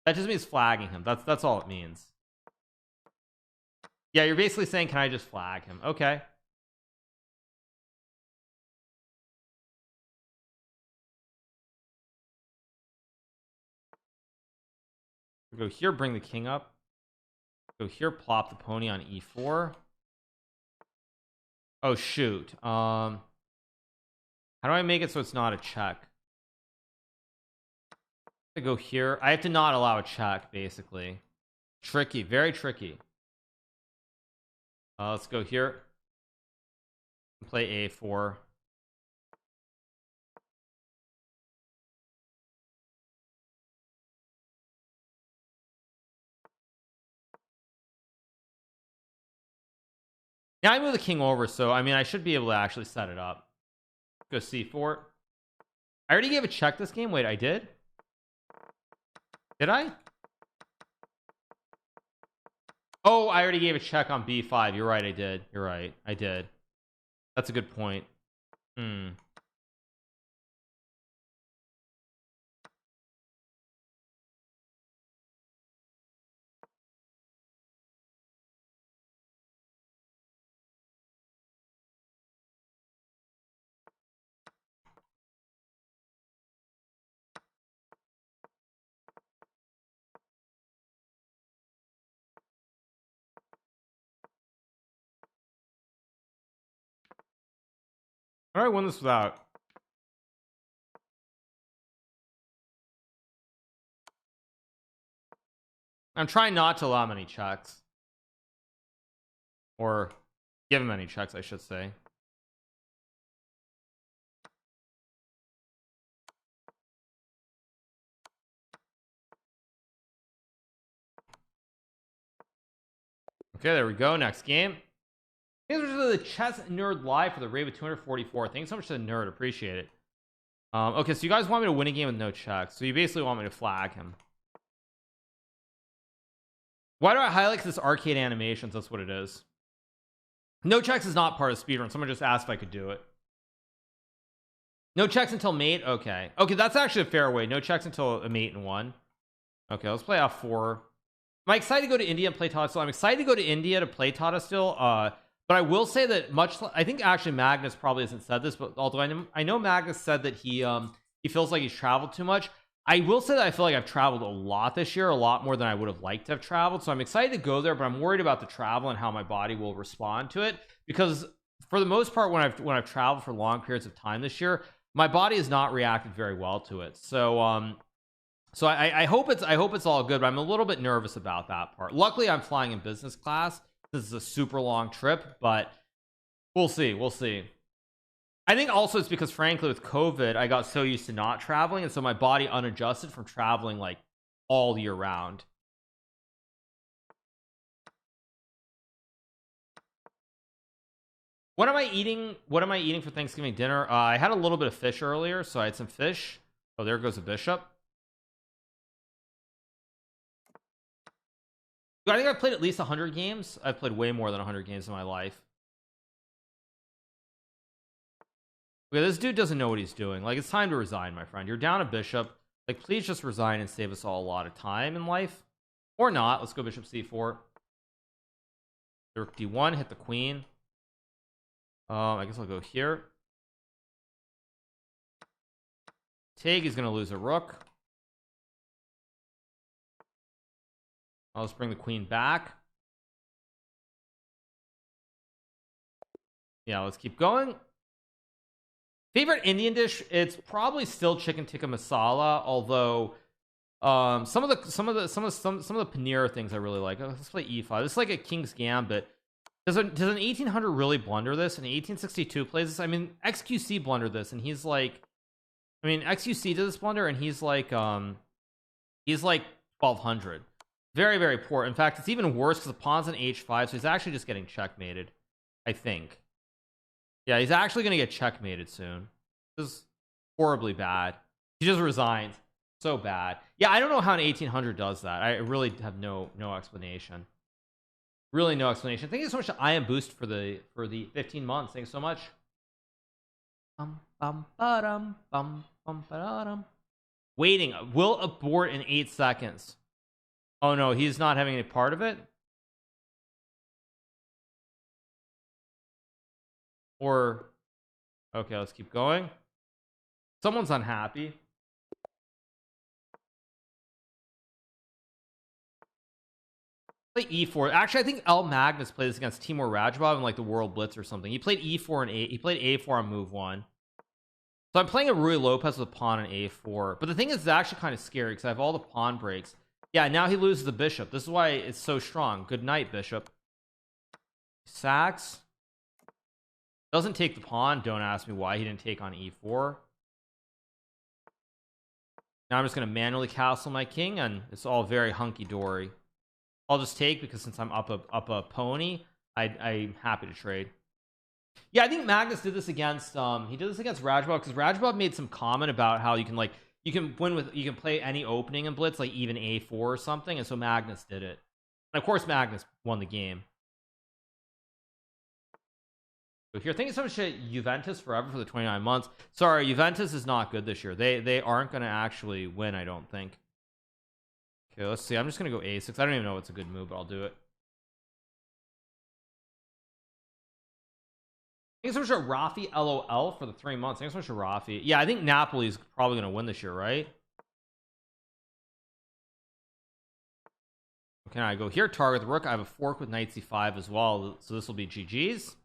That just means flagging him. That's all it means. Yeah, you're basically saying, can I just flag him? Okay. Go here, bring the king up. Go here, plop the pony on e4. Oh shoot. How do I make it so it's not a check? I go here. I have to not allow a check, basically. Tricky, very tricky. Let's go here. Play a4. Now I move the king over, so I mean I should be able to actually set it up. Go c4. I already gave a check this game. Wait, I did? Did I? Oh, I already gave a check on b5. You're right, I did. You're right, I did. That's a good point. How do I win this without? I'm trying not to allow many checks. Or give him any checks, I should say. Okay, there we go. Next game. Thanks so much to the Chess Nerd Live for the rave of 244. Thanks so much to the nerd. Appreciate it. Okay, so you guys want me to win a game with no checks. So you basically want me to flag him. Why do I highlight this arcade animations? That's what it is. No checks is not part of speedrun. Someone just asked if I could do it. No checks until mate. Okay, that's actually a fair way. No checks until a mate and one. Okay, let's play f4. Am I excited to go to India and play Tata still? I'm excited to go to India to play Tata still. But I will say that I think actually Magnus probably hasn't said this, but although I know Magnus said that he feels like he's traveled too much. I will say that I feel like I've traveled a lot this year, a lot more than I would have liked to have traveled. So I'm excited to go there, but I'm worried about the travel and how my body will respond to it, because for the most part, when I've traveled for long periods of time this year, my body has not reacted very well to it. So I hope it's all good, but I'm a little bit nervous about that part. Luckily, I'm flying in business class. This is a super long trip, but we'll see. I think also it's because, frankly, with COVID, I got so used to not traveling, and so my body unadjusted from traveling like all year round. What am I eating for Thanksgiving dinner? I had a little bit of fish earlier, so I had some fish. Oh, there goes a bishop. I think I've played at least 100 games. I've played way more than 100 games in my life. Okay, this dude doesn't know what he's doing. Like, it's time to resign, my friend. You're down a bishop. Like, please just resign and save us all a lot of time in life. Or not. Let's go bishop c4. Rook d1, hit the queen. I guess I'll go here. Take, he's gonna lose a rook. I'll just bring the queen back. Yeah, let's keep going. Favorite Indian dish? It's probably still chicken tikka masala, although some of the paneer things I really like. Let's play e5. This is like a king's gambit. Does an 1800 really blunder this? An 1862 plays this? I mean, XQC blundered this, and he's like, I mean, XQC did this blunder, and he's like 1200. Very, very poor. In fact, it's even worse because the pawn's on h5, so he's actually just getting checkmated, I think. Yeah, he's actually going to get checkmated soon. This is horribly bad. He just resigned. So bad. Yeah, I don't know how an 1800 does that. I really have no explanation. Really no explanation. Thank you so much to I Am Boost for the 15 months. Thanks so much. Waiting. Will abort in 8 seconds. Oh no, he's not having any part of it. Or okay, let's keep going. Someone's unhappy. Play e4. Actually, I think L Magnus played this against Timur Radjabov in like the World Blitz or something. He played e4 and a. He played a4 on move 1. So I'm playing a Rui Lopez with a pawn on a4. But the thing is, it's actually kind of scary because I have all the pawn breaks. Yeah, now he loses the bishop. This is why it's so strong. Good night, bishop. Sacks. Doesn't take the pawn. Don't ask me why he didn't take on e4. Now I'm just going to manually castle my king, and it's all very hunky-dory. I'll just take because since I'm up a pony, I'm happy to trade. Yeah, I think Magnus did this against he did this against Radjabov because Radjabov made some comment about how you can play any opening in blitz, like even a4 or something, and so Magnus did it. And of course Magnus won the game. So here, thank you so much to Juventus Forever for the 29 months. Sorry, Juventus is not good this year. They aren't going to actually win, I don't think. Okay, let's see. I'm just gonna go a6. I don't even know what's a good move, but I'll do it. Thanks so much to Rafi LOL for the 3 months. Thanks so much to Rafi. Yeah, I think Napoli's probably gonna win this year, right? Okay, I go here, target the rook. I have a fork with knight c5 as well, so this will be GG's.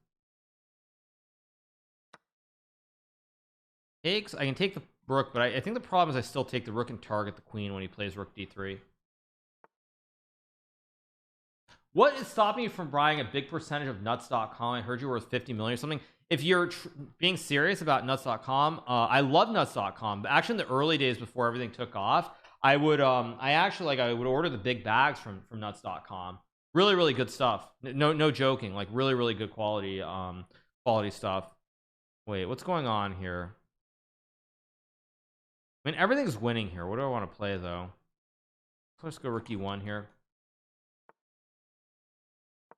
Takes. I can take the rook, but I think the problem is I still take the rook and target the queen when he plays rook d3. What is stopping you from buying a big percentage of nuts.com? I heard you were worth 50 million or something. If you're being serious about nuts.com, I love nuts.com, but actually in the early days before everything took off, I would I would order the big bags from nuts.com. Really good stuff. No joking, like really good quality stuff. Wait, what's going on here? I mean, everything's winning here. What do I want to play though? Let's go rook e1 here.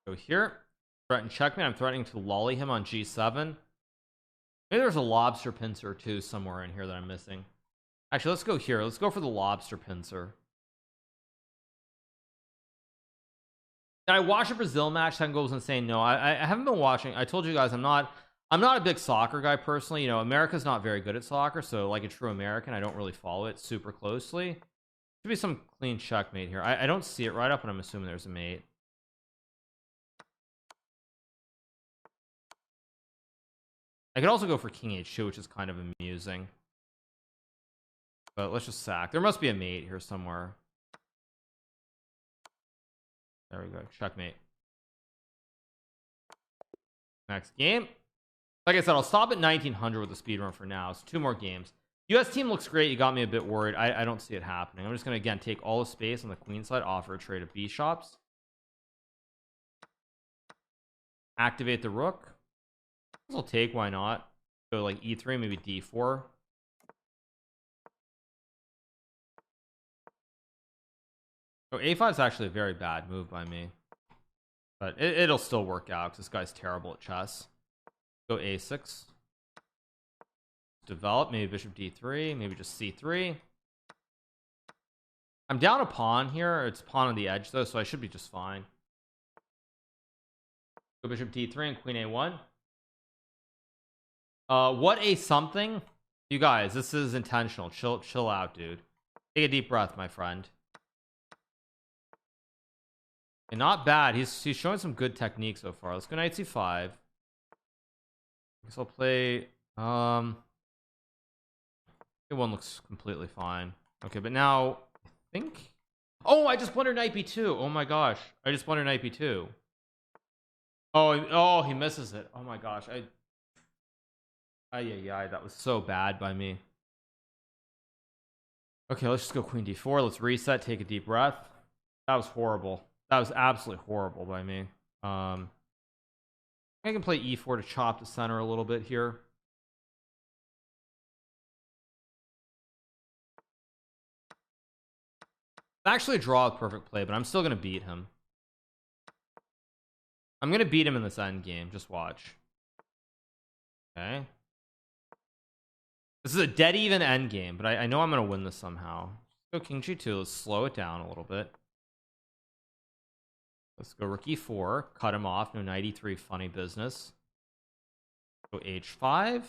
Go here, threaten checkmate. I'm threatening to lolly him on g7. Maybe there's a lobster pincer too somewhere in here that I'm missing. Actually, let's go here. Let's go for the lobster pincer. Did I watch a Brazil match? 10 goals and saying no. I haven't been watching. I told you guys I'm not a big soccer guy personally. You know, America's not very good at soccer, so like a true American, I don't really follow it super closely. Should be some clean checkmate here. I don't see it right up, and I'm assuming there's a mate. I could also go for king h2, which is kind of amusing, but let's just sack. There must be a mate here somewhere. There we go. Checkmate. Next game. Like I said, I'll stop at 1900 with the speedrun for now. It's 2 more games. US team looks great. You got me a bit worried. I don't see it happening. I'm just going to again take all the space on the queen side, offer a trade of bishops, activate the rook. I'll take, why not? Go like e3, maybe d4. Oh, a5 is actually a very bad move by me, but it'll still work out because this guy's terrible at chess. Go a6. develop. Maybe bishop d3, maybe just c3. I'm down a pawn here. It's pawn on the edge though, so I should be just fine. Go bishop d3 and queen a1. What a something? You guys, this is intentional. Chill out, dude. Take a deep breath, my friend. And not bad. He's showing some good technique so far. Let's go knight c5. I guess I'll play one looks completely fine. Okay, but now I think, oh, I just blundered knight b2. Oh my gosh, I just blundered knight b2. Oh, he misses it. Oh my gosh, that was so bad by me. Okay, let's just go queen d4. Let's reset, take a deep breath. That was horrible. That was absolutely horrible by me. I can play e4 to chop the center a little bit here. Actually draw a perfect play, but I'm still gonna beat him. I'm gonna beat him in this end game. Just watch. Okay, this is a dead even end game, but I know I'm gonna win this somehow. Let's go king g2. Let's slow it down a little bit. Let's go rook e4, cut him off. No knight e3, funny business. Go h5.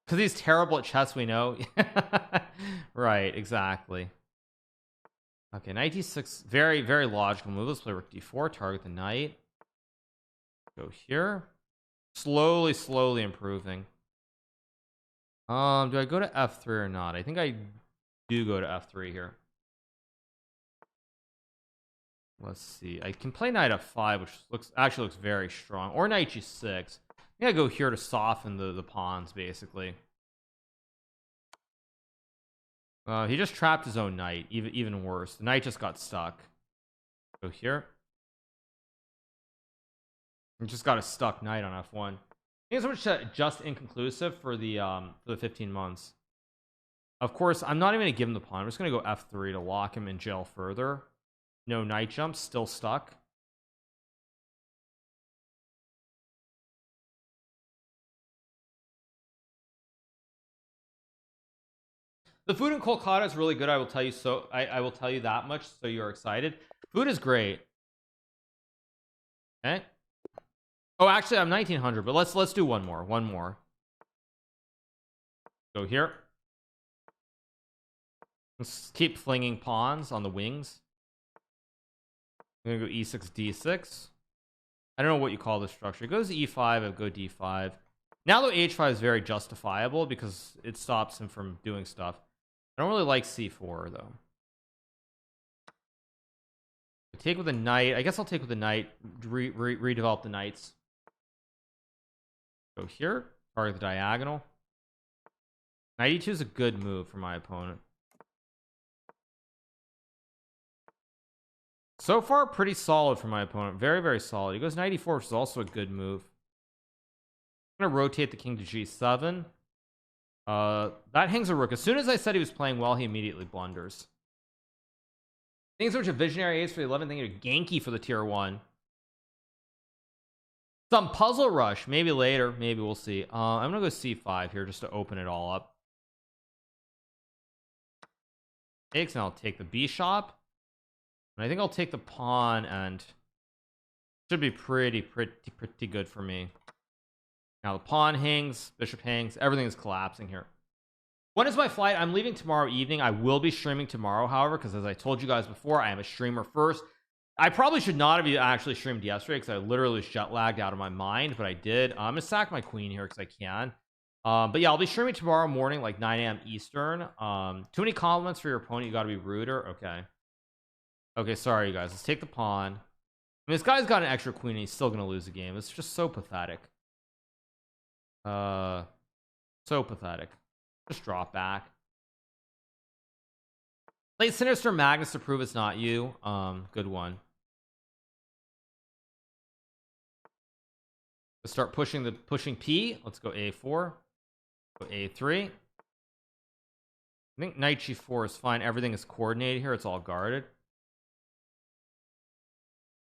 Because he's terrible at chess, we know. Right, exactly. Okay, knight d6, very, very logical move. Let's play rook d4, target the knight. Go here. Slowly improving. Do I go to f3 or not? I think I do go to f3 here. Let's see. I can play knight f5, which actually looks very strong, or knight g6. I think I go here to soften the pawns, basically. He just trapped his own knight. Even worse, the knight just got stuck. Go here. He just got a stuck knight on f1. I think it's just inconclusive for the 15 months. Of course, I'm not even gonna give him the pawn. I'm just gonna go f3 to lock him in jail further. No knight jumps, still stuck. The food in Kolkata is really good. I will tell you so. I will tell you that much, so you're excited. Food is great. Okay. Oh, actually, I'm 1900, but let's do one more. One more. Go here. Let's keep flinging pawns on the wings. I'm gonna go e6 d6. I don't know what you call this structure. It goes e5. I go d5. Now though, h5 is very justifiable because it stops him from doing stuff. I don't really like c4 though. Take with a knight. I guess I'll take with a knight. Redevelop the knights. Go here. Target the diagonal. Knight e2 is a good move for my opponent. So far, pretty solid for my opponent. Very, very solid. He goes knight e4, which is also a good move. I'm gonna rotate the king to g7. That hangs a rook. As soon as I said he was playing well, he immediately blunders. Things which a visionary ace for the 11th thing, a Genki for the tier 1. Some puzzle rush, maybe later, maybe we'll see. I'm gonna go c5 here just to open it all up. Takes, and I'll take the bishop. And I think I'll take the pawn, and should be pretty good for me. Now the pawn hangs, bishop hangs, everything is collapsing here. When is my flight? I'm leaving tomorrow evening. I will be streaming tomorrow, however, because as I told you guys before, I am a streamer first. I probably should not have actually streamed yesterday because I literally was jet lagged out of my mind, but I did. I'm gonna sack my queen here because I can. But yeah, I'll be streaming tomorrow morning, like 9 a.m. Eastern. Too many compliments for your opponent. You got to be ruder. Okay, sorry, you guys. Let's take the pawn. I mean, this guy's got an extra queen and he's still gonna lose the game. It's just so pathetic. So pathetic. Just drop back. Play Sinister Magnus to prove it's not you. Good one. Let's start pushing P. Let's go A4. Go A3. I think knight G4 is fine. Everything is coordinated here. It's all guarded.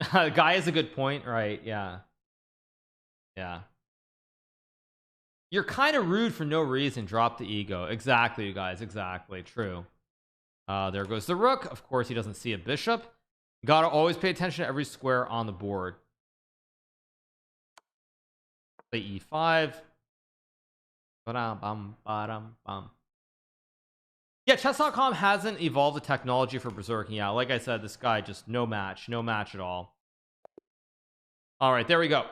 The guy has a good point, right? Yeah. You're kind of rude for no reason. Drop the ego. Exactly, you guys. Exactly. True. There goes the rook. Of course, he doesn't see a bishop. Gotta always pay attention to every square on the board. Play e5. Ba-dum, bum, bum. Yeah, chess.com hasn't evolved the technology for berserking. Yeah, like I said, this guy just no match at all. All right, there we go.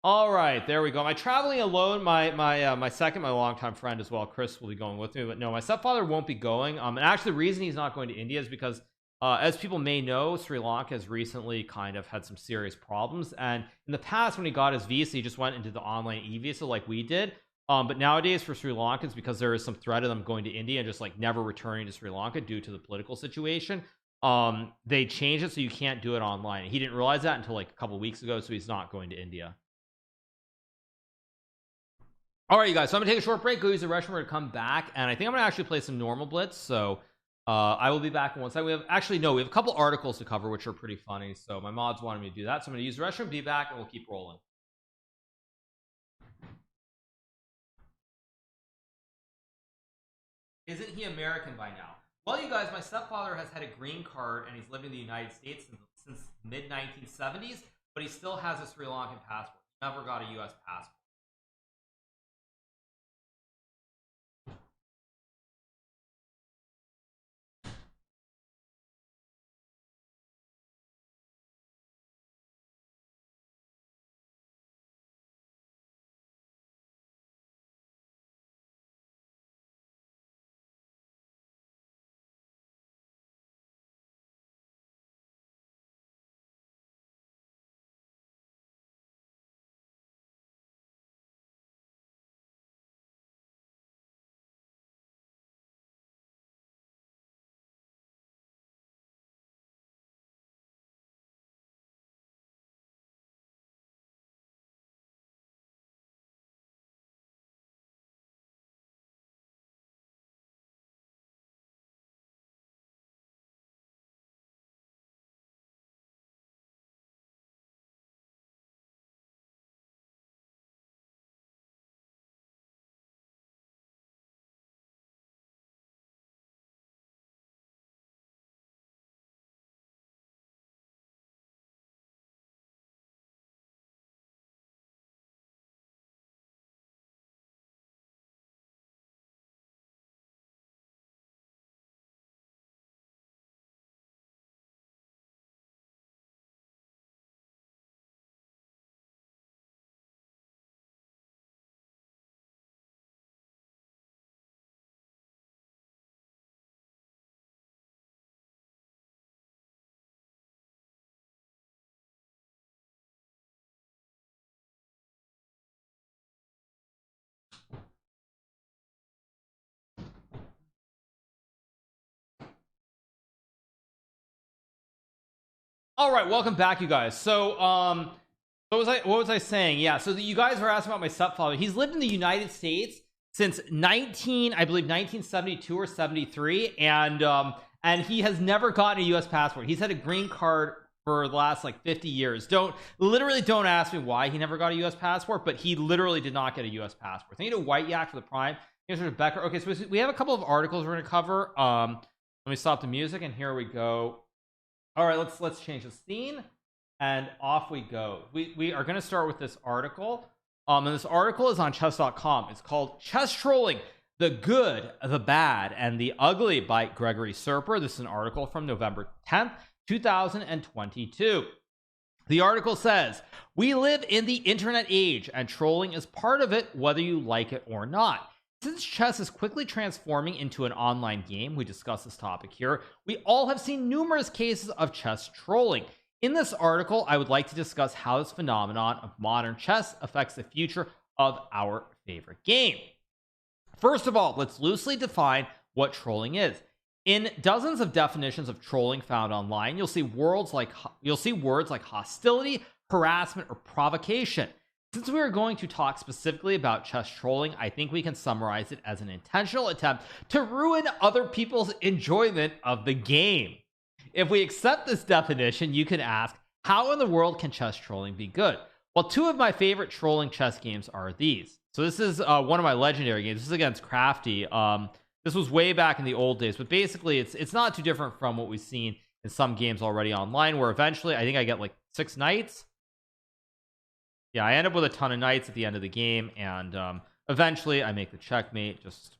All right, there we go. Am I traveling alone? My longtime friend as well, Chris, will be going with me, but no, my stepfather won't be going. And actually the reason he's not going to India is because as people may know, Sri Lanka has recently kind of had some serious problems, and in the past when he got his visa, he just went into the online e-visa like we did. But nowadays for Sri Lankans, because there is some threat of them going to India and just like never returning to Sri Lanka due to the political situation, they changed it so you can't do it online. He didn't realize that until like a couple weeks ago, so he's not going to India. All right, you guys, so I'm gonna take a short break, go use the restroom, we're gonna come back, and I think I'm gonna actually play some normal blitz. So I will be back in one second. We have a couple articles to cover which are pretty funny, so my mods wanted me to do that, so I'm gonna use the restroom, be back, and we'll keep rolling. Isn't he American by now? Well, you guys, my stepfather has had a green card and he's lived in the United States since mid-1970s, but he still has a Sri Lankan passport. He never got a US passport. All right, welcome back, you guys. So what was I saying? Yeah, so you guys were asking about my stepfather. He's lived in the United States since I believe 1972 or 73, and he has never gotten a US passport. He's had a green card for the last like 50 years. Don't ask me why he never got a US passport, but he literally did not get a US passport. Thank you to White Yak for the Prime. Here's Becker. Okay, so we have a couple of articles we're going to cover. Let me stop the music, and here we go. All right, let's change the scene, and off we go. We are going to start with this article, and this article is on chess.com. It's called Chess Trolling: The Good, the Bad, and the Ugly by Gregory Serper. This is an article from November 10th, 2022. The article says, "We live in the internet age, and trolling is part of it, whether you like it or not. Since chess is quickly transforming into an online game," we discuss this topic here, "we all have seen numerous cases of chess trolling. In this article, I would like to discuss how this phenomenon of modern chess affects the future of our favorite game." First of all, let's loosely define what trolling is. In dozens of definitions of trolling found online, you'll see words like hostility, harassment, or provocation. Since we are going to talk specifically about chess trolling, I think we can summarize it as an intentional attempt to ruin other people's enjoyment of the game. If we accept this definition, you can ask, how in the world can chess trolling be good? Well, two of my favorite trolling chess games are these: So this is one of my legendary games. This is against Crafty. This was way back in the old days, but basically it's not too different from what we've seen in some games already online, where eventually I think I get like 6 knights. Yeah, I end up with a ton of knights at the end of the game, and eventually I make the checkmate. Just,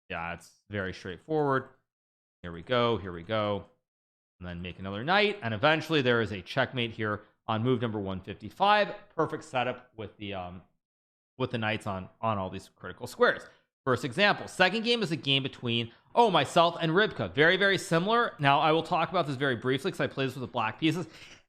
yeah, it's very straightforward. Here we go, and then make another knight, and eventually there is a checkmate here on move number 155. Perfect setup with the knights on all these critical squares. First example. Second game is a game between myself and Ribka. Very, very similar. Now I will talk about this very briefly because I play this with the black pieces.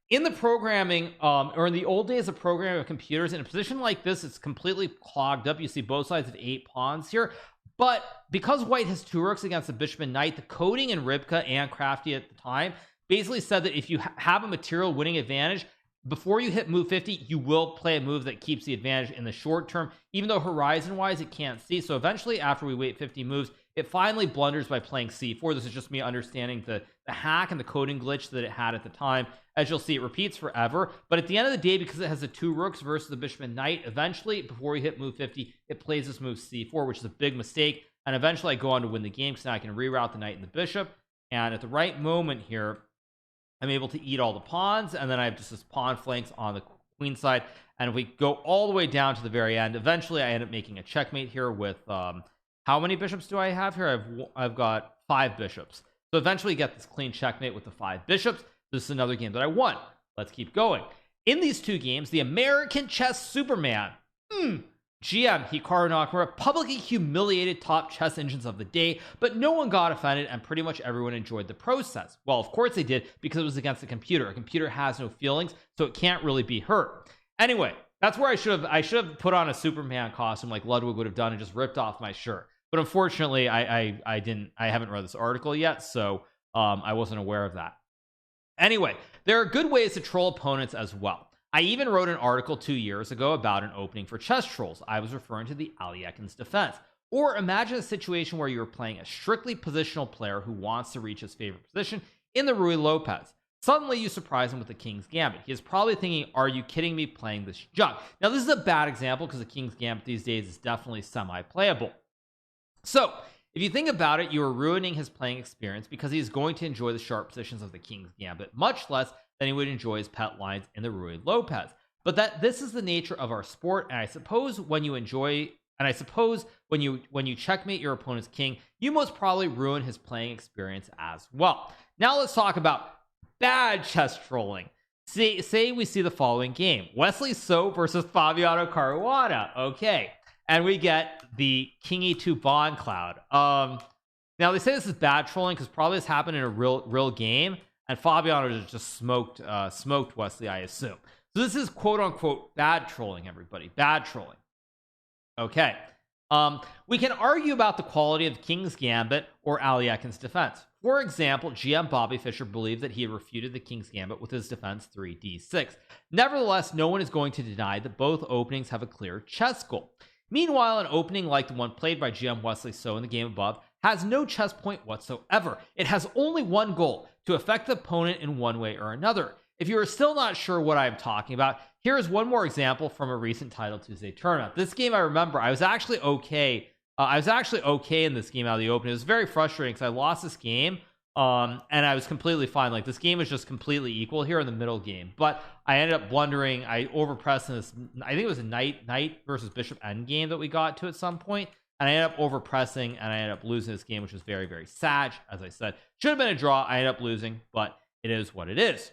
In the programming, or in the old days of programming of computers, in a position like this, it's completely clogged up. You see both sides of 8 pawns here. But because white has 2 rooks against the bishop and knight, the coding in Ribka and Crafty at the time basically said that if you have a material winning advantage, before you hit move 50, you will play a move that keeps the advantage in the short term, even though horizon-wise it can't see. So eventually, after we wait 50 moves, it finally blunders by playing c4. This is just me understanding the hack and the coding glitch that it had at the time. As you'll see, it repeats forever. But at the end of the day, because it has the 2 rooks versus the bishop and knight, eventually, before we hit move 50, it plays this move c4, which is a big mistake. And eventually, I go on to win the game because now I can reroute the knight and the bishop. And at the right moment here, I'm able to eat all the pawns, and then I have just this pawn flanks on the queen side. And if we go all the way down to the very end, eventually I end up making a checkmate here with how many bishops do I have here? I've got 5 bishops. So eventually get this clean checkmate with the 5 bishops. This is another game that I won. Let's keep going. In these 2 games, the American chess Superman, GMHikaru Nakamura, publicly humiliated top chess engines of the day, but no one got offended and pretty much everyone enjoyed the process. Well, of course they did, because it was against a computer. A computer has no feelings, so it can't really be hurt. Anyway, that's where I should have put on a Superman costume like Ludwig would have done and just ripped off my shirt. But unfortunately, I haven't read this article yet, so I wasn't aware of that. Anyway, there are good ways to troll opponents as well. I even wrote an article 2 years ago about an opening for chess trolls. I was referring to the Aliekin's defense. Or imagine a situation where you're playing a strictly positional player who wants to reach his favorite position in the Ruy Lopez. Suddenly you surprise him with the King's Gambit. He is probably thinking, are you kidding me playing this junk? Now this is a bad example because the King's Gambit these days is definitely semi-playable. So if you think about it, you are ruining his playing experience because he is going to enjoy the sharp positions of the King's Gambit much less than he would enjoy his pet lines in the Ruy Lopez. But this is the nature of our sport, and I suppose when you checkmate your opponent's king, you most probably ruin his playing experience as well. Now let's talk about bad chess trolling. Say we see the following game: Wesley So versus Fabiano Caruana. Okay, and we get the King E2 Bond Cloud. Now they say this is bad trolling because probably this happened in a real game. And Fabiano just smoked Wesley, I assume. So this is quote unquote bad trolling, everybody. Bad trolling. Okay. We can argue about the quality of King's Gambit or Aliekin's defense. For example, GM Bobby Fischer believed that he had refuted the King's Gambit with his defense 3d6. Nevertheless, no one is going to deny that both openings have a clear chess goal. Meanwhile, an opening like the one played by GM Wesley So in the game above has no chess point whatsoever. It has only one goal: to affect the opponent in one way or another. If you are still not sure what I'm talking about, here is one more example from a recent Title Tuesday tournament. This game, I remember, I was actually okay. In this game out of the open. It was very frustrating because I lost this game, and I was completely fine. Like, this game was just completely equal here in the middle game, but I ended up blundering. I overpressed in this. I think it was a knight versus bishop endgame that we got to at some point. And I ended up overpressing, and I ended up losing this game, which was very, very sad. As I said, should have been a draw. I ended up losing, but it is what it is.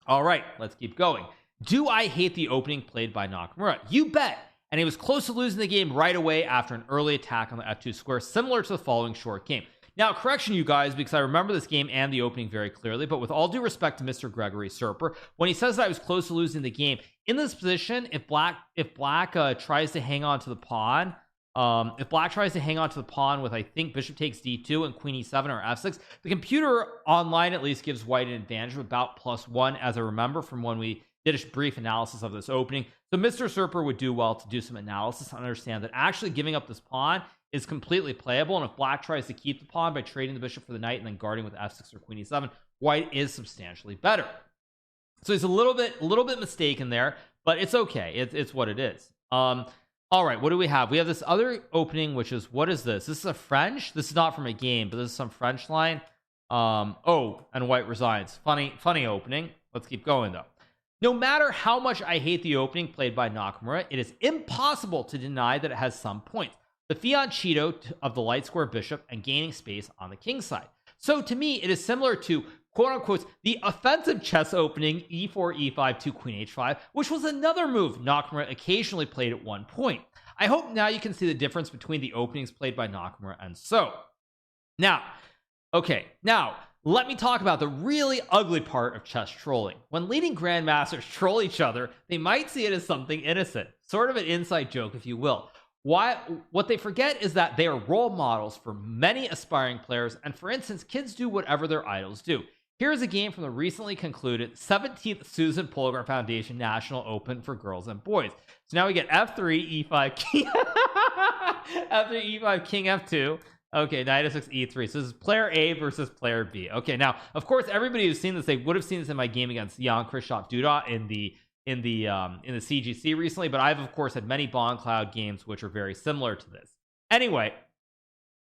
All right, let's keep going. Do I hate the opening played by Nakamura? You bet. And he was close to losing the game right away after an early attack on the f2 square, similar to the following short game. Now, correction, you guys, because I remember this game and the opening very clearly, but with all due respect to Mr. Gregory Serper, when he says that I was close to losing the game, in this position, if black tries to hang on to the pawn, with, I think, bishop takes d2 and queen e7 or f6, the computer online at least gives white an advantage of about +1, as I remember from when we did a brief analysis of this opening. So Mr. Serper would do well to do some analysis and understand that actually giving up this pawn is completely playable, and if black tries to keep the pawn by trading the bishop for the knight and then guarding with f6 or queen e7, white is substantially better. So he's a little bit mistaken there, but it's okay. It's what it is. All right, what do we have? We have this other opening, which is, what is this? This is a French. This is not from a game, but this is some French line. Oh, and White resigns. Funny opening. Let's keep going though. No matter how much I hate the opening played by Nakamura, it is impossible to deny that it has some points. The fianchetto of the light square bishop and gaining space on the king side. So to me, it is similar to quote unquote the offensive chess opening e4 e5 to queen h5, which was another move Nakamura occasionally played at one point. I hope now you can see the difference between the openings played by Nakamura and so. Now let me talk about the really ugly part of chess trolling. When leading grandmasters troll each other, they might see it as something innocent, sort of an inside joke if you will. What they forget is that they are role models for many aspiring players, and for instance, kids do whatever their idols do. Here's a game from the recently concluded 17th Susan Polgar Foundation National Open for girls and boys. So now we get f3 e5 king f3 e5 king f2. Okay, knight f6 e3. So this is player A versus player B. Okay, now of course everybody who's seen this, they would have seen this in my game against Jan Krzysztof Duda in the CGC recently, but I've of course had many Bond Cloud games which are very similar to this. Anyway,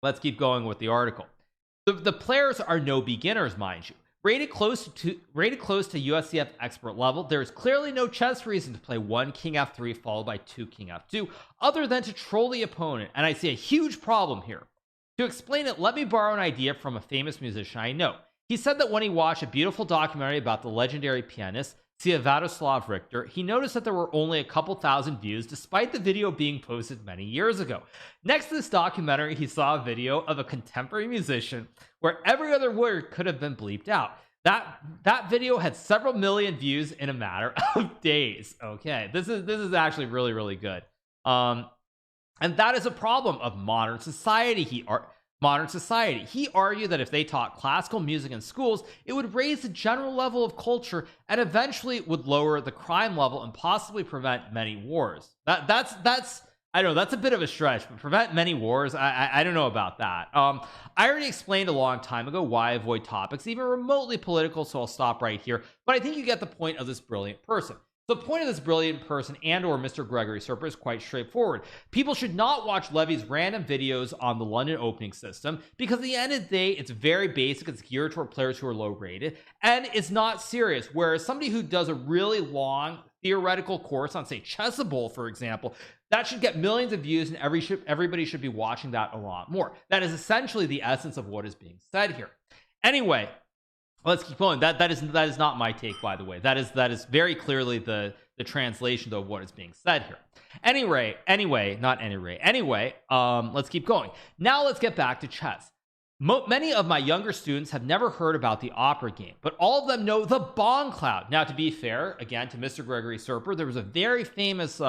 let's keep going with the article. The players are no beginners, mind you. Rated close to USCF expert level, there is clearly no chess reason to play one king f3 followed by two king f2 other than to troll the opponent, and I see a huge problem here. To explain it, let me borrow an idea from a famous musician I know. He said that when he watched a beautiful documentary about the legendary pianist Sviatoslav Richter, he noticed that there were only a couple thousand views despite the video being posted many years ago. Next to this documentary, he saw a video of a contemporary musician where every other word could have been bleeped out. That video had several million views in a matter of days. Okay, this is actually really good. And that is a problem of modern society. He argued that if they taught classical music in schools, it would raise the general level of culture and eventually would lower the crime level and possibly prevent many wars. That's I know that's a bit of a stretch, but prevent many wars, I don't know about that. I already explained a long time ago why I avoid topics even remotely political, so I'll stop right here. But I think you get the point of this brilliant person. The point of this brilliant person and or Mr. Gregory Serper is quite straightforward. People should not watch Levy's random videos on the London opening system because at the end of the day, it's very basic. It's geared toward players who are low rated and it's not serious. Whereas somebody who does a really long theoretical course on, say, Chessable, for example, that should get millions of views and everybody should be watching that a lot more. That is essentially the essence of what is being said here. Anyway, let's keep going. That is not my take, by the way. That is very clearly the translation of what is being said here. Anyway, let's keep going. Now let's get back to chess. Many of my younger students have never heard about the opera game, but all of them know the Bond Cloud. Now, to be fair, again, to Mr. Gregory Serper, there was a very famous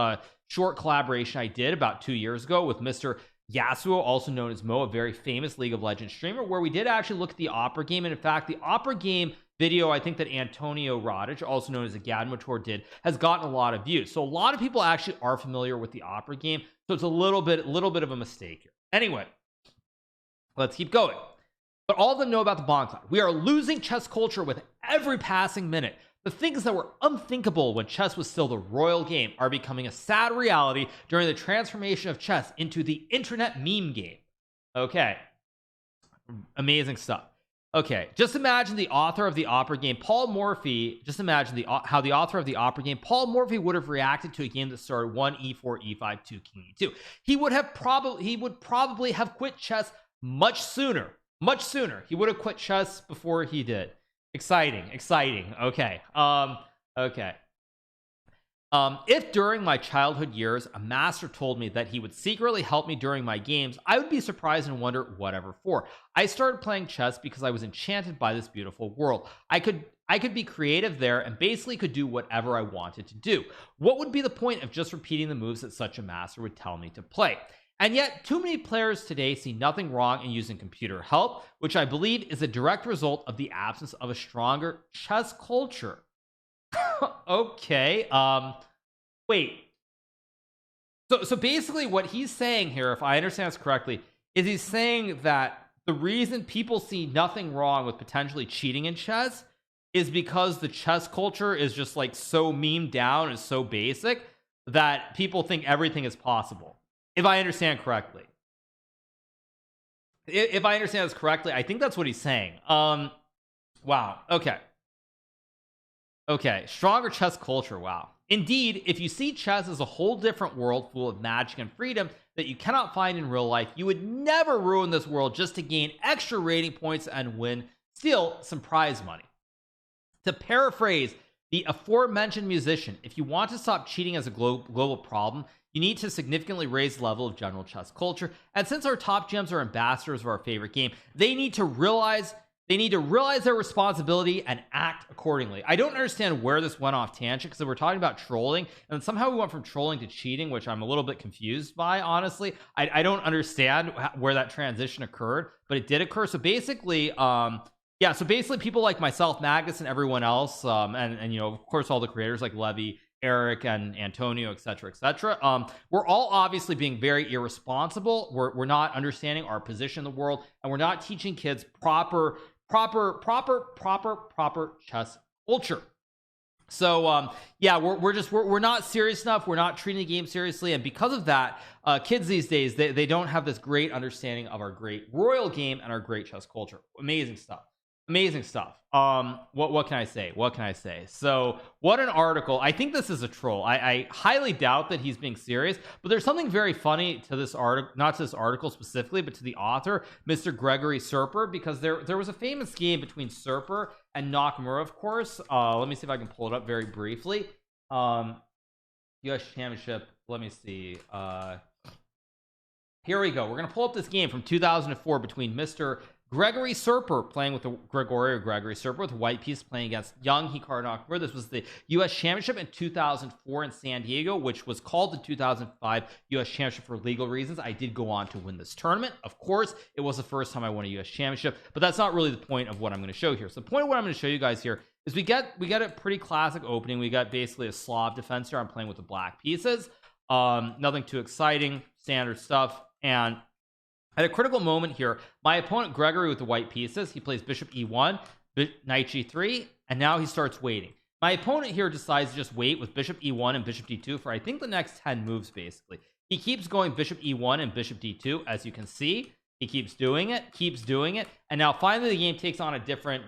short collaboration I did about 2 years ago with Mr. Yasuo, also known as Mo, a very famous League of Legends streamer, where we did actually look at the opera game. And in fact, the opera game video, I think that Antonio Radic, also known as the Gadmotor, did, has gotten a lot of views. So a lot of people actually are familiar with the opera game. So it's a little bit of a mistake here. Anyway, let's keep going. But all of them know about the Bond Cloud. We are losing chess culture with every passing minute. The things that were unthinkable when chess was still the royal game are becoming a sad reality during the transformation of chess into the internet meme game. Okay. Amazing stuff. Okay, just imagine the author of the opera game, Paul Morphy. Just imagine how the author of the opera game, Paul Morphy, would have reacted to a game that started 1 e4 e5 2 king e2. He would probably have quit chess much sooner. He would have quit chess before he did. Exciting. Okay. If during my childhood years a master told me that he would secretly help me during my games, I would be surprised and wonder whatever for. I started playing chess because I was enchanted by this beautiful world. I could be creative there and basically could do whatever I wanted to do. What would be the point of just repeating the moves that such a master would tell me to play? And yet, too many players today see nothing wrong in using computer help, which I believe is a direct result of the absence of a stronger chess culture. Okay, wait. So basically what he's saying here, if I understand this correctly, is he's saying that the reason people see nothing wrong with potentially cheating in chess is because the chess culture is just like so memed down and so basic that people think everything is possible, if I understand correctly. If I understand this correctly, I think that's what he's saying. Wow. Okay, stronger chess culture. Wow. Indeed, if you see chess as a whole different world full of magic and freedom that you cannot find in real life, you would never ruin this world just to gain extra rating points and win still some prize money. To paraphrase the aforementioned musician, if you want to stop cheating as a global problem, you need to significantly raise the level of general chess culture. And since our top GMs are ambassadors of our favorite game, they need to realize their responsibility and act accordingly. I don't understand where this went off tangent, because we're talking about trolling, and somehow we went from trolling to cheating, which I'm a little bit confused by, honestly. I don't understand where that transition occurred, but it did occur. So basically, yeah, so basically people like myself, Magus, and everyone else, and you know, of course, all the creators like Levy, Eric, and Antonio, etc., we're all obviously being very irresponsible. We're not understanding our position in the world, and we're not teaching kids proper chess culture. So yeah, we're not serious enough. We're not treating the game seriously, and because of that, kids these days, they don't have this great understanding of our great royal game and our great chess culture. Amazing stuff. What can I say? So what an article. I think this is a troll. I highly doubt that he's being serious, but there's something very funny to this article, not to this article specifically, but to the author, Mr. Gregory Serper, because there was a famous game between Serper and Nakamura, of course. Let me see if I can pull it up very briefly. US Championship, let me see. Here we go. We're gonna pull up this game from 2004 between Mr. Gregory Serper playing with the Gregory Serper with white piece playing against young Hikaru Nakamura. This was the US Championship in 2004 in San Diego, which was called the 2005 US Championship for legal reasons. I did go on to win this tournament. Of course, it was the first time I won a US Championship, but that's not really the point of what I'm going to show here. So the point of what I'm going to show you guys here is we get a pretty classic opening. We got basically a Slav defense here. I'm playing with the black pieces. Nothing too exciting, standard stuff. And at a critical moment here, my opponent Gregory with the white pieces, he plays bishop e1, knight g3, and now he starts waiting. My opponent here decides to just wait with bishop e1 and bishop d2 for I think the next 10 moves. Basically, he keeps going bishop e1 and bishop d2, as you can see. He keeps doing it, and now finally the game takes on a different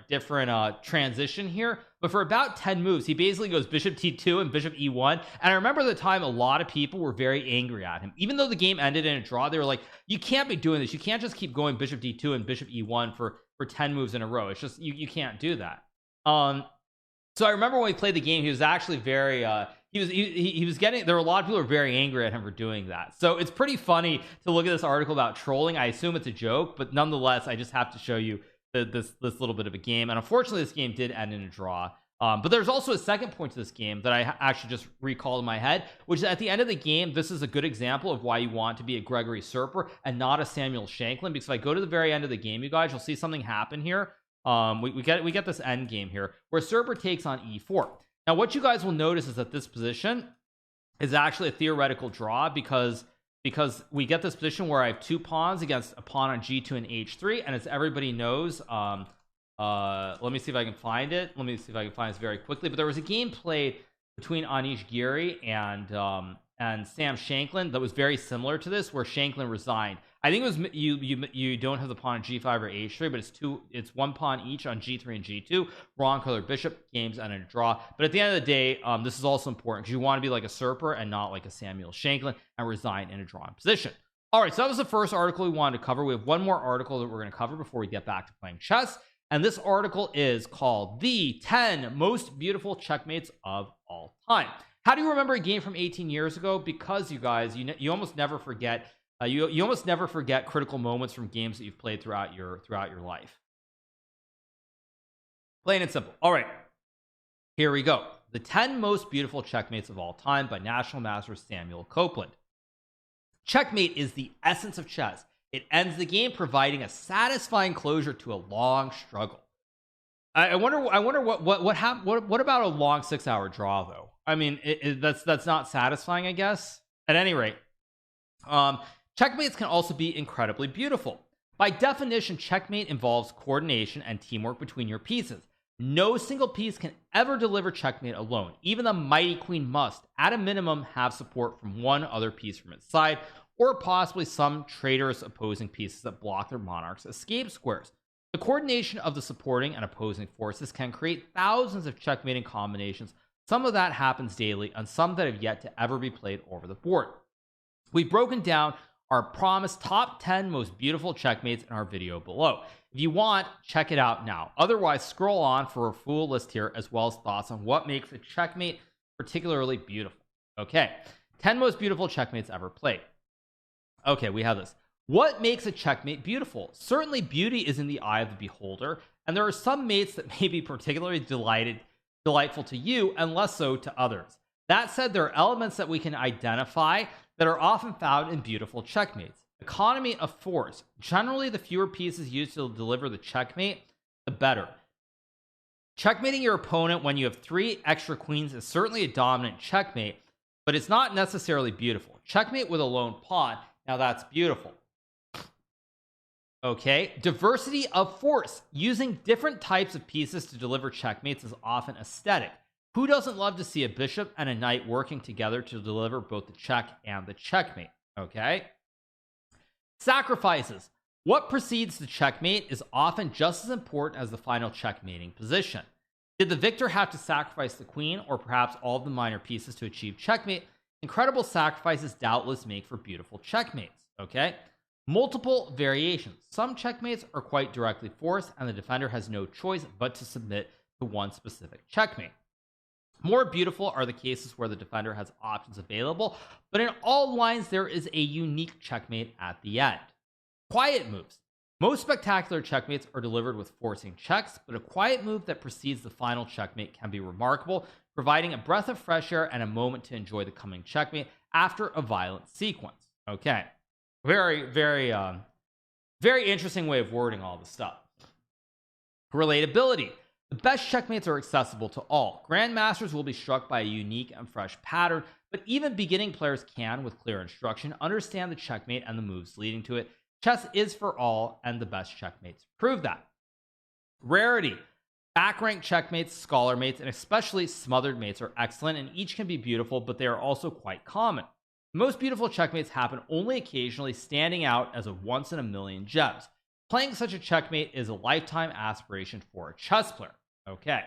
transition here. But for about 10 moves, he basically goes bishop t2 and bishop e1. And I remember at the time, a lot of people were very angry at him. Even though the game ended in a draw, they were like, you can't be doing this. You can't just keep going bishop d2 and bishop e1 for 10 moves in a row. It's just, you can't do that. So I remember when we played the game, he was actually very he was getting, there were a lot of people who were very angry at him for doing that. So it's pretty funny to look at this article about trolling. I assume it's a joke, but nonetheless, I just have to show you this little bit of a game. And unfortunately, this game did end in a draw. But there's also a second point to this game that I actually just recalled in my head, which is at the end of the game, this is a good example of why you want to be a Gregory Serper and not a Samuel Shanklin. Because if I go to the very end of the game, you guys, you'll see something happen here. We get this end game here where Serper takes on e4. Now what you guys will notice is that this position is actually a theoretical draw because we get this position where I have two pawns against a pawn on g2 and h3, and as everybody knows, let me see if I can find it. Let me see if I can find this very quickly. But there was a game played between Anish Giri and Sam Shanklin that was very similar to this, where Shanklin resigned. I think it was you don't have the pawn on g5 or h3, but it's one pawn each on g3 and g2. Wrong color bishop, games and a draw. But at the end of the day, this is also important because you want to be like a Serper and not like a Samuel Shanklin and resign in a drawn position. All right, so that was the first article we wanted to cover. We have one more article that we're going to cover before we get back to playing chess. And this article is called The 10 Most Beautiful Checkmates of All Time. How do you remember a game from 18 years ago? Because you guys, you almost never forget you almost never forget critical moments from games that you've played throughout your life. Plain and simple. All right, here we go. The 10 Most Beautiful Checkmates of All Time by National Master Samuel Copeland. Checkmate is the essence of chess. It ends the game, providing a satisfying closure to a long struggle. I wonder what happened. What about a long 6-hour draw, though? I mean, that's not satisfying, I guess. At any rate, checkmates can also be incredibly beautiful. By definition, checkmate involves coordination and teamwork between your pieces. No single piece can ever deliver checkmate alone. Even the mighty queen must, at a minimum, have support from one other piece from its side, or possibly some traitorous opposing pieces that block their monarch's escape squares. The coordination of the supporting and opposing forces can create thousands of checkmating combinations. Some of that happens daily, and some that have yet to ever be played over the board. We've broken down our promised top 10 most beautiful checkmates in our video below. If you want, check it out now. Otherwise, scroll on for a full list here, as well as thoughts on what makes a checkmate particularly beautiful. Okay, 10 most beautiful checkmates ever played. Okay, we have this. What makes a checkmate beautiful? Certainly beauty is in the eye of the beholder, and there are some mates that may be particularly delightful to you and less so to others. That said, there are elements that we can identify that are often found in beautiful checkmates. Economy of force. Generally, the fewer pieces used to deliver the checkmate, the better. Checkmating your opponent when you have 3 extra queens is certainly a dominant checkmate, but it's not necessarily beautiful. Checkmate with a lone pawn, now that's beautiful. Okay, diversity of force. Using different types of pieces to deliver checkmates is often aesthetic. Who doesn't love to see a bishop and a knight working together to deliver both the check and the checkmate? Okay. Sacrifices. What precedes the checkmate is often just as important as the final checkmating position. Did the victor have to sacrifice the queen or perhaps all of the minor pieces to achieve checkmate? Incredible sacrifices doubtless make for beautiful checkmates. Okay. Multiple variations. Some checkmates are quite directly forced, and the defender has no choice but to submit to one specific checkmate. More beautiful are the cases where the defender has options available, but in all lines there is a unique checkmate at the end. Quiet moves. Most spectacular checkmates are delivered with forcing checks, but a quiet move that precedes the final checkmate can be remarkable, providing a breath of fresh air and a moment to enjoy the coming checkmate after a violent sequence. Okay. Very interesting way of wording all this stuff. Relatability. The best checkmates are accessible to all. Grandmasters will be struck by a unique and fresh pattern, but even beginning players can, with clear instruction, understand the checkmate and the moves leading to it. Chess is for all, and the best checkmates prove that. Rarity. Back-ranked checkmates, scholar mates, and especially smothered mates are excellent, and each can be beautiful, but they are also quite common. Most beautiful checkmates happen only occasionally, standing out as a once-in-a-million gems. Playing such a checkmate is a lifetime aspiration for a chess player. Okay.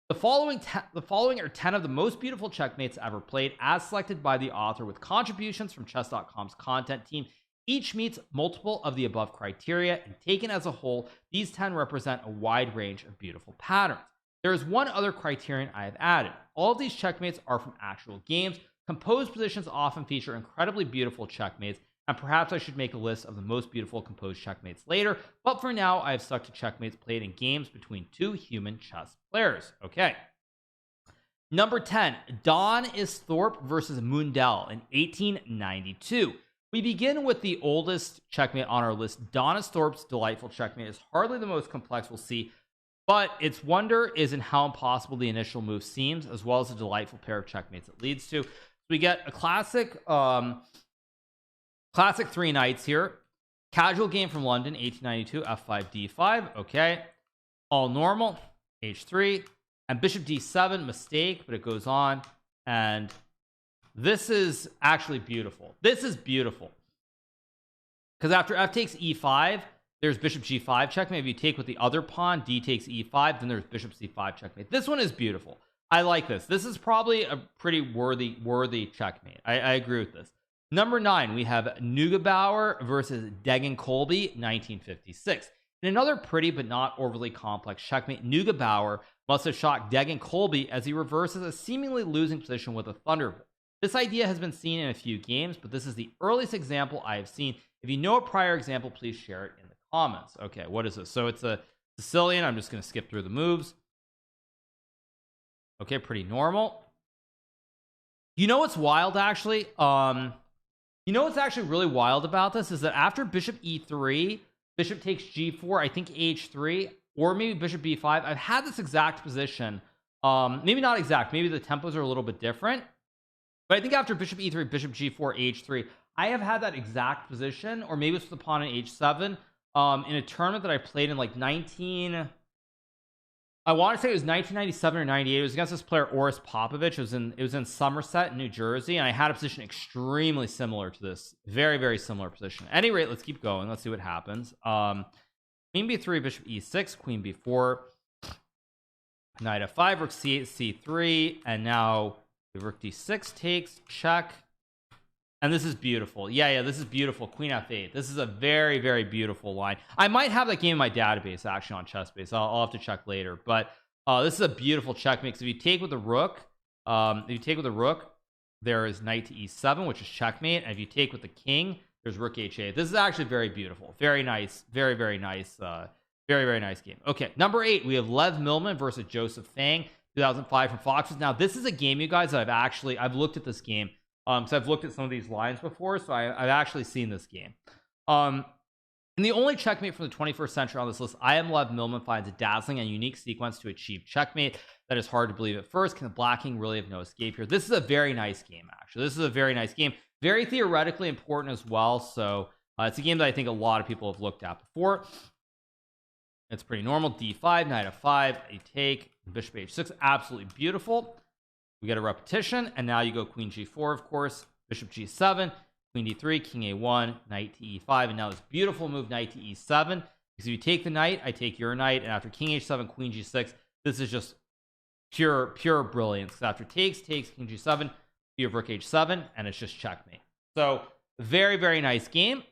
The following are 10 of the most beautiful checkmates ever played, as selected by the author with contributions from chess.com's content team. Each meets multiple of the above criteria, and taken as a whole, these 10 represent a wide range of beautiful patterns. There is one other criterion I have added. All of these checkmates are from actual games. Composed positions often feature incredibly beautiful checkmates, and perhaps I should make a list of the most beautiful composed checkmates later, but for now I have stuck to checkmates played in games between 2 human chess players. Okay. Number 10, Dawn is Thorpe versus Mundell in 1892. We begin with the oldest checkmate on our list. Dawn is Thorpe's delightful checkmate is hardly the most complex we'll see, but its wonder is in how impossible the initial move seems, as well as the delightful pair of checkmates it leads to. We get a classic 3 knights here. Casual game from London, 1892, f5 d5. Okay, all normal, h3, and bishop d7. Mistake, but it goes on, and this is actually beautiful. This is beautiful because after f takes e5, there's bishop g5 checkmate. If you take with the other pawn, d takes e5, then there's bishop c5 checkmate. This one is beautiful. I like this. This is probably a pretty worthy checkmate. I agree with this. Number 9, we have Neugebauer versus Degen-Colby, 1956. In another pretty but not overly complex checkmate, Neugebauer must have shocked Degen-Colby as he reverses a seemingly losing position with a thunderbolt. This idea has been seen in a few games, but this is the earliest example I have seen. If you know a prior example, please share it in the comments. Okay, what is this? So it's a Sicilian. I'm just going to skip through the moves. Okay, pretty normal. You know what's wild, actually? You know what's actually really wild about this is that after bishop e3, bishop takes g4, I think h3, or maybe bishop b5. I've had this exact position. Maybe not exact. Maybe the tempos are a little bit different. But I think after bishop e3, bishop g4, h3, I have had that exact position, or maybe it's with the pawn in h7, in a tournament that I played in like I want to say it was 1997 or 98. It was against this player Oris Popovich. It was in Somerset, New Jersey, and I had a position extremely similar to this. Very, very similar position. At any rate, let's keep going. Let's see what happens. Queen b3, bishop e6, queen b4, knight f5, rook c8, c3, and now rook d6 takes, check. And this is beautiful. Yeah, this is beautiful. Queen f8. This is a very, very beautiful line. I might have that game in my database actually on ChessBase. I'll have to check later. But this is a beautiful checkmate. So if you take with the rook, there is knight to e7, which is checkmate. And if you take with the king, there's rook h8. This is actually very beautiful. Very nice. Very, very nice. Very, very nice game. Okay, number 8, we have Lev Millman versus Joseph Fang, 2005 from Foxes. Now, this is a game, you guys, that I've looked at this game. So I've looked at some of these lines before, so I've actually seen this game. And the only checkmate from the 21st century on this list, I am Lev Millman finds a dazzling and unique sequence to achieve checkmate that is hard to believe at first. Can the black king really have no escape here? This is a very nice game, actually. This is a very nice game. Very theoretically important as well. So it's a game that I think a lot of people have looked at before. It's pretty normal. d5, knight f5, a take, bishop h6. Absolutely beautiful. We get a repetition, and now you go queen g4, of course, bishop g7, queen d3, king a1, knight to e5, and now this beautiful move, knight to e7. Because if you take the knight, I take your knight, and after king h7, queen g6, this is just pure brilliance. After takes, king g7, you have rook h7, and it's just checkmate. So very, very nice game.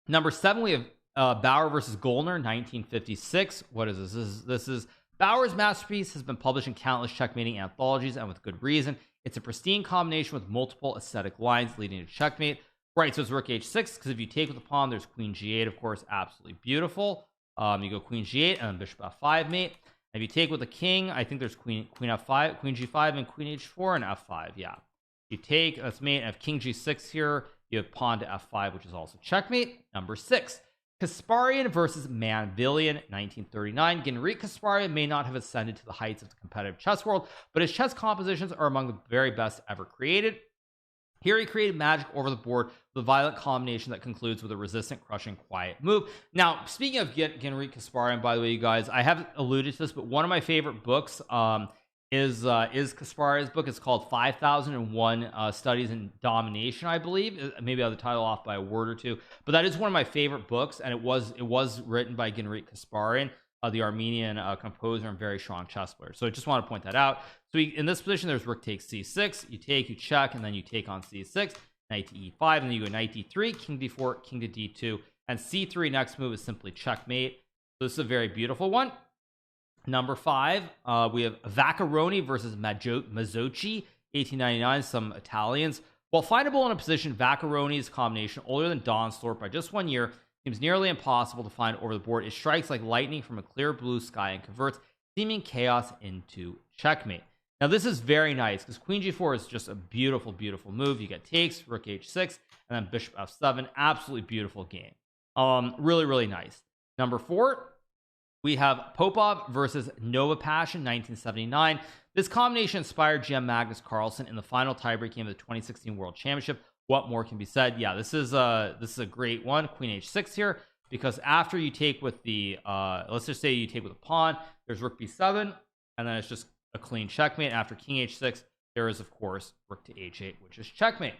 Number 7, we have Bauer versus Goldner, 1956. What is this? This is Bauer's masterpiece has been published in countless checkmating anthologies, and with good reason. It's a pristine combination with multiple aesthetic lines leading to checkmate. Right, so it's rook h6, because if you take with the pawn, there's queen g8, of course, absolutely beautiful. You go queen g8 and then bishop f5 mate. And if you take with the king, I think there's queen f5, queen g5, and queen h4 and f5. Yeah, you take, that's mate. And if king g6 here, you have pawn to f5, which is also checkmate. Number 6. Kasparian versus Manvilian, 1939. Genrik Kasparian may not have ascended to the heights of the competitive chess world, but his chess compositions are among the very best ever created. Here he created magic over the board with a violent combination that concludes with a resistant, crushing, quiet move. Now, speaking of Genrik Kasparian, by the way, you guys, I haven't alluded to this, but one of my favorite books is Kasparian's book. It's called 5001 Studies in Domination, I believe. Maybe I have the title off by a word or two, but that is one of my favorite books, and it was written by Genrik Kasparian, the Armenian composer and very strong chess player. So I just want to point that out. So in this position, there's rook takes c6. You take, you check, and then you take on c6, knight to e5, and then you go knight d3, king d4, king to d2, and c3 next move is simply checkmate. So this is a very beautiful one. Number 5, we have Vaccaroni versus Mazzocchi, 1899, some Italians. While findable in a position, Vaccaroni's combination, older than Donsthorpe by just 1 year, seems nearly impossible to find over the board. It strikes like lightning from a clear blue sky and converts seeming chaos into checkmate. Now, this is very nice because queen g4 is just a beautiful, beautiful move. You get takes, rook h6, and then bishop f7. Absolutely beautiful game. Really, really nice. Number 4, we have Popov versus Nova Passion, 1979. This combination inspired GM Magnus Carlsen in the final tiebreak game of the 2016 World Championship. What more can be said? Yeah, this is a great one. Queen h6 here, because after you take with the let's just say you take with a pawn, there's rook b7, and then it's just a clean checkmate. After king h6, there is of course rook to h8, which is checkmate.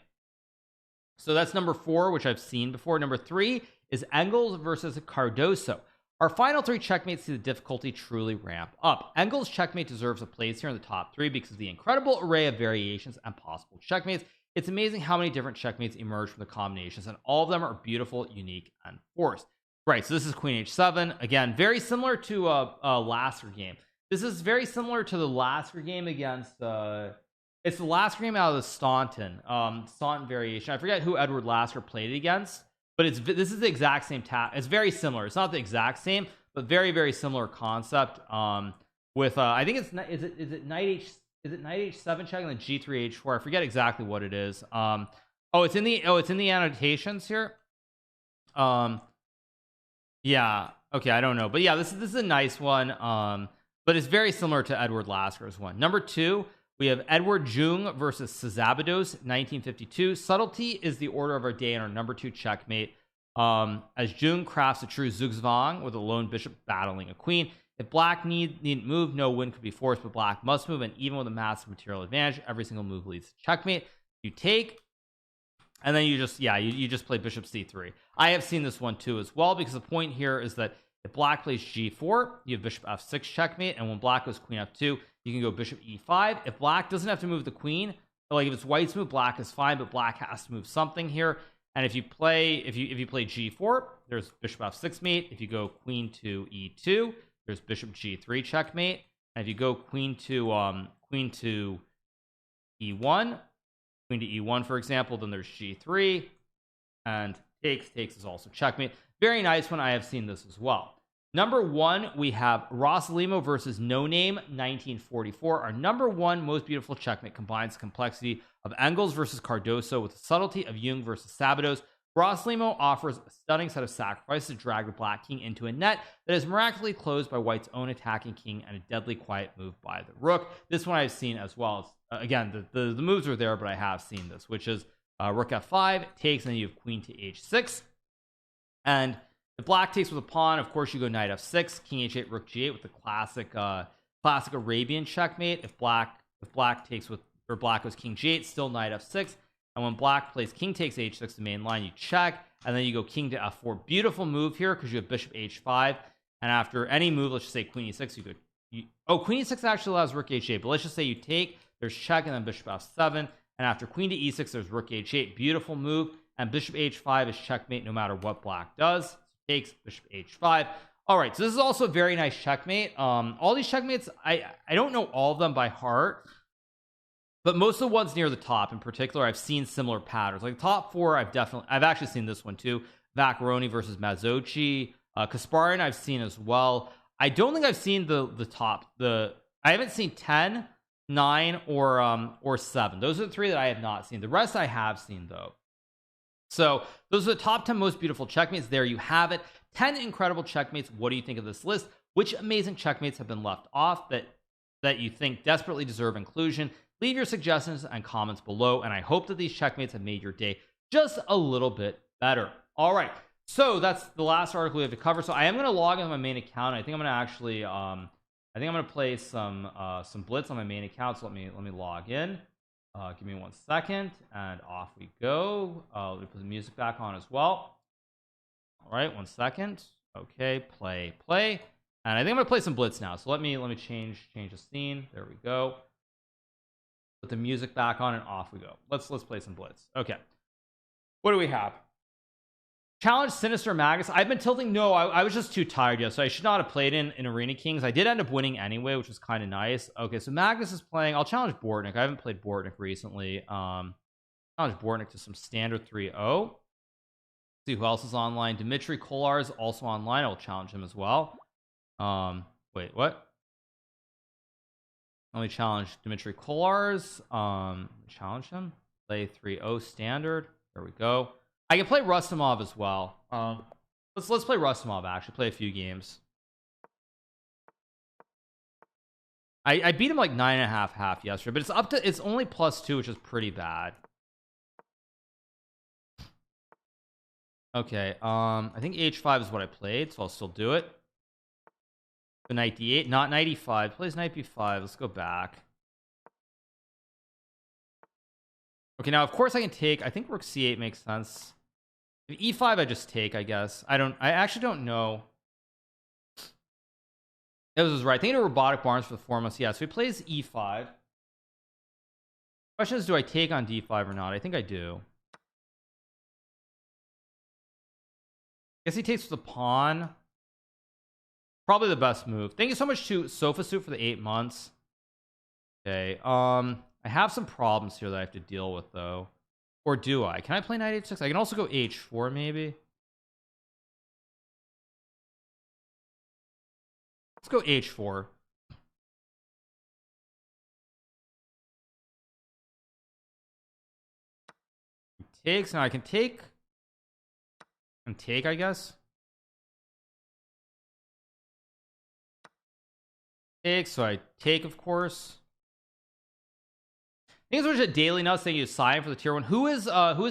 So that's number 4, which I've seen before. Number 3 is Engels versus Cardoso. Our final 3 checkmates see the difficulty truly ramp up. Engels' checkmate deserves a place here in the top 3 because of the incredible array of variations and possible checkmates. It's amazing how many different checkmates emerge from the combinations, and all of them are beautiful, unique, and forced. Right, so this is queen h7. Again, very similar to Lasker game. This is very similar to the Lasker game against... it's the Lasker game out of the Staunton variation. I forget who Edward Lasker played against. But this is the exact same it's very similar. It's not the exact same, but very, very similar concept. With I think is it knight h7 check and then g3 h4. I forget exactly what it is. It's in the annotations here. Yeah. Okay, I don't know, but yeah, this is a nice one. But it's very similar to Edward Lasker's one. Number 2. We have Edward Jung versus Cesabados, 1952. Subtlety is the order of our day in our number 2 checkmate. As Jung crafts a true zugzwang with a lone bishop battling a queen. If black needn't move, no win could be forced, but black must move, and even with a massive material advantage, every single move leads to checkmate. You take, and then you just, yeah, you just play bishop c3. I have seen this one too as well, because the point here is that if black plays g4, you have bishop f6 checkmate, and when black goes queen f2, you can go bishop e5. If black doesn't have to move the queen, like if it's white's move, black is fine, but black has to move something here. And if you play g4, there's bishop f6 mate. If you go queen to e2, there's bishop g3 checkmate. And if you go queen to e1, for example, then there's g3, and takes is also checkmate. Very nice one. I have seen this as well. Number one, we have Rosalimo versus No Name 1944. Our number one most beautiful checkmate combines the complexity of Engels versus Cardoso with the subtlety of Jung versus Sabados. Rosalimo offers a stunning set of sacrifices to drag the black king into a net that is miraculously closed by white's own attacking king and a deadly quiet move by the rook. This one I've seen as well. Again, the moves are there, but I have seen this, which is rook f5 takes, and then you have queen to h6. And if black takes with a pawn, of course you go knight f6, king h8, rook g8 with the classic Arabian checkmate. If black takes with, or black goes king g8, still knight f6. And when black plays king takes h6, the main line, you check, and then you go king to f4. Beautiful move here because you have bishop h5, and after any move, let's just say queen e6, queen e6 actually allows rook h8, but let's just say you take, there's check, and then bishop f7, and after queen to e6, there's rook h8. Beautiful move, and bishop h5 is checkmate no matter what black does. Takes bishop h5. All right, so this is also a very nice checkmate. All these checkmates, I don't know all of them by heart, but most of the ones near the top in particular, I've seen similar patterns. Like the top four, I've actually seen this one too. Vaccaroni versus Mazzocchi, Kasparyan I've seen as well. I don't think I've seen the top. I haven't seen 10, 9, or 7. Those are the three that I have not seen. The rest I have seen though. So those are the top 10 most beautiful checkmates. There you have it. 10 incredible checkmates. What do you think of this list? Which amazing checkmates have been left off that you think desperately deserve inclusion? Leave your suggestions and comments below, and I hope that these checkmates have made your day just a little bit better. All right, so that's the last article we have to cover. So I am going to log into my main account. I think I'm going to actually I think I'm going to play some blitz on my main account. So let me log in. Give me 1 second, and off we go. Let me put the music back on as well. All right, 1 second. Okay, play, and I think I'm gonna play some blitz now. So let me change the scene. There we go. Put the music back on, and off we go. Let's play some blitz. Okay, what do we have? Challenge Sinister Magus. I've been tilting. No, I was just too tired yet, so I should not have played in Arena Kings. I did end up winning anyway, which was kind of nice. Okay, so Magus is playing. I'll challenge Bortnik. I haven't played Bortnik recently. Challenge Bortnik to some standard 3-0. See who else is online. Dmitry Kolar is also online. I'll challenge him as well. Wait, what? Let me challenge Dmitry Kolar's. Challenge him. Play 3-0 standard. There we go. I can play Rustamov as well. Let's play Rustamov, actually. Play a few games. I beat him like 9.5 yesterday, but it's only +2, which is pretty bad. Okay, I think h5 is what I played, so I'll still do it. The knight d8, not knight e5. Plays knight b5. Let's go back. Okay, now of course I can take. I think rook c8 makes sense. If e5 I just take, I guess. I actually don't know. That was right. I think robotic barns for the foremost. Yeah, so he plays e5. Question is, do I take on d5 or not? I think I do. Guess he takes with the pawn. Probably the best move. Thank you so much to Sofa Suit for the 8 months. Okay, I have some problems here that I have to deal with though. Or do I? Can I play knight h6? I can also go h4 maybe. Let's go h4. Takes. Now I can take and take, I guess. Take, so I take, of course. I think it's a Daily Nuts saying you sign for the tier 1. Who is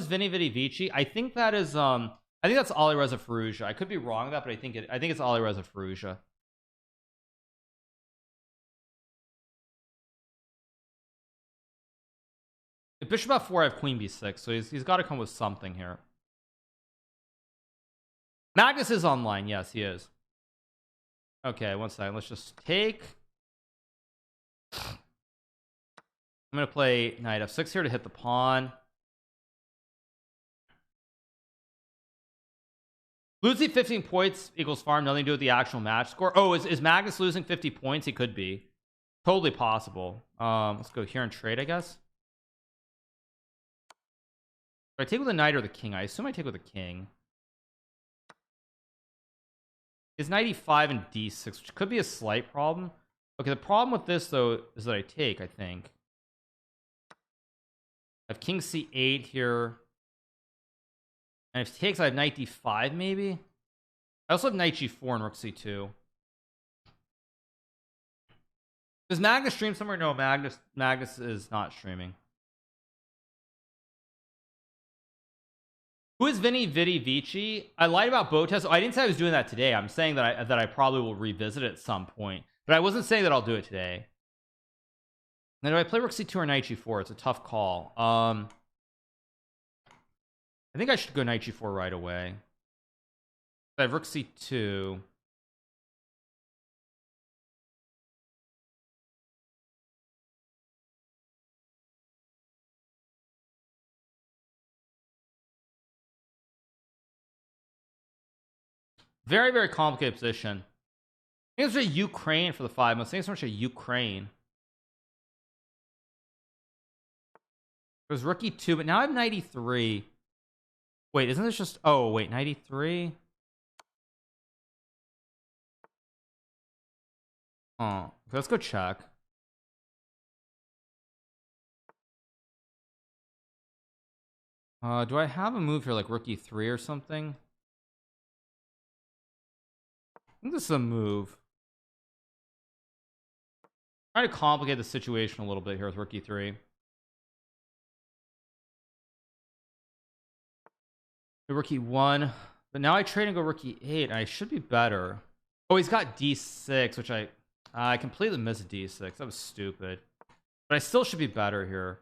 Vinny Vici? I think that is I think that's Alireza Firouzja. I could be wrong with that, but I think it's Alireza Firouzja. bishop f4, I have queen b6, so he's got to come with something here. Magnus is online. Yes, he is. Okay, one second. Let's just take. I'm gonna play knight f6 here to hit the pawn. Losing 15 points equals farm, nothing to do with the actual match score. Oh, is Magnus losing 50 points? He could be. Totally possible. Let's go here and trade, I guess. Do I take with the knight or the king? I assume I take with the king. Is knight e5 and d6, which could be a slight problem. Okay, the problem with this though is that I take, I think. I have king c8 here. And if he takes, I have knight d5 maybe. I also have knight g4 and rook c2. Does Magnus stream somewhere? No, Magnus is not streaming. Who is Vinny Vici? I lied about Botes. I didn't say I was doing that today. I'm saying that I probably will revisit it at some point, but I wasn't saying that I'll do it today. Now, do I play rook c2 or knight g4? It's a tough call. I think I should go knight g4 right away. I have rook c2. Very, very complicated position. I think it's a Ukraine for the 5 months. I think it's so much a Ukraine. It was rook e2, but now I have knight e3. Wait, isn't this just... Oh, wait, knight e3? Oh, okay, let's go check. Do I have a move here like rook e3 or something? I think this is a move. Trying to complicate the situation a little bit here with rook e3. Rook e1, but now I trade and go rook e8 and I should be better. Oh, he's got d6, which I completely missed d6. That was stupid, but I still should be better here.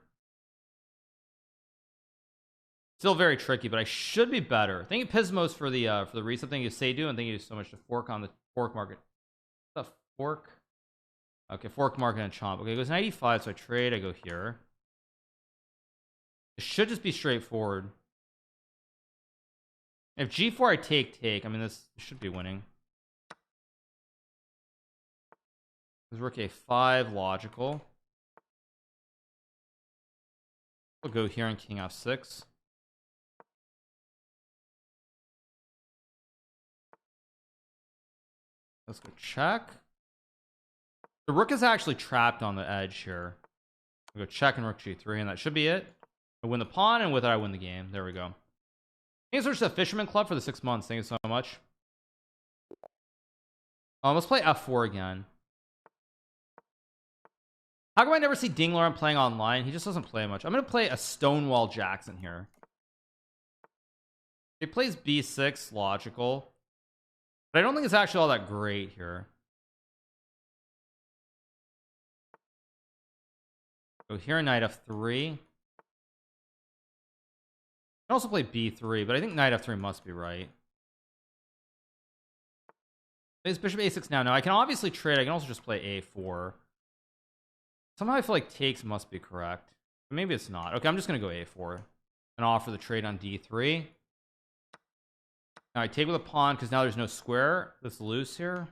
Still very tricky, but I should be better. Thank you Pismos for the reset. Thank you Seydu, and thank you so much to Fork on the Fork Market. The Fork. Okay, Fork Market and Chomp. Okay, it goes 95, so I trade. I go here. It should just be straightforward. If g4 I take. I mean, this should be winning. There's rook a5, logical. We'll go here on king f6. Let's go check. The rook is actually trapped on the edge here. We'll go check and rook g3, and that should be it. I win the pawn, and with it I win the game. There we go. Thanks for the Fisherman Club for the 6 months. Thank you so much. Let's play f4 again. How come I never see Dingler playing online? He just doesn't play much. I'm going to play a Stonewall Jackson here. He plays b6, logical. But I don't think it's actually all that great here. Go here, knight f3. I can also play b3, but I think knight f3 must be right. Plays bishop a6 now. Now I can obviously trade. I can also just play a4. Somehow I feel like takes must be correct. But maybe it's not. Okay, I'm just going to go a4 and offer the trade on d3. Now I take with a pawn because now there's no square that's loose here.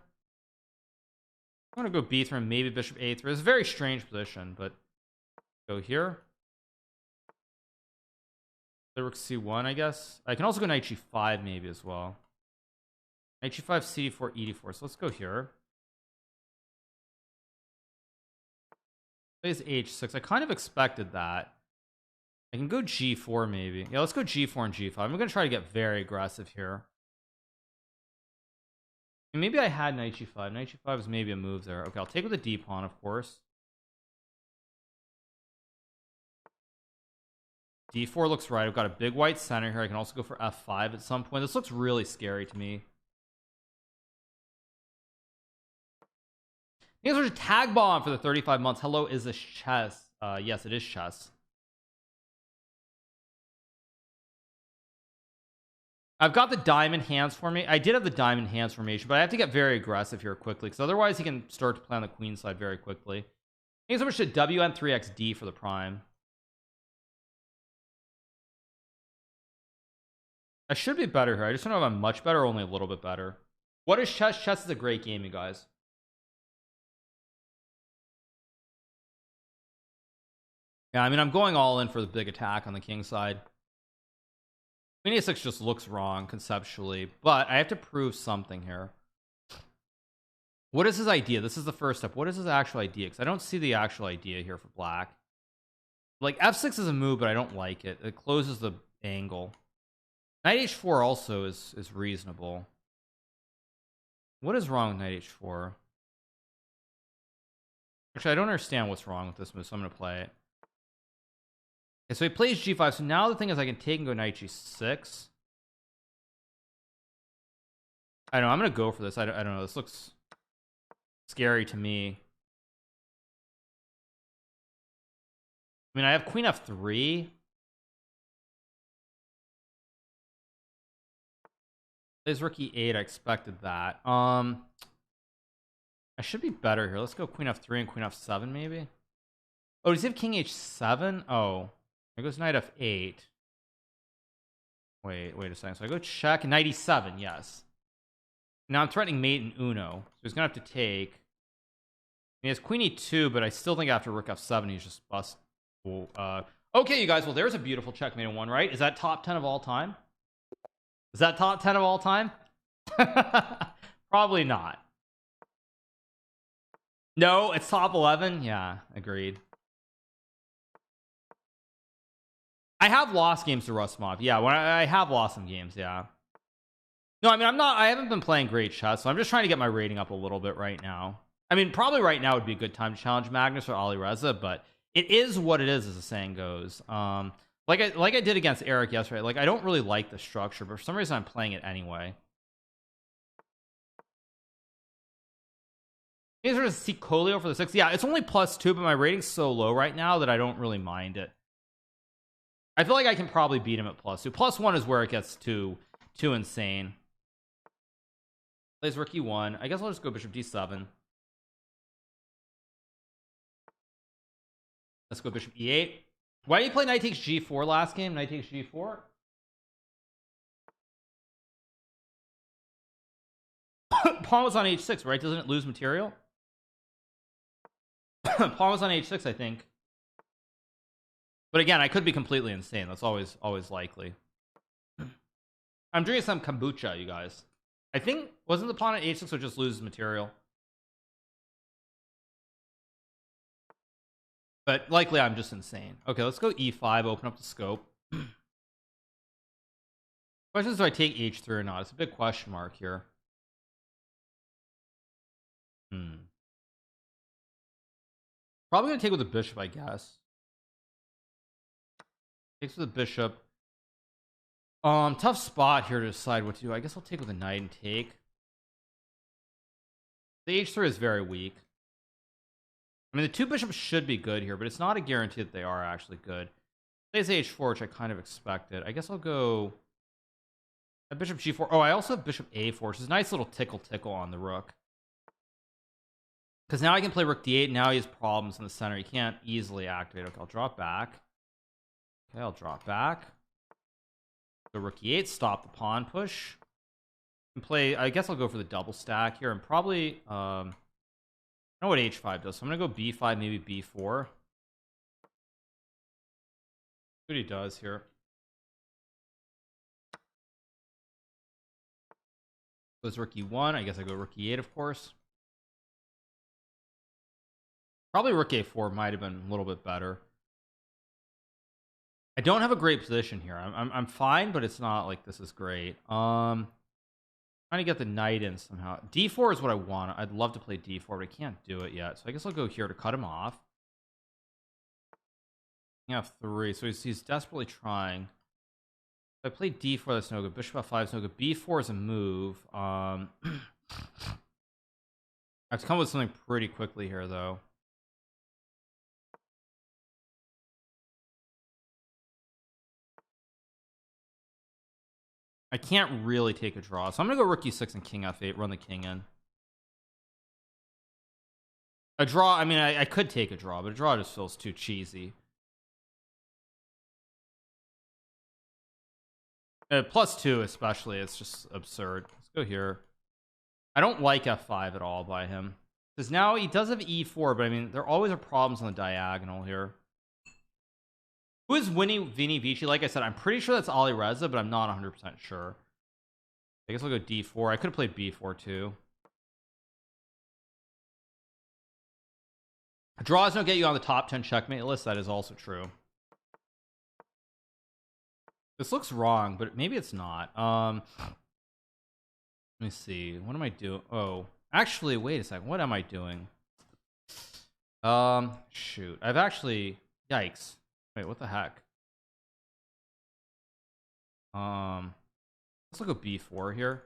I'm going to go b3 and maybe bishop a3. It's a very strange position, but go here. Rook c1, I guess. I can also go knight g5 maybe as well. Knight g5, cd4, ed4. So let's go here. Plays h6. I kind of expected that. I can go g4 maybe. Yeah, let's go g4 and g5. I'm going to try to get very aggressive here. And maybe I had knight g5. Knight g5 is maybe a move there. Okay, I'll take with the d pawn, of course. d4 looks right. I've got a big white center here. I can also go for f5 at some point. This looks really scary to me. You guys are a tag bomb for the 35 months. Hello, is this chess? Yes, it is chess. I've got the diamond hands for me. I did have the diamond hands formation, but I have to get very aggressive here quickly because otherwise he can start to play on the queen side very quickly. Thanks so much to WN3XD for the prime. I should be better here. I just don't know if I'm much better or only a little bit better. What is chess? Chess is a great game, you guys. Yeah, I mean, I'm going all in for the big attack on the king side. Queen a6 just looks wrong conceptually, but I have to prove something here. What is his idea? This is the first step. What is his actual idea? Because I don't see the actual idea here for black. Like f6 is a move, but I don't like it. It closes the angle. Knight h4 also is reasonable. What is wrong with knight h4? Actually, I don't understand what's wrong with this move, so I'm going to play it. Okay, so he plays g5. So now the thing is I can take and go knight g6. I don't know. I'm going to go for this. I don't know. This looks scary to me. I mean, I have queen f3. Plays rook e8. I expected that. I should be better here. Let's go queen f3 and queen f7 maybe. Oh, does he have king h7? Oh, there goes knight f8. Wait a second. So I go check knight e7. Yes. Now I'm threatening mate and Uno, so he's gonna have to take. He has queen e2, but I still think after rook f7 he's just bust. Okay, you guys. Well, there's a beautiful checkmate in one, right? Is that top 10 of all time? Is that top 10 of all time? Probably not. No, it's top 11. Yeah, agreed. I have lost games to Rustmob. Yeah, when I have lost some games. Yeah. No, I mean I haven't been playing great chess, so I'm just trying to get my rating up a little bit right now. I mean, probably right now would be a good time to challenge Magnus or Ali Reza, but it is what it is, as the saying goes. Like I did against Eric yesterday. Like I don't really like the structure, but for some reason I'm playing it anyway. You guys are to see Colio for the 6. Yeah, it's only +2, but my rating's so low right now that I don't really mind it. I feel like I can probably beat him at +2. +1 is where it gets too insane. Plays rook e1. I guess I'll just go bishop d7. Let's go bishop e8. Why did you play knight takes g4 last game? Knight takes g4. Pawn was on h6, right? Doesn't it lose material? Pawn was on h6, I think. But again, I could be completely insane. That's always likely. I'm drinking some kombucha, you guys. I think wasn't the pawn at h6 or just loses material? But likely I'm just insane. Okay, let's go e5, open up the scope. Question is, do I take h3 or not? It's a big question mark here. Probably gonna take with the bishop, I guess. Takes with the bishop. Tough spot here to decide what to do. I guess I'll take with a knight and take. The h3 is very weak. I mean, the two bishops should be good here, but it's not a guarantee that they are actually good. Plays h4, which I kind of expected. I guess I'll go a bishop g4. Oh, I also have bishop a4, which is a nice little tickle on the rook. Because now I can play rook d8. Now he has problems in the center. He can't easily activate. Okay, I'll drop back. Okay, I'll drop back. So rook e8, stop the pawn push. And play. I guess I'll go for the double stack here, and probably I know what h5 does, so I'm gonna go b5, maybe b4. See what he does here. Goes rook e1. I guess I go rook e8, of course. Probably rook a4 might have been a little bit better. I don't have a great position here. I'm fine, but it's not like this is great. Trying to get the knight in somehow. d4 is what I want. I'd love to play d4, but I can't do it yet. So I guess I'll go here to cut him off. f3. So he's desperately trying. If I play d4, that's no good. Bishop f5 is no good. b4 is a move. I have to come up with something pretty quickly here, though. I can't really take a draw, so I'm gonna go rook e6 and king f8, run the king in. A draw, I mean, I could take a draw, but a draw just feels too cheesy. +2 especially, it's just absurd. Let's go here. I don't like f5 at all by him, because now he does have e4, but I mean, there always are problems on the diagonal here. Who is winning Vini Vici? Like I said, I'm pretty sure that's Ali Reza, but I'm not 100% sure. I guess I'll go d4. I could have played b4 too. Draws don't get you on the top 10 checkmate list. That is also true. This looks wrong, but maybe it's not. Let me see. What am I doing? Oh, actually, wait a second. What am I doing? Shoot. I've actually... Yikes. Wait, what the heck? Let's look at b4 here.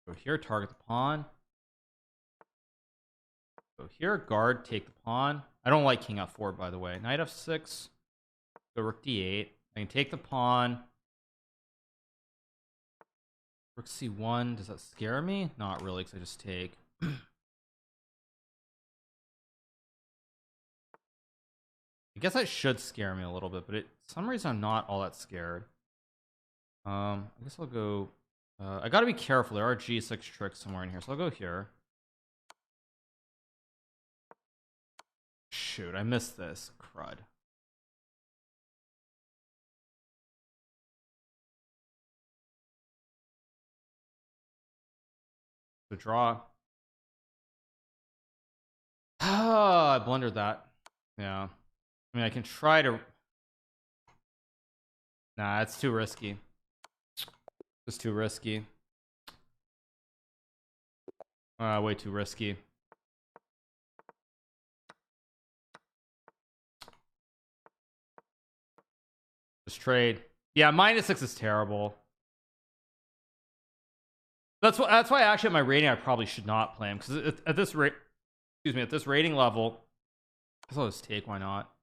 Go here, target the pawn. Go here, guard, take the pawn. I don't like king f4, by the way. Knight f6. Go rook d8. I can take the pawn. Rook c1. Does that scare me? Not really, because I just take. I guess that should scare me a little bit, but for some reason I'm not all that scared. I guess I'll go. I gotta be careful. There are g6 tricks somewhere in here, so I'll go here. Shoot, I missed this. Crud. The draw. Ah, I blundered that. Yeah. I mean, I can try to... Nah, it's too risky. It's too risky. Way too risky. Just trade. Yeah, -6 is terrible. That's why actually at my rating I probably should not play him, because at this rate, excuse me, at this rating level, I'll just take. Why not?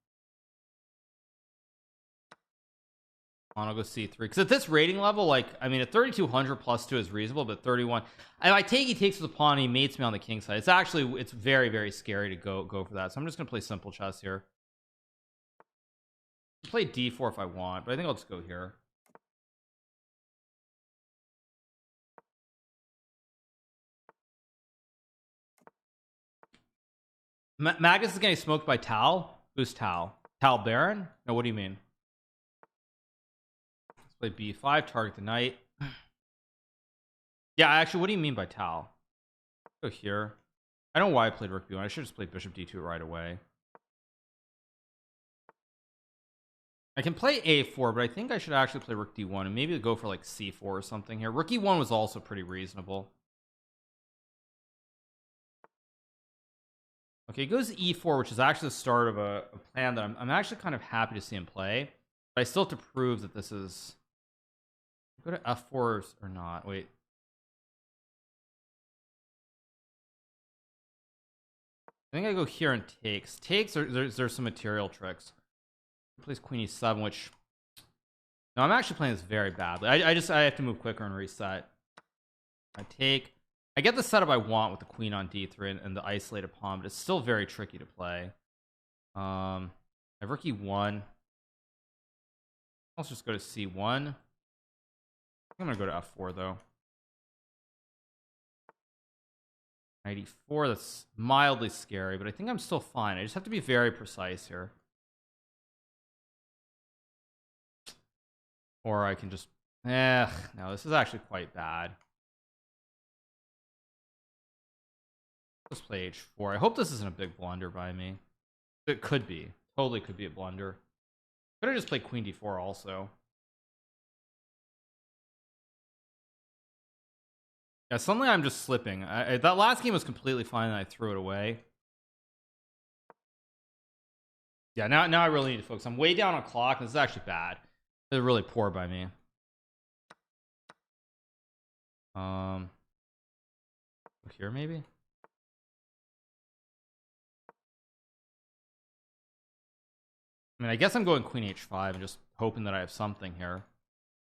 I'll go c3, because at this rating level, like, I mean, at 3200 +2 is reasonable, but 31, I take he takes the pawn, he mates me on the king side. It's actually, it's very, very scary to go for that. So I'm just gonna play simple chess here. I'll play d4 if I want, but I think I'll just go here. Magus is getting smoked by Tal. Who's Tal? Tal Baron? No, what do you mean? Let's play b5, target the knight. Yeah, actually, what do you mean by Tal? Go here. I don't know why I played rook b1. I should just play bishop d2 right away. I can play a4, but I think I should actually play rook d1 and maybe go for like c4 or something here. Rook e1 was also pretty reasonable. Okay, he goes e4, which is actually the start of a plan that I'm actually kind of happy to see him play. But I still have to prove that this is... Go to f4 or not. Wait. I think I go here and takes. Takes, or there's some material tricks. He plays queen e7, which... No, I'm actually playing this very badly. I have to move quicker and reset. I take... I get the setup I want with the queen on d3 and the isolated pawn, but it's still very tricky to play. I have rook e1. Let's just go to c1. I'm gonna go to f4 though. 94. That's mildly scary, but I think I'm still fine. I just have to be very precise here. Or I can just... no, this is actually quite bad. Let's play h4. I hope this isn't a big blunder by me. It could be. Totally could be a blunder. Could have just played queen d4 also. Yeah, suddenly I'm just slipping. That last game was completely fine and I threw it away. Yeah, now I really need to focus. I'm way down on clock. This is actually bad. This is really poor by me. Here maybe? I mean, I guess I'm going queen h5 and just hoping that I have something here.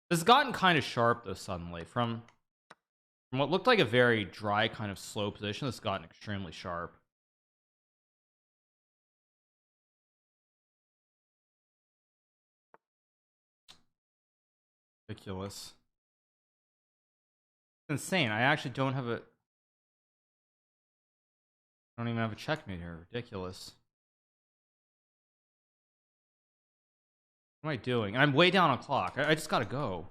This has gotten kind of sharp though suddenly from what looked like a very dry kind of slow position. This has gotten extremely sharp. Ridiculous. It's insane. I actually don't have a I don't even have a checkmate here. Ridiculous. What am I doing? And I'm way down on clock. I just gotta go.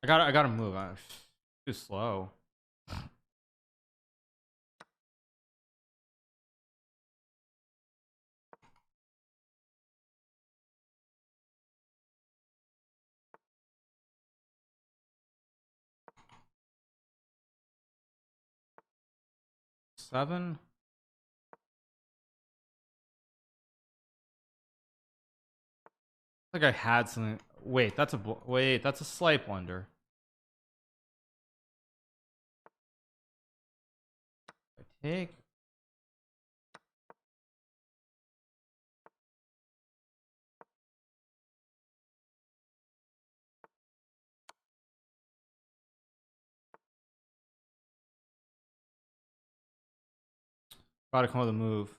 I gotta move. I'm too slow. Seven. Like I had something. Wait, that's a slight blunder. I take. Gotta come with a move.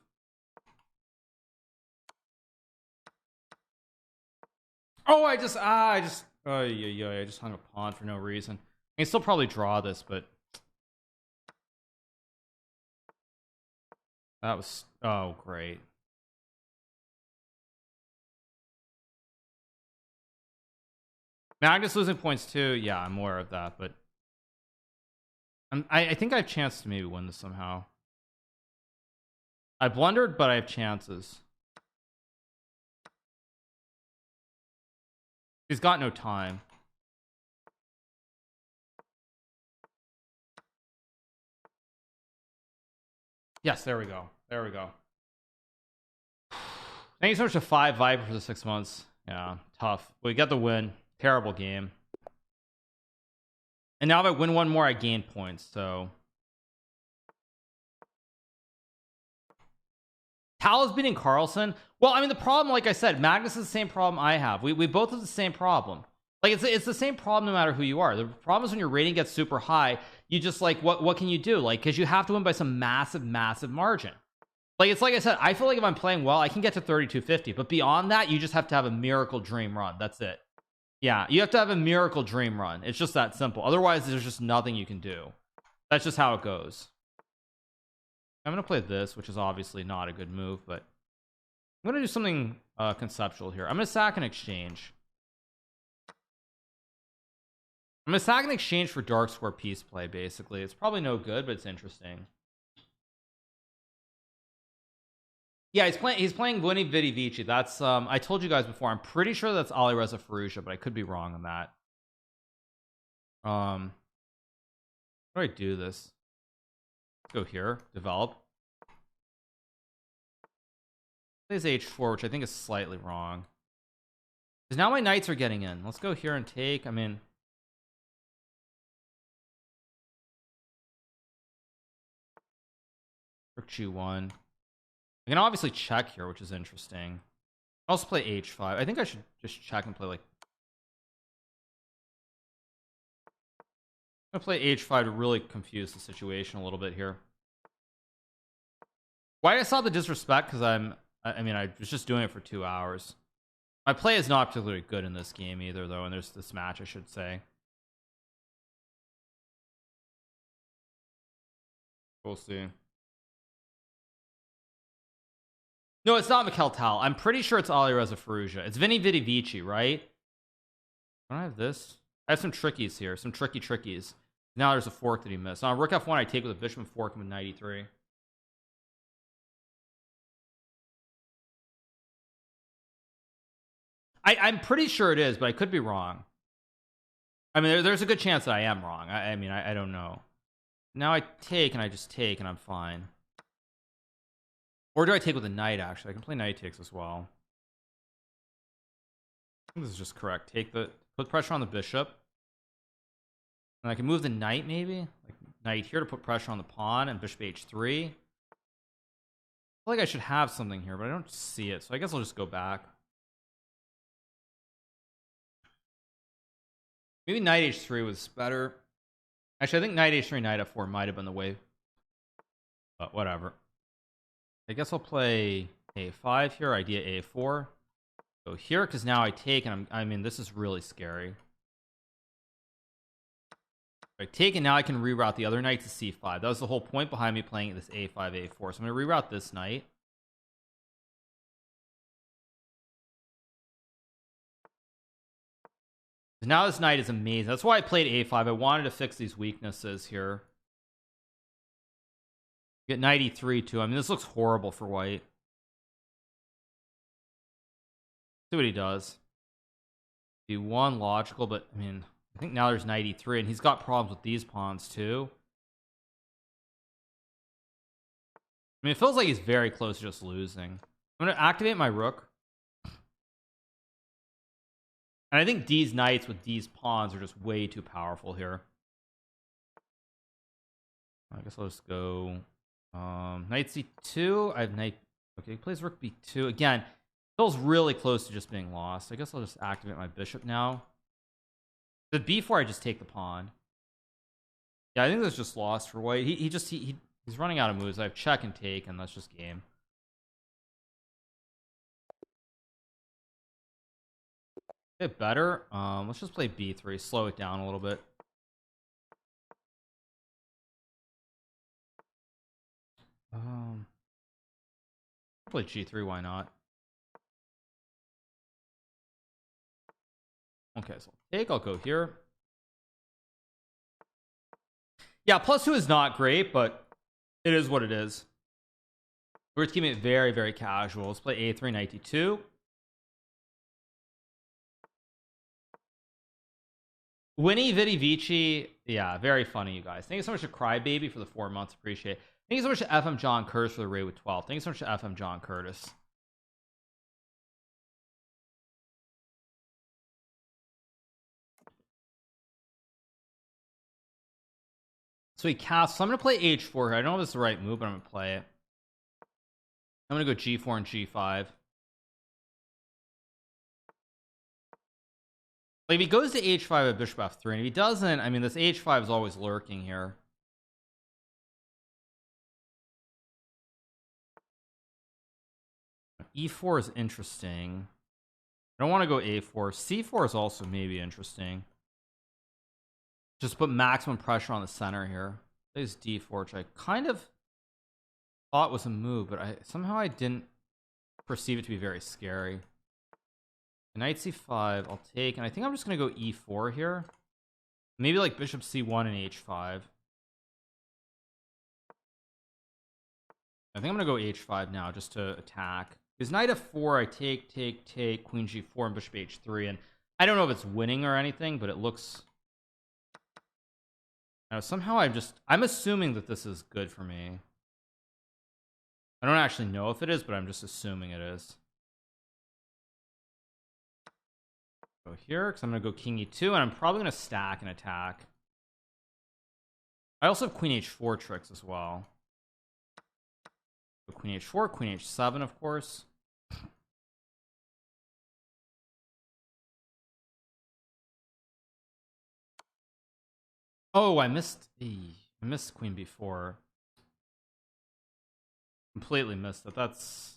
Oh, I just oh yeah, I just hung a pawn for no reason. I can still probably draw this, but that was oh great. Magnus losing points too. Yeah, I'm aware of that, but I think I have chance to maybe win this somehow. I blundered, but I have chances. He's got no time. Yes, there we go. There we go. Thank you so much to 5 Viper for the 6 months. Yeah, tough. We got the win. Terrible game. And now if I win one more, I gain points. So Tal is beating Carlson. Well, I mean, the problem, like I said, Magnus is the same problem I have. We both have the same problem. Like it's the same problem no matter who you are. The problem is when your rating gets super high, you just like what can you do? Like because you have to win by some massive margin. Like it's like I said, I feel like if I'm playing well, I can get to 3250, but beyond that, you just have to have a miracle dream run. That's it. Yeah, you have to have a miracle dream run. It's just that simple. Otherwise, there's just nothing you can do. That's just how it goes. I'm gonna play this, which is obviously not a good move, but I'm gonna do something conceptual here. I'm gonna sack an exchange. I'm gonna sack an exchange for dark square piece play. Basically, it's probably no good, but it's interesting. Yeah, he's playing Vinny Vidi Vici. That's I told you guys before. I'm pretty sure that's Alireza Firouzja, but I could be wrong on that. How do I do this? Let's go here, develop. Plays h4, which I think is slightly wrong. Because now my knights are getting in. Let's go here and take. I mean, rook g1. I can obviously check here, which is interesting. I'll also play h5. I think I should just check and play like. I'm gonna play h5 to really confuse the situation a little bit here. Why I saw the disrespect? Because I mean, I was just doing it for 2 hours. My play is not particularly good in this game either, though, and there's this match, I should say. We'll see. No, it's not Mikhail Tal. I'm pretty sure it's Alireza Firouzja. It's Vinny Vidi Vici, right? Don't I have this? I have some trickies here. Some trickies. Now there's a fork that he missed. On rook f1, I take with a bishop and fork with 93. I'm pretty sure it is, but I could be wrong. I mean, there's a good chance that I am wrong. I mean, I don't know. Now I take and I just take and I'm fine. Or do I take with a knight? Actually, I can play knight takes as well. I think this is just correct. Put pressure on the bishop, and I can move the knight maybe, like knight here to put pressure on the pawn and bishop h3. I feel like I should have something here, but I don't see it, so I guess I'll just go back. Maybe knight h3 was better. Actually, I think knight h3, knight f4 might have been the way, but whatever. I guess I'll play a5 here. Idea a4. Go here because now I take, and I mean, this is really scary. If I take, and now I can reroute the other knight to c5. That was the whole point behind me playing this a5, a4. So I'm going to reroute this knight. Now this knight is amazing. That's why I played a5. I wanted to fix these weaknesses here. Get knight e3 too. I mean, this looks horrible for white. See what he does. d1 logical, but I mean, I think now there's knight e3, and he's got problems with these pawns too. I mean, it feels like he's very close to just losing. I'm going to activate my rook. And I think these knights with these pawns are just way too powerful here. I guess I'll just go knight c2. I have knight. Okay, he plays rook b2 again. Feels really close to just being lost. I guess I'll just activate my bishop now. The b4, I just take the pawn. Yeah, I think that's just lost for white. He's running out of moves. I have check and take, and that's just game. Bit better. Let's just play b3. Slow it down a little bit. Play g3. Why not? Okay, so I'll go here. Yeah, +2 is not great, but it is what it is. We're just keeping it very, very casual. Let's play a3, knight d2. Winnie Vidi Vici, yeah, very funny, you guys. Thank you so much to Crybaby for the 4 months. Appreciate it. Thank you so much to FM John Curtis for the raid with 12. Thank you so much to FM John Curtis. So he casts. So I'm going to play h4 here. I don't know if it's the right move, but I'm going to play it. I'm going to go g4 and g5. Like if he goes to h5 at bishop f3, and if he doesn't, I mean, this h5 is always lurking here. e4 is interesting. I don't want to go a4. c4 is also maybe interesting. Just put maximum pressure on the center here. Plays d4, which I kind of thought was a move, but somehow I didn't perceive it to be very scary. Knight c5, I'll take, and I think I'm just going to go e4 here. Maybe like bishop c1 and h5. I think I'm going to go h5 now just to attack. Because knight f4, I take, queen g4, and bishop h3. And I don't know if it's winning or anything, but it looks... Now, somehow I'm assuming that this is good for me. I don't actually know if it is, but I'm just assuming it is. Go here, because I'm going to go king e2, and I'm probably going to stack and attack. I also have queen h4 tricks as well. So queen h4, queen h7, of course. Oh, I missed queen b4. Completely missed it. That's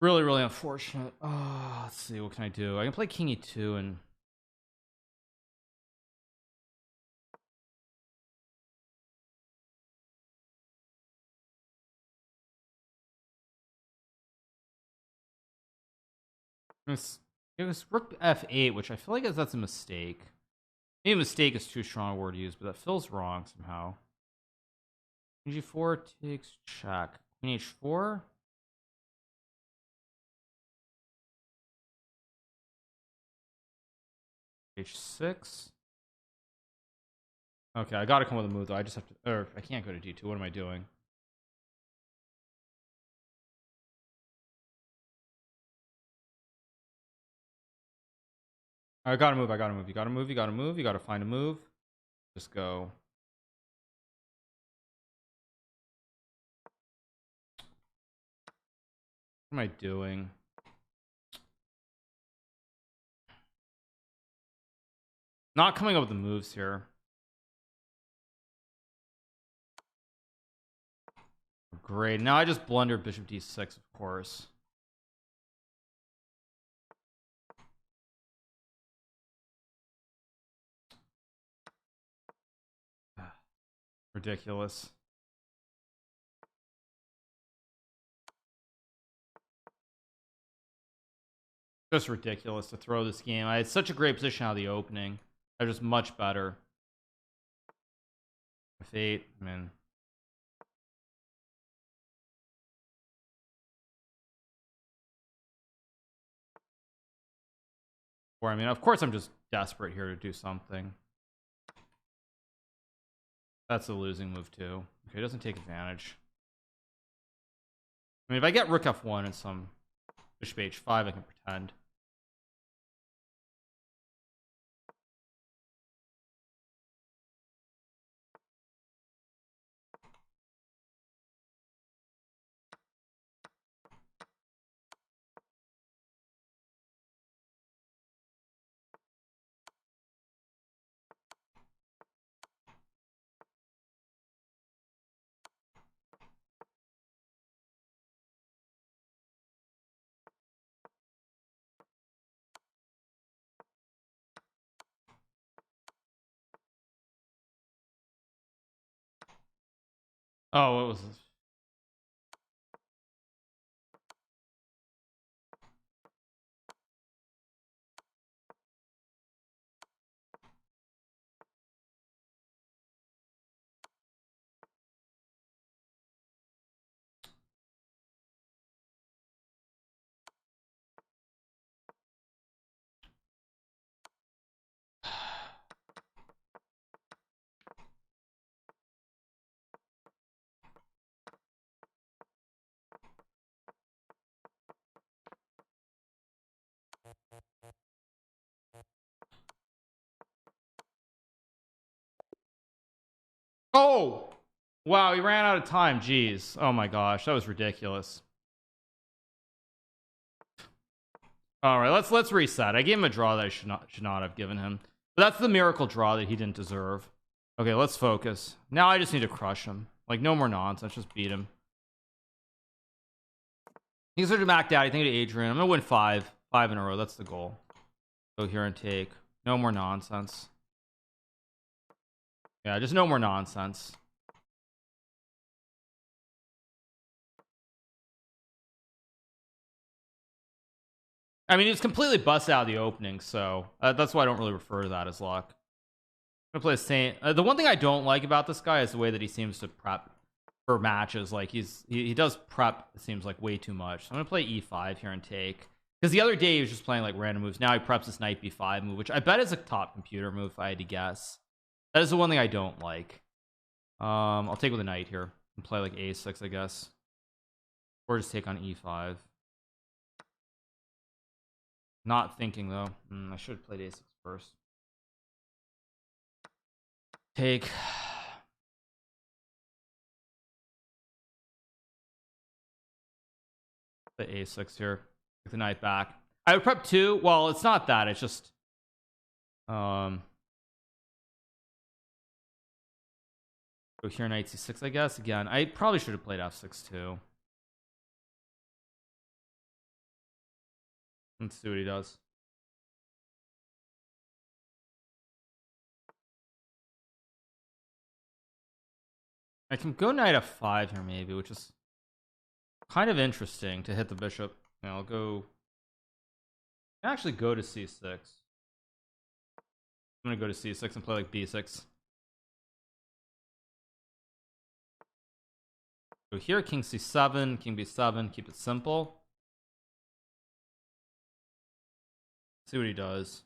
really, really unfortunate. Oh, let's see. What can I do? I can play king e2 and... It was rook f8, which I feel like that's a mistake. Maybe a mistake is too strong a word to use, but that feels wrong somehow. Queen g4 takes check. Queen h4. h6. Okay, I gotta come with a move though. I just have to, or I can't go to d2. What am I doing? I gotta move. I gotta move. You gotta move. You gotta move. You gotta find a move. Just go. What am I doing? Not coming up with the moves here. Great. Now I just blunder bishop d6, of course. Ridiculous. Just ridiculous to throw this game. I had such a great position out of the opening. I was just much better. F8, I mean. Or I mean, of course I'm just desperate here to do something. That's a losing move too. Okay, it doesn't take advantage. I mean, if I get rook f1 and some bishop h5, I can pretend. Oh, what was this? Oh! Wow, he ran out of time. Jeez. Oh my gosh, that was ridiculous. All right, let's reset. I gave him a draw that I should not have given him. But that's the miracle draw that he didn't deserve. Okay, let's focus. Now I just need to crush him. Like, no more nonsense. Just beat him. He's sort of maxed out. I think to Adrian. I'm gonna win five in a row. That's the goal. Go here and take. No more nonsense. Yeah, just no more nonsense. I mean, he was completely busted out of the opening, so that's why I don't really refer to that as luck. I'm gonna play the same. The one thing I don't like about this guy is the way that he seems to prep for matches. Like he does prep, it seems like, way too much. So I'm gonna play e5 here and take, because the other day he was just playing like random moves. Now he preps this knight b5 move, which I bet is a top computer move if I had to guess. That is the one thing I don't like. I'll take with a knight here and play like a6, I guess, or just take on e5. Not thinking though. I should have played a6 first. Take. The a6 here. Take the knight back. I would prep 2. Well, it's not that. It's just go here, knight c6, I guess. Again, I probably should have played f6 too. Let's see what he does. I can go knight f5 here maybe, which is kind of interesting to hit the bishop. And I'll go actually go to c6. I'm gonna go to c6 and play like b6. Go here, king c7, king b7, keep it simple. See what he does.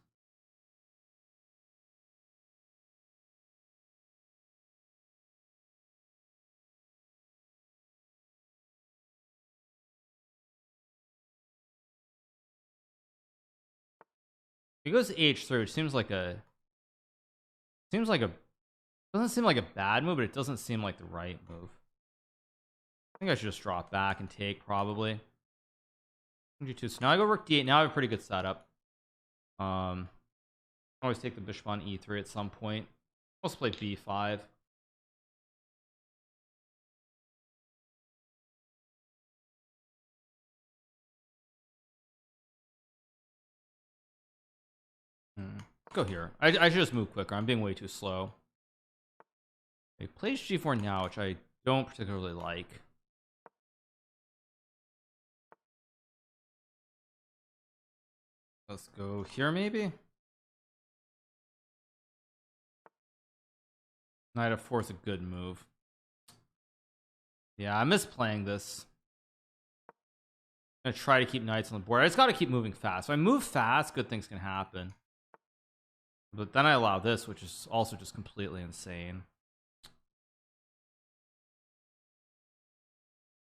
He goes h3, which seems like a doesn't seem like a bad move, but it doesn't seem like the right move. I think I should just drop back and take probably. G2. So now I go rook d8. Now I have a pretty good setup. Always take the bishop on e3 at some point. Also play b5. Go here. I should just move quicker. I'm being way too slow. He plays g4 now, which I don't particularly like. Let's go here maybe. Knight f4 is a good move. Yeah, I miss playing this. I'm gonna try to keep knights on the board. I just gotta keep moving fast. If I move fast, good things can happen. But then I allow this, which is also just completely insane.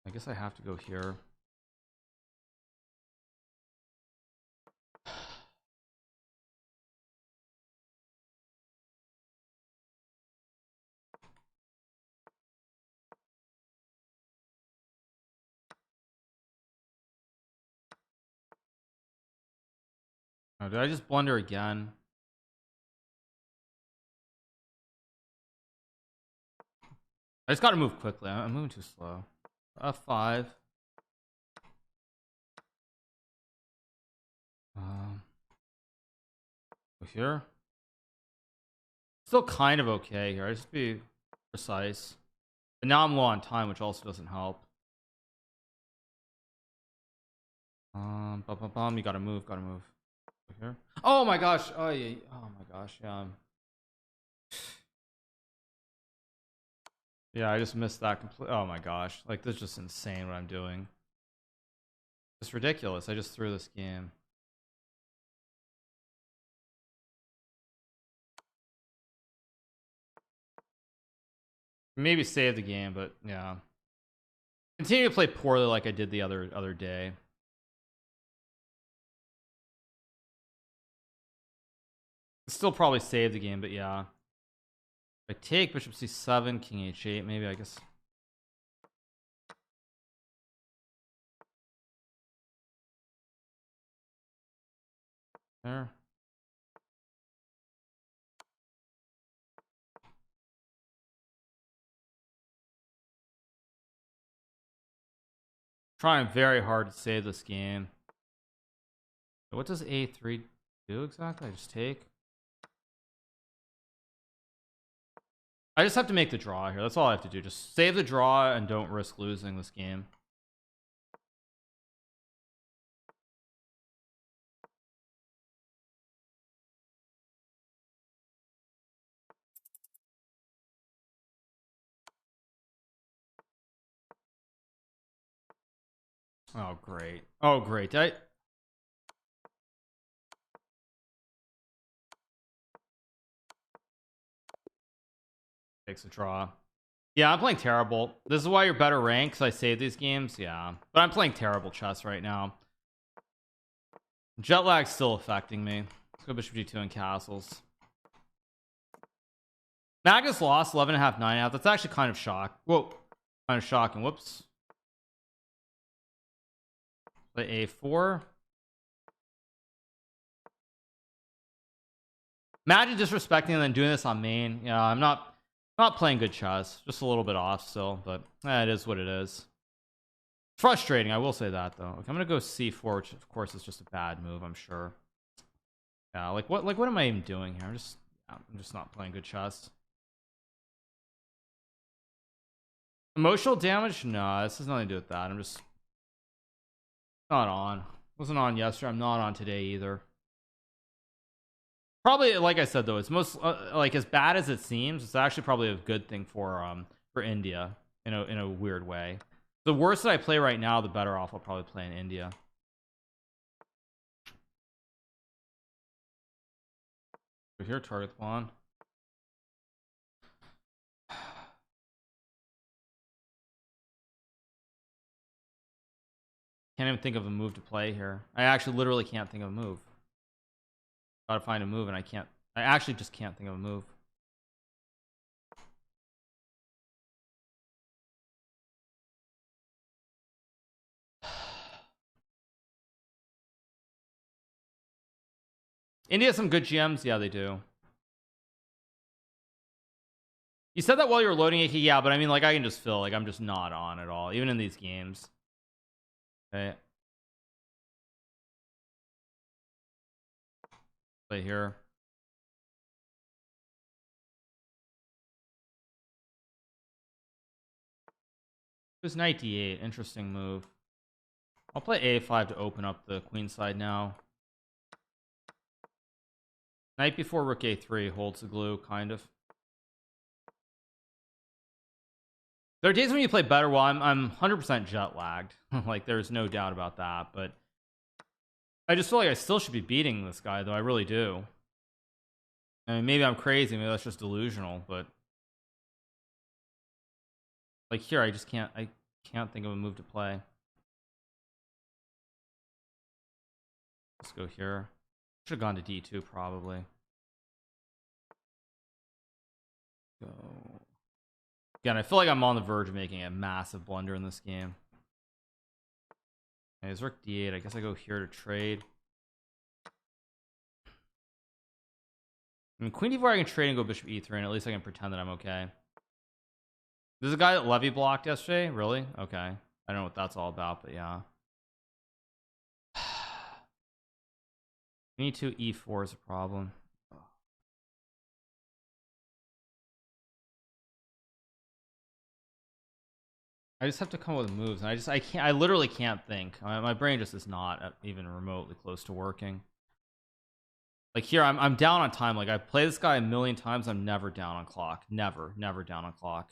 I guess I have to go here. Oh, did I just blunder again? I just gotta move quickly. I'm moving too slow. F5. Go here. Still kind of okay here. I just be precise. But now I'm low on time, which also doesn't help. You gotta move, gotta move. Go here. Oh my gosh. Oh yeah. Oh my gosh. Yeah. Yeah, I just missed that completely. Oh my gosh. Like, this is just insane what I'm doing. It's ridiculous. I just threw this game. Maybe save the game, but yeah. Continue to play poorly like I did the other day. Still probably save the game, but yeah. I take bishop c7, king h8, maybe, I guess. There. Trying very hard to save this game. What does a3 do exactly? I just take. I just have to make the draw here. That's all I have to do. Just save the draw and don't risk losing this game. Oh great. Oh great. Takes a draw. Yeah, I'm playing terrible. This is why you're better ranked, because I save these games. Yeah, but I'm playing terrible chess right now. Jet lag's still affecting me. Let's go bishop g2 and castles. Magnus lost 11.5, 9.5. That's actually kind of kind of shocking. Whoops. Play a4. Imagine disrespecting and then doing this on main. Yeah, I'm not playing good chess. Just a little bit off still, but it is what it is. Frustrating, I will say that though. Okay, I'm gonna go c4, which of course is just a bad move, I'm sure. Yeah, like what am I even doing here? I'm just not playing good chess. Emotional damage? No, this has nothing to do with that. I'm just not on. Wasn't on yesterday. I'm not on today either. Probably, like I said though, it's most like, as bad as it seems, it's actually probably a good thing for India in a weird way. The worse that I play right now, the better off I'll probably play in India. We're here, target pawn. Can't even think of a move to play here. I actually literally can't think of a move. Gotta find a move, and I actually just can't think of a move. India has some good GMs. Yeah, they do. You said that while you were loading it. Yeah, but I mean, like, I can just feel like I'm just not on at all, even in these games. Okay. Play here. It was knight d8. Interesting move. I'll play a5 to open up the queen side now. Knight before rook a3 holds the glue, kind of. There are days when you play better. Well, I'm 100% jet lagged. Like, there's no doubt about that. But I just feel like I still should be beating this guy, though. I really do. I mean, maybe I'm crazy. Maybe that's just delusional. But like here, I just can't. I can't think of a move to play. Let's go here. Should have gone to d2 probably. Go. Again, I feel like I'm on the verge of making a massive blunder in this game. Okay, it's rook d8. I guess I go here to trade. I mean, queen d4 I can trade and go bishop e3, and at least I can pretend that I'm okay. There's a guy that Levy blocked yesterday. Really? Okay. I don't know what that's all about, but yeah. e2 e4 is a problem. I just have to come up with moves, and I can't. I literally can't think. My brain just is not even remotely close to working. Like here, I'm down on time. Like, I play this guy a million times. I'm never down on clock. Never down on clock.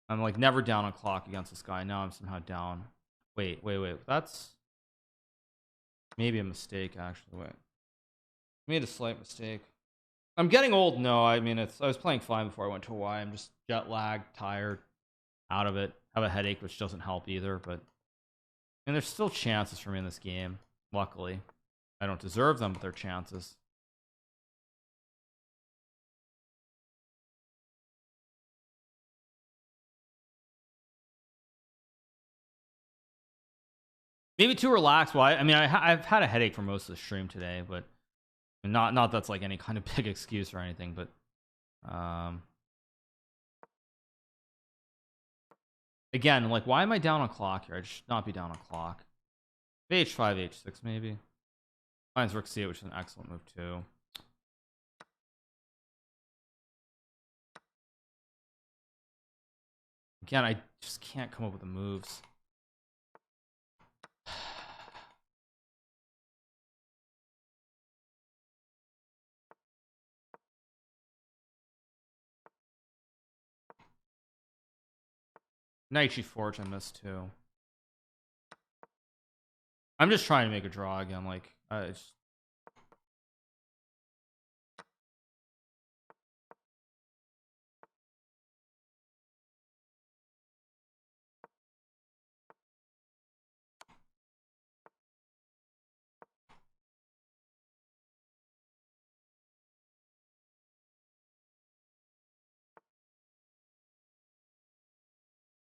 I'm like never down on clock against this guy. Now I'm somehow down. Wait. That's maybe a mistake, actually. Wait, made a slight mistake. I'm getting old. No, I mean, I was playing fine before I went to Hawaii. I'm just jet lagged, tired, out of it. Have a headache, which doesn't help either. But and there's still chances for me in this game. Luckily, I don't deserve them, but they're chances. Maybe too relaxed. Well, I mean, I've had a headache for most of the stream today, but not that's like any kind of big excuse or anything. But again, like, why am I down on clock here? I should not be down on clock. h5, h6, maybe. Finds rook c8, which is an excellent move too. Again, I just can't come up with the moves. Knight g4, which I missed too. I'm just trying to make a draw again. Like,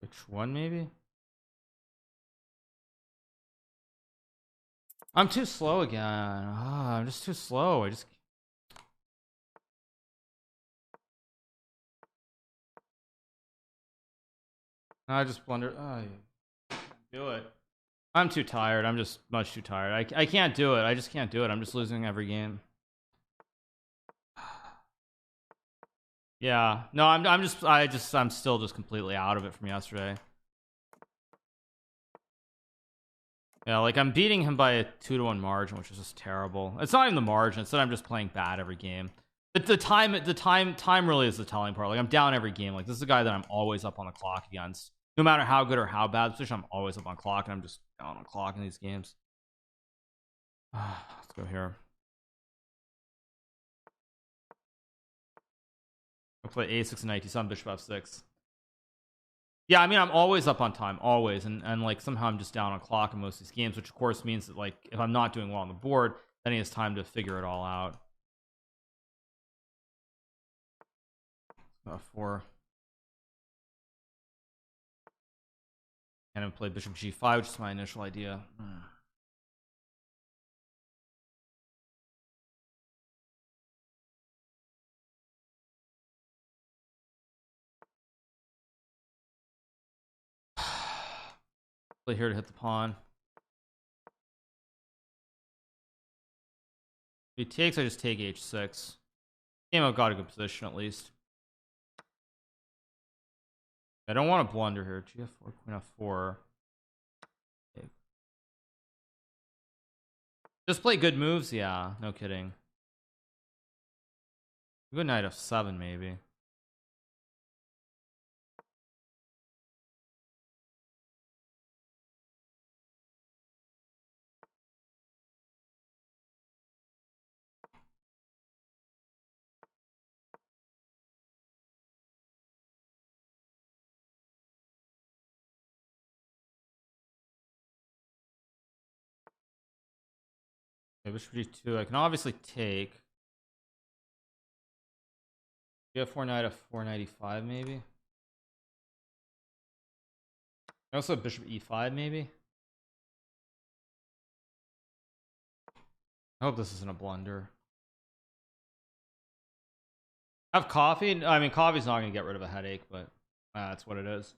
which one maybe? I'm too slow again. I'm just too slow. I just blundered. Oh, do it. I'm too tired. I'm just much too tired. I can't do it. I just can't do it. I'm just losing every game. Yeah. No, I'm still just completely out of it from yesterday. Yeah, like, I'm beating him by a 2-1 margin, which is just terrible. It's not even the margin. It's that I'm just playing bad every game. The time really is the telling part. Like, I'm down every game. Like, this is a guy that I'm always up on the clock against, no matter how good or how bad position. I'm always up on clock, and I'm just down on clock in these games. Let's go here. I'll play a6 and knight d7, bishop f6. Yeah, I mean, I'm always up on time, always, and like somehow I'm just down on clock in most of these games, which of course means that like if I'm not doing well on the board, then he has time to figure it all out. 4. And I play bishop g5, which is my initial idea. Play here to hit the pawn. If he takes, I just take h6. Game, I've got a good position at least. I don't want to blunder here. Gf4, queen f4. Okay. Just play good moves. Yeah, no kidding. Good knight f7 maybe. Okay, bishop g2. I can obviously take. Gf4 knight f4 knight e5 maybe. I also have bishop e5 maybe. I hope this isn't a blunder. I have coffee. I mean, coffee's not going to get rid of a headache, but that's what it is.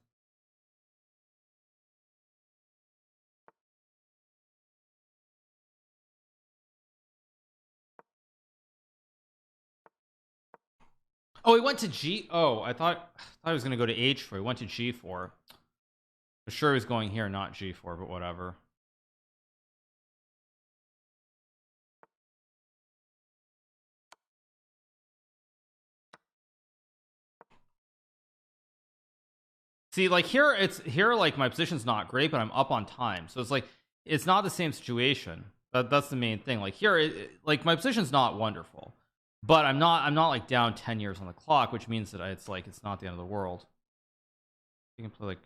Oh, he went to G. Oh, I thought he was going to go to H4. He went to G4. For sure, he was going here, not G4, but whatever. See, like here, like my position's not great, but I'm up on time, so it's like it's not the same situation. That's the main thing. Like here, like my position's not wonderful, but I'm not like down 10 years on the clock, which means that it's like it's not the end of the world. You can play like.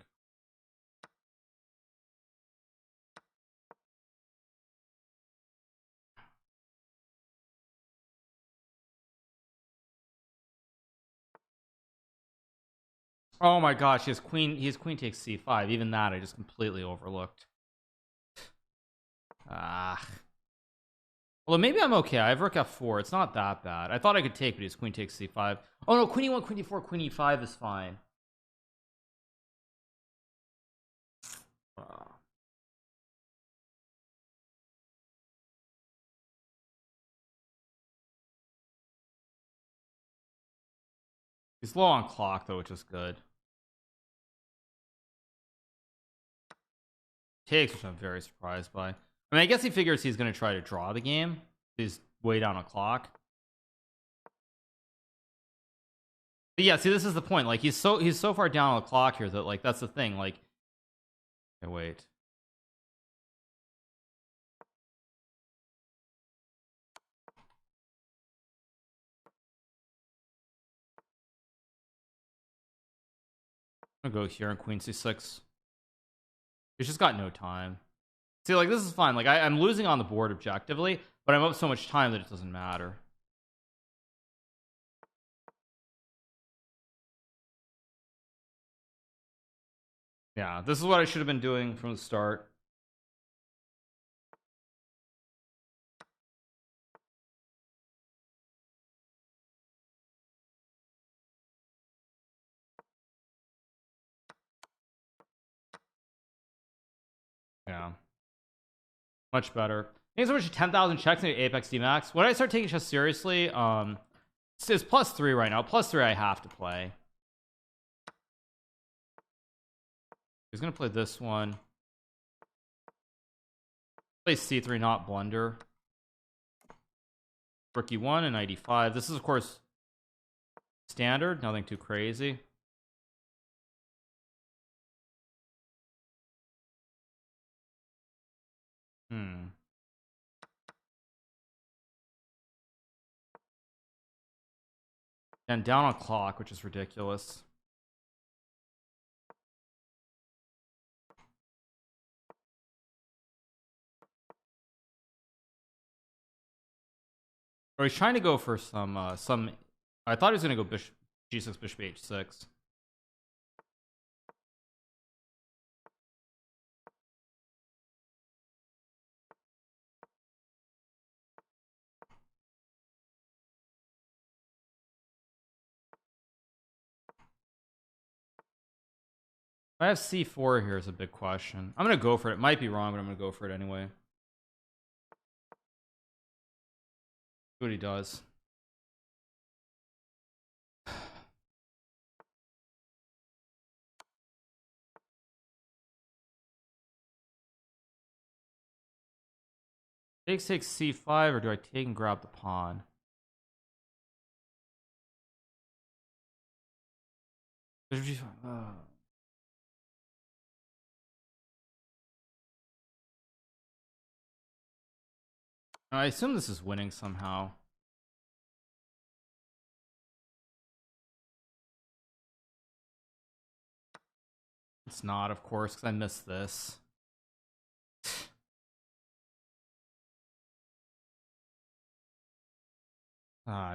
Oh my gosh, he has queen takes c5. Even that I just completely overlooked. Ah. Well, maybe I'm okay. I have rook f4. It's not that bad. I thought I could take, but his queen takes c5. Oh no, queen e1, queen d4, queen e5 is fine. He's low on clock though, which is good. Takes, which I'm very surprised by. I mean, I guess he figures he's going to try to draw the game. He's way down on clock. But yeah, see, this is the point. Like he's so far down on the clock here that like that's the thing. Like, okay, wait. I'm gonna go here and queen c6. He's just got no time. See, like this is fine. Like I'm losing on the board objectively, but I'm up so much time that it doesn't matter. Yeah, this is what I should have been doing from the start. Yeah, much better. Thanks so much for 10,000 checks into Apex DMAX. When I start taking chess seriously, it's +3 right now. +3 I have to play. He's gonna play this one. Play c3, not blunder. Rook e1 and knight e5. This is of course standard, nothing too crazy. And down on clock, which is ridiculous. Or he's trying to go for some I thought he was gonna go bishop g6 bishop h6. If I have c4 here is a big question. I'm gonna go for it. It might be wrong, but I'm gonna go for it anyway. See what he does. Takes c5, or do I take and grab the pawn? Bishop g5. I assume this is winning somehow. It's not, of course, because I missed this.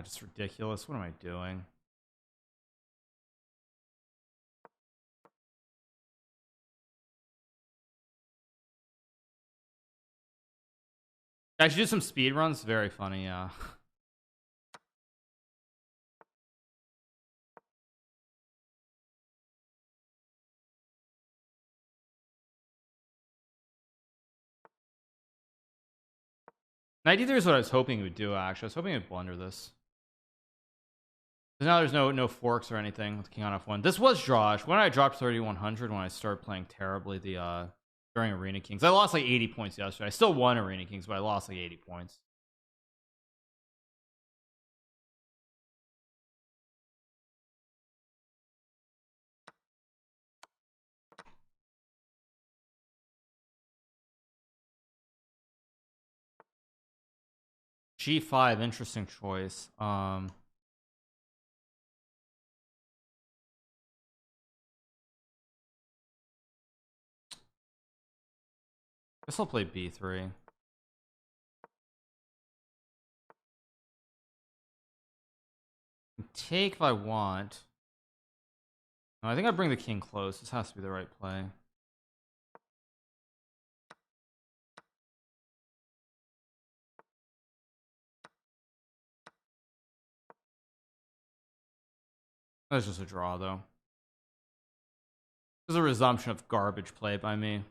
Just ridiculous. What am I doing? I should do some speed runs. Very funny, yeah. Knight d3 is what I was hoping it would do. Actually, I was hoping it would blunder this. Now there's no forks or anything with king on f1. This was drawish. When I dropped 3100 when I started playing terribly during Arena Kings. I lost like 80 points yesterday. I still won Arena Kings, but I lost like 80 points. G5, interesting choice. Guess I'll play b3. Take if I want. No, I think I bring the king close. This has to be the right play. That's just a draw, though. This is a resumption of garbage play by me.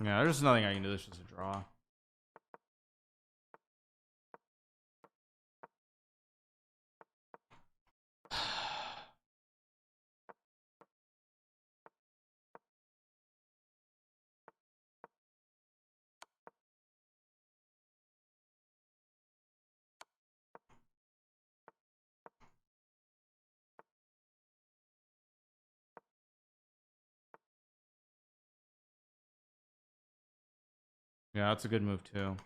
Yeah, there's just nothing I can do. This is just a draw. Yeah, that's a good move too.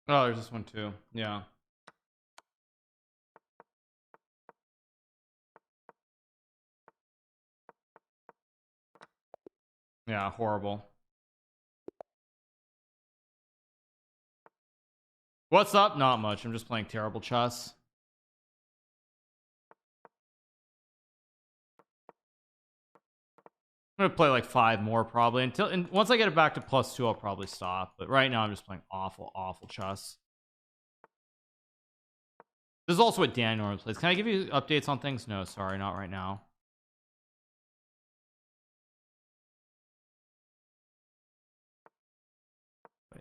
Oh, there's this one too. Yeah. Yeah, horrible. What's up? Not much. I'm just playing terrible chess. I'm gonna play like 5 more probably until, and once I get it back to +2 I'll probably stop, but right now I'm just playing awful chess. This is also what Dan normally plays. Can I give you updates on things? No, sorry, not right now.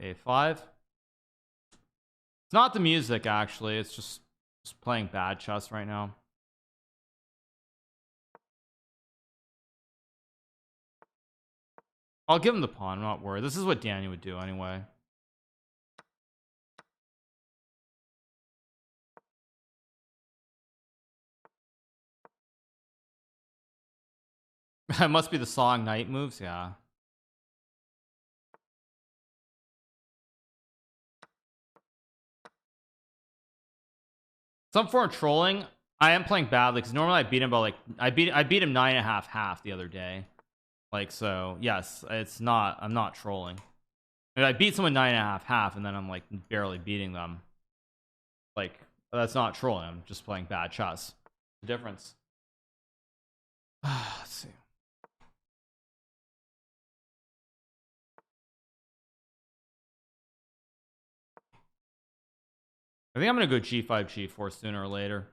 A5. It's not the music actually, it's just playing bad chess right now. I'll give him the pawn, I'm not worried. This is what Daniel would do anyway. It must be the song Night Moves, yeah. Some form of trolling. I am playing badly because normally I beat him by like I beat him 9.5 half the other day. Like, so yes, it's not, I'm not trolling. I mean, I beat someone 9.5 half and then I'm like barely beating them. Like, that's not trolling, I'm just playing bad chess. The difference. Let's see. I think I'm gonna go G5 G4 sooner or later.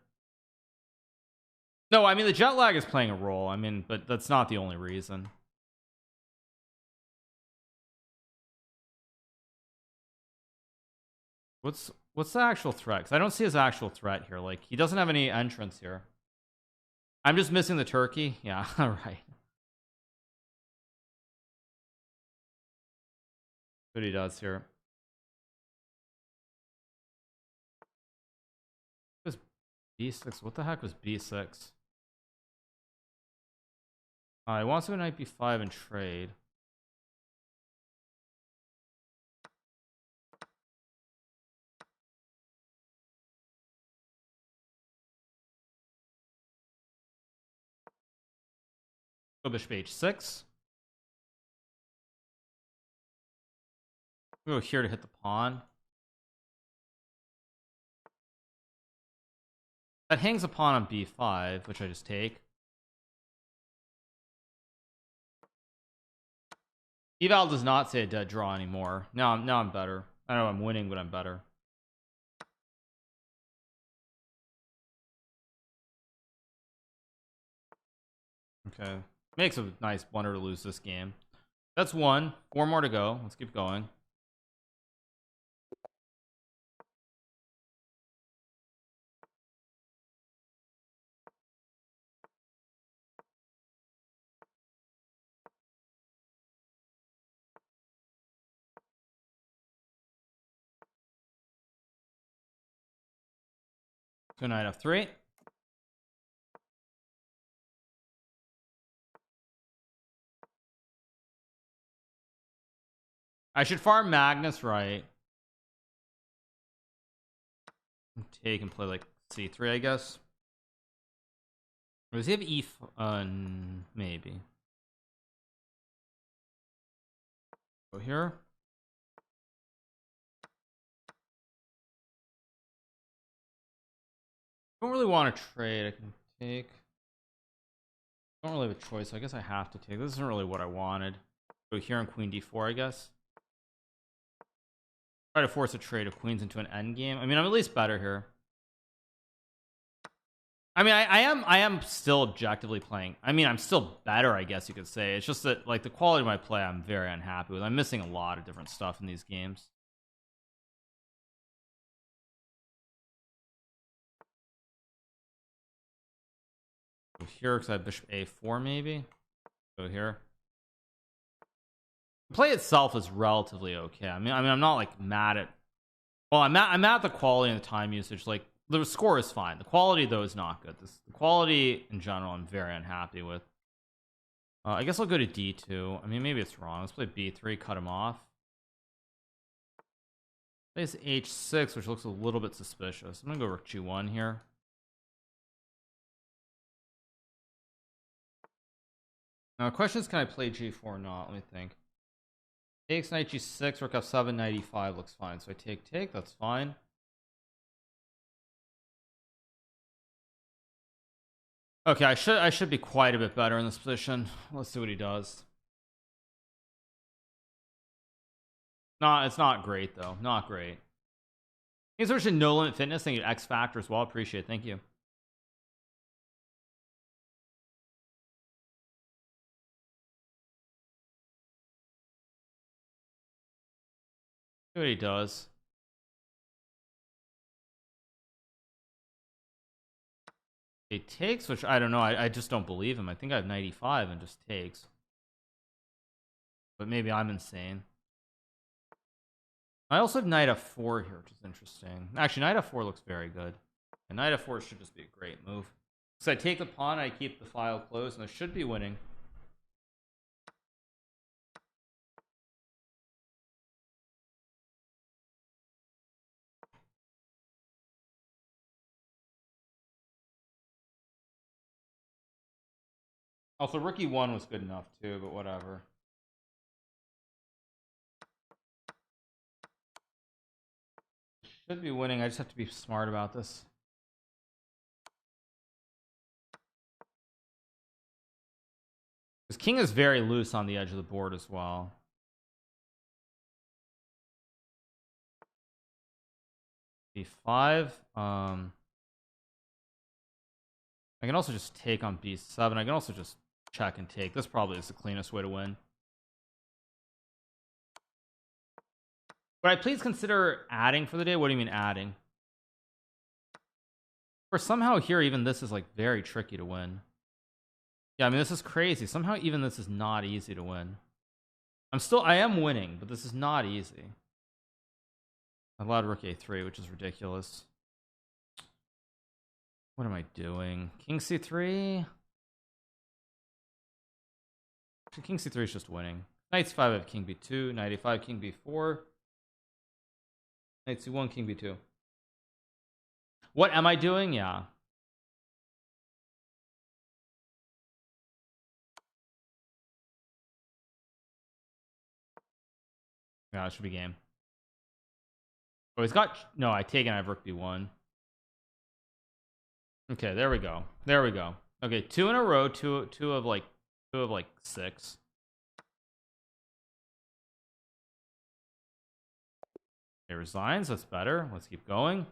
No, I mean the jet lag is playing a role, I mean, but that's not the only reason. What's the actual threat? Because I don't see his actual threat here. Like, he doesn't have any entrance here. I'm just missing the turkey. Yeah, all right. What he does here. What was B6? What the heck was B6? He wants to go knight B5 and trade. Go bishop H6. Go here to hit the pawn. That hangs a pawn on B5, which I just take. Eval does not say a dead draw anymore. Now I'm better. I know I'm winning, but I'm better. Okay. Makes a nice blunder to lose this game. That's 1. 4 more to go. Let's keep going. Go knight F3. I should farm Magnus, right? Take and play like C3, I guess. Or does he have E? Maybe. Go here. Don't really want to trade. I can take. Don't really have a choice, so I guess I have to take. This isn't really what I wanted. Go here on Queen D4, I guess. Try to force a trade of queens into an endgame. I mean, I'm at least better here. I mean, I am still objectively playing. I mean, I'm still better, I guess you could say. It's just that, like, the quality of my play, I'm very unhappy with. I'm missing a lot of different stuff in these games. Go here because I have bishop A4, maybe. Go here. The play itself is relatively okay. I mean, I'm not like mad at. Well, I'm at the quality and the time usage. Like, the score is fine. The quality though is not good. The quality in general, I'm very unhappy with. I guess I'll go to D2. I mean, maybe it's wrong. Let's play B3, cut him off. Plays H6, which looks a little bit suspicious. I'm gonna go rook G1 here. Now the question is, can I play G4 or not? Let me think. Takes knight G6, rook F7, knight E5 looks fine. So I take, that's fine. Okay, I should be quite a bit better in this position. Let's see what he does. No, it's not great though. Not great. Thanks for No Limit Fitness. Thank you, X Factor as well. Appreciate it. Thank you. See what he does. He takes, which I don't know. I just don't believe him. I think I have 95 and just takes. But maybe I'm insane. I also have knight f4 here, which is interesting. Actually, knight f4 looks very good. And knight f4 should just be a great move. So I take the pawn, I keep the file closed, and I should be winning. Also, rook e1 was good enough too, but whatever. Should be winning. I just have to be smart about this. Because king is very loose on the edge of the board as well. b5. I can also just take on b7. I can also just check and take. This probably is the cleanest way to win. Would I please consider adding for the day? What do you mean adding? Or somehow here, even this is like very tricky to win. Yeah, I mean, this is crazy. Somehow even this is not easy to win. I am winning, but this is not easy. I allowed rook a3, which is ridiculous. What am I doing? King c3? King c3 is just winning. Knight c5, I have king b2. Knight a5, king b4. Knight c1, king b2. What am I doing? Yeah. Yeah, it should be game. Oh, he's got... No, I take and I have rook b1. Okay, there we go. There we go. Okay, two in a row. Two of like 6. He resigns. That's better. Let's keep going.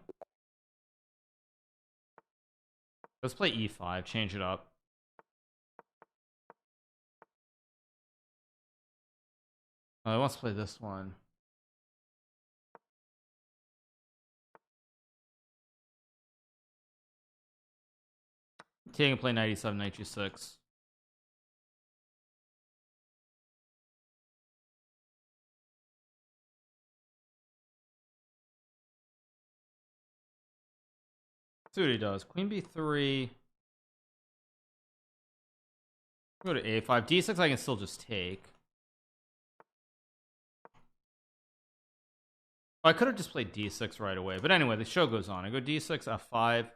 Let's play e5. Change it up. Oh, he wants to play this one. Take and play knight e7, knight g6. See what he does. Queen b3. Go to a5. d6 I can still just take. Oh, I could have just played d6 right away. But anyway, the show goes on. I go d6, f5.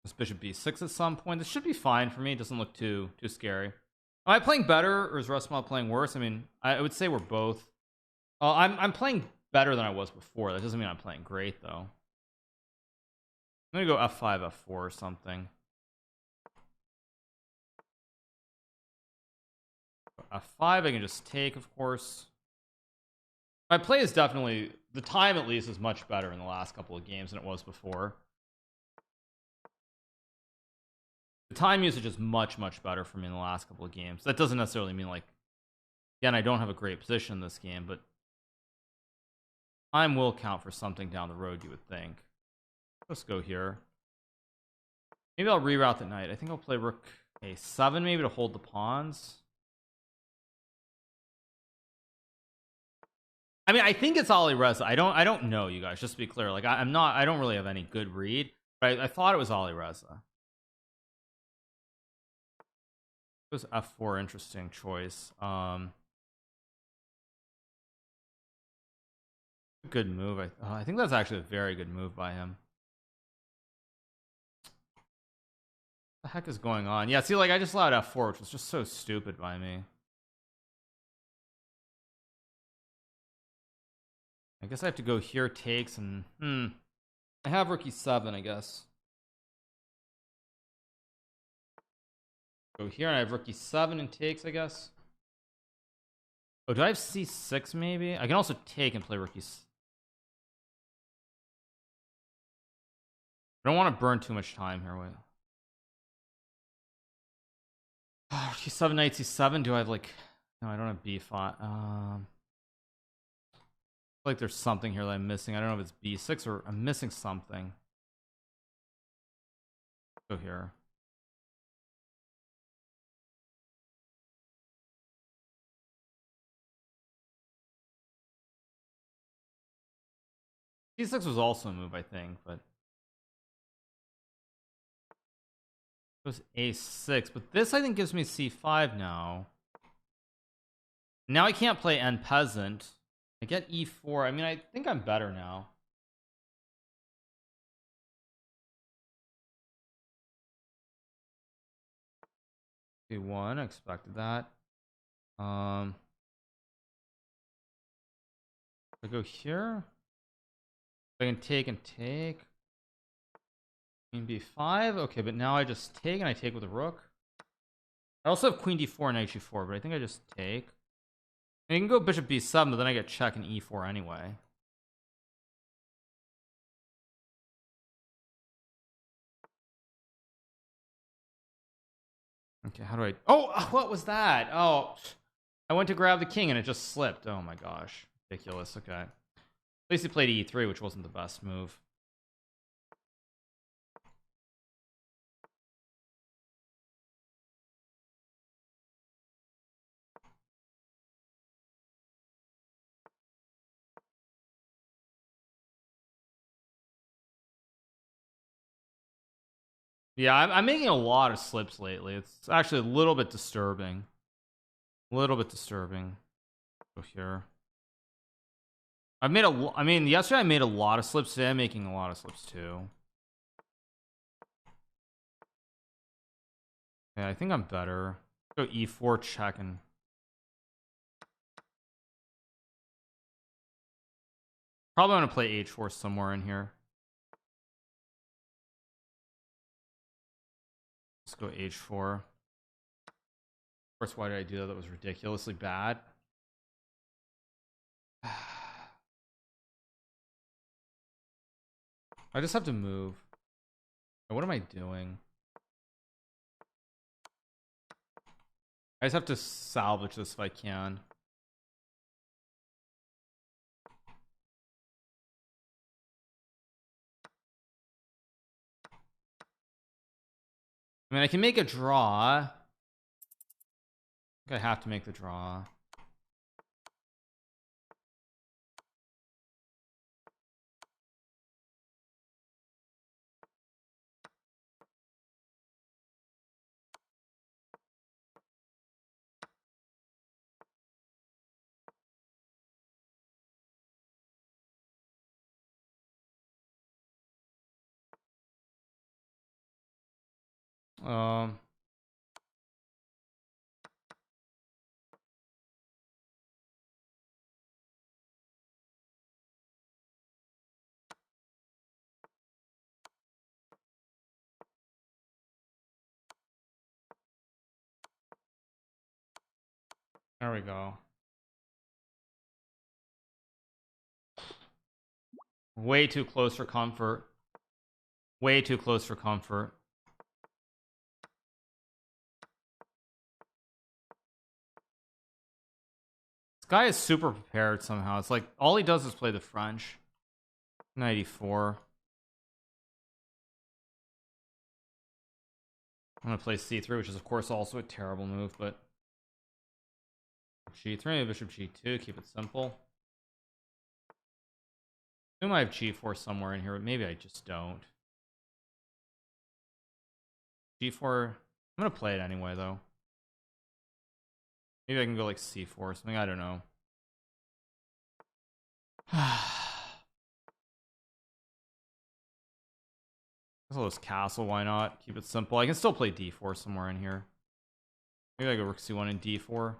This bishop b6 at some point. This should be fine for me. It doesn't look too scary. Am I playing better or is Russell playing worse? I mean, I would say we're both. I'm playing better than I was before. That doesn't mean I'm playing great though. I'm gonna go f5, f4 or something. F5, I can just take, of course. My play is definitely, the time at least is much better in the last couple of games than it was before. The time usage is much better for me in the last couple of games. That doesn't necessarily mean like, again, I don't have a great position in this game, but time will count for something down the road, you would think. Let's go here. Maybe I'll reroute the knight. I think I'll play rook a7 maybe to hold the pawns. I mean, I think it's Ali Reza. I don't know, you guys, just to be clear. Like I don't really have any good read, but I thought it was Ali Reza. It was f4, interesting choice. Good move. I think that's actually a very good move by him. What the heck is going on? Yeah, see, like I just allowed f4, which was just so stupid by me. I guess I have to go here, takes, and I have rook e7, I guess. Go here, and I have rook e7 and takes, I guess. Oh, do I have c6 maybe? I can also take and play rook e6. I don't want to burn too much time here. Wait. Oh, e7, knight c7. Do I have like... No, I don't have b5. Like there's something here that I'm missing. I don't know if it's b6 or I'm missing something. Go here. c6 was also a move, I think, but it was a6. But this, I think, gives me c5 now. Now I can't play end peasant. I get e4. I mean, I think I'm better now. c1, I expected that. I go here. I can take and take. Queen b5. Okay, but now I just take and I take with a rook. I also have queen d4 and knight g4, but I think I just take. And you can go bishop b7, but then I get check and e4 anyway. Okay, how do I... Oh, what was that? Oh, I went to grab the king and it just slipped. Oh my gosh. Ridiculous. Okay. At least he played e3, which wasn't the best move. Yeah, I'm making a lot of slips lately. It's actually a little bit disturbing. A little bit disturbing. Go here. I've made a... I mean, yesterday I made a lot of slips. Today I'm making a lot of slips too. Yeah, I think I'm better. Go e4 check and... Probably want to play h4 somewhere in here. Let's go h4. Of course, why did I do that? That was ridiculously bad. I just have to move. What am I doing? I just have to salvage this if I can. I mean, I can make a draw. I think I have to make the draw. Um, there we go. Way too close for comfort. Way too close for comfort. This guy is super prepared somehow. It's like all he does is play the French. 94. I'm gonna play c3, which is of course also a terrible move, but g3, bishop g2, keep it simple. I assume I have g4 somewhere in here, but maybe I just don't. g4, I'm gonna play it anyway though. Maybe I can go like c4 or something, I don't know. This castle, why not? Keep it simple. I can still play d4 somewhere in here. Maybe I go rook c1 and d4.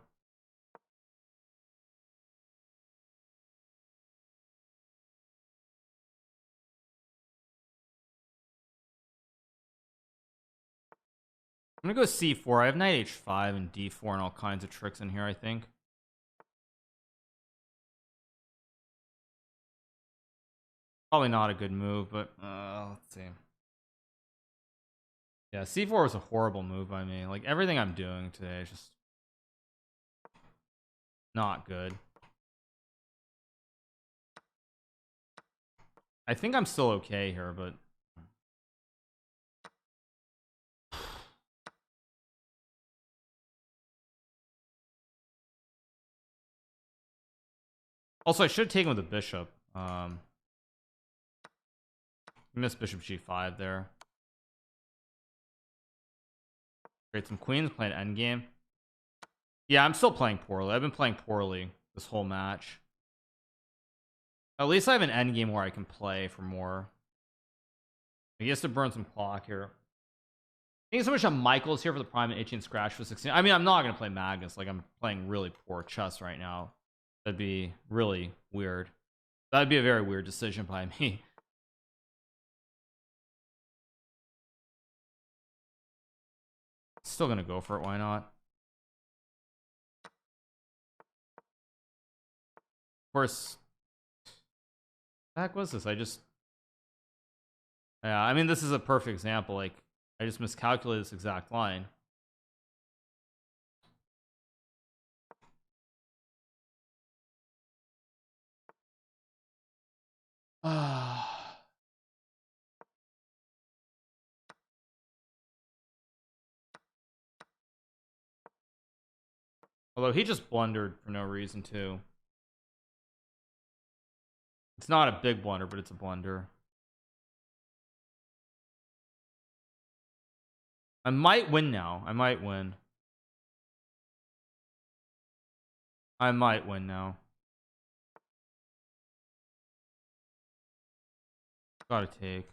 I'm gonna go c4. I have knight h5 and d4 and all kinds of tricks in here, I think. Probably not a good move, but let's see. Yeah, c4 was a horrible move by me. Like, everything I'm doing today is just not good. I think I'm still okay here, but also I should have taken with the bishop. Missed bishop g5 there. Create some queens, playing endgame. Yeah, I'm still playing poorly. I've been playing poorly this whole match. At least I have an endgame where I can play for more. He has to burn some clock here. Thank you so much to Michael's here for the prime and 18 scratch for 16. I mean, I'm not going to play Magnus. Like, I'm playing really poor chess right now. That'd be really weird. That'd be a very weird decision by me. Still going to go for it. Why not? Of course. What the heck was this? Yeah, I mean, this is a perfect example. Like, I just miscalculated this exact line. Although he just blundered for no reason too. It's not a big blunder, but it's a blunder. I might win now. I might win. I might win now. Gotta take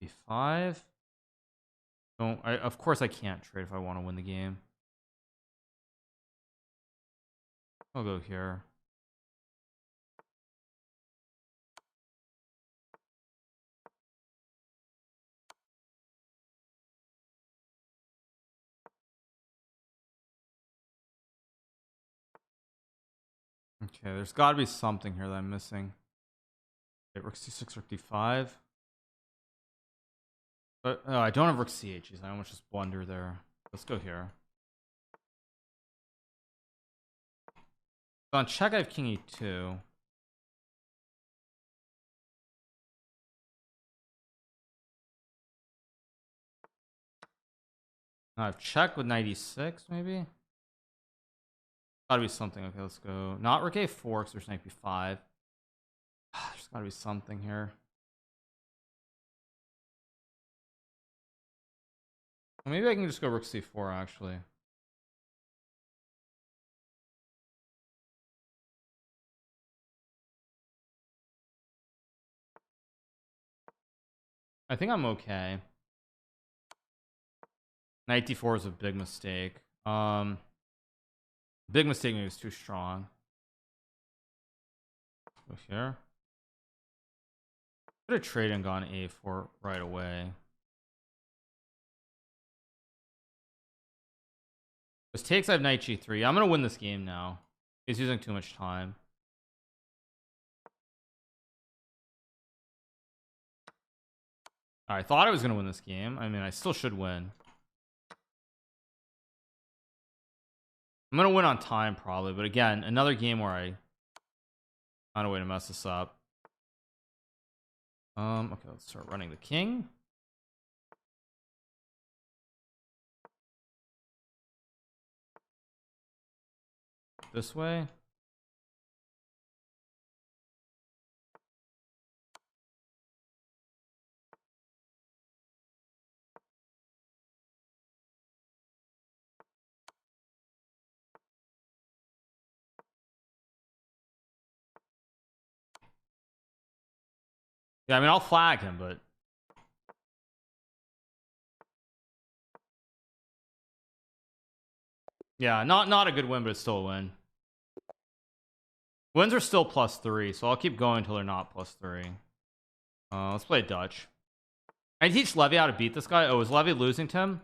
b5. Don't I? Of course I can't trade if I want to win the game. I'll go here. Okay, there's got to be something here that I'm missing. Okay, rook c6, rook d5. But oh, I don't have rook c8. Jeez, I almost just blunder there. Let's go here. So on check, I have king e2. I have check with knight e6, maybe. Gotta be something. Okay, let's go. Not rook a4 because there's knight b5. There's gotta be something here. Well, maybe I can just go rook c4 actually. I think I'm okay. Knight d4 is a big mistake. Big mistake maybe was too strong. Go here. Could have traded and gone a4 right away. This takes, I have knight g3. I'm gonna win this game now. He's using too much time. I thought I was gonna win this game. I mean, I still should win. I'm gonna win on time probably, but again, another game where I found a way to mess this up. Okay, let's start running the king. This way. Yeah, I mean, I'll flag him, but yeah, not a good win, but it's still a win. Wins are still +3, so I'll keep going until they're not +3. Let's play Dutch. I teach Levy how to beat this guy. Oh, is Levy losing to him?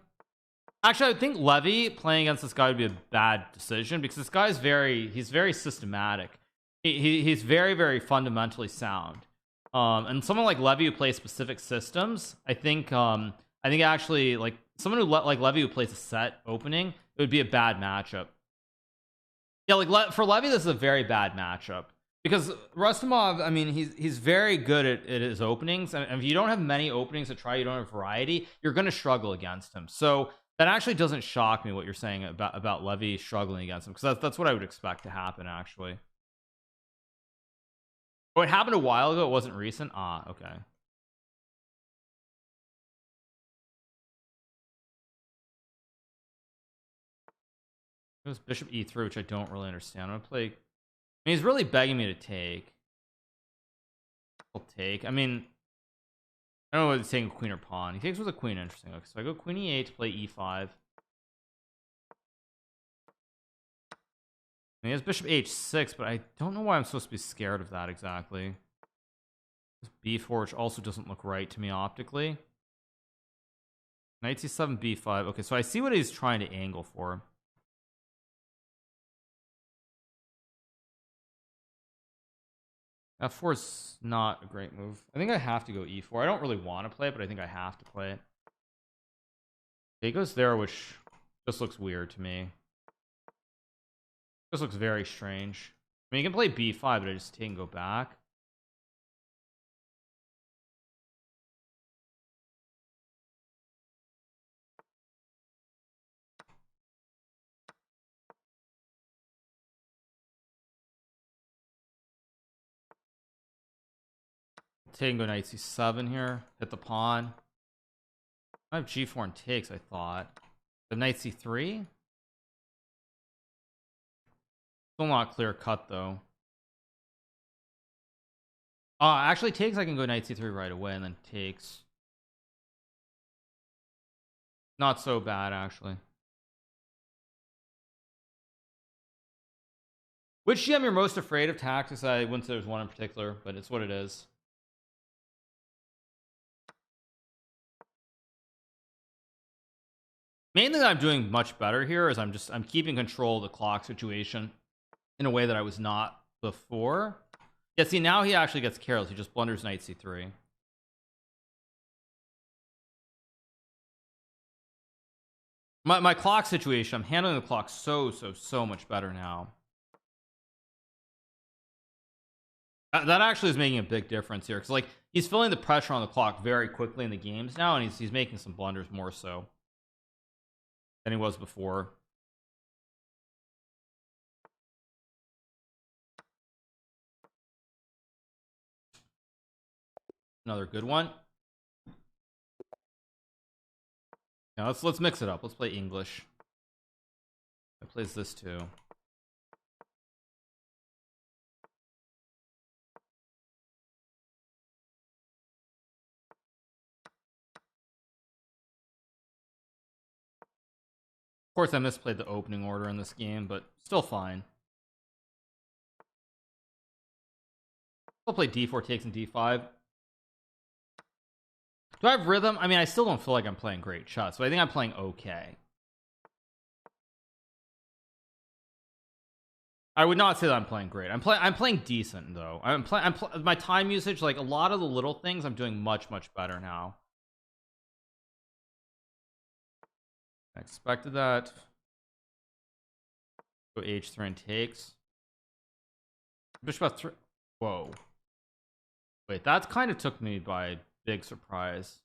Actually, I think Levy playing against this guy would be a bad decision because this guy is he's very systematic. He's very fundamentally sound. And someone like Levy who plays specific systems, I think actually like someone who like Levy who plays a set opening, it would be a bad matchup. Yeah, like for Levy, this is a very bad matchup because Rustamov, I mean, he's very good at his openings, and if you don't have many openings to try, you don't have variety, you're going to struggle against him. So that actually doesn't shock me what you're saying about Levy struggling against him, because that's what I would expect to happen actually. Oh, it happened a while ago. It wasn't recent. Ah, okay. It was bishop e3, which I don't really understand. I'm gonna play. I mean, he's really begging me to take. I'll take. I mean, I don't know what he's taking, queen or pawn. He takes with a queen. Interesting. Okay, so I go queen e8 to play e5. And he has bishop h6, but I don't know why I'm supposed to be scared of that exactly. b4, which also doesn't look right to me optically. Knight c7, b5. Okay, so I see what he's trying to angle for. f4 is not a great move. I think I have to go e4. I don't really want to play it, but I think I have to play it. He goes there, which just looks weird to me. This looks very strange. I mean, you can play b5, but I just take and go back. Take and go knight c7 here. Hit the pawn. I have g4 and takes, I thought. The knight c3? Still not clear cut though. Actually takes, I can go knight c3 right away, and then takes. Not so bad actually. Which GM you're most afraid of? Tactics? I wouldn't say there's one in particular, but it's what it is. Mainly that I'm doing much better here is I'm keeping control of the clock situation in a way that I was not before. Yeah, see, now he actually gets careless. He just blunders knight c3. My clock situation, I'm handling the clock so much better now. That actually is making a big difference here, because like he's feeling the pressure on the clock very quickly in the games now, and he's making some blunders more so than he was before. Another good one. Now let's mix it up. Let's play English. It plays this too. Of course, I misplayed the opening order in this game, but still fine. I'll play d4 takes and d5. Do I have rhythm? I mean, I still don't feel like I'm playing great shots, so I think I'm playing okay. I would not say that I'm playing great. I'm playing decent though. My time usage, like a lot of the little things, I'm doing much better now. I expected that. Go h3 and takes. Bishop f3. Whoa. Wait, that kind of took me by a big surprise.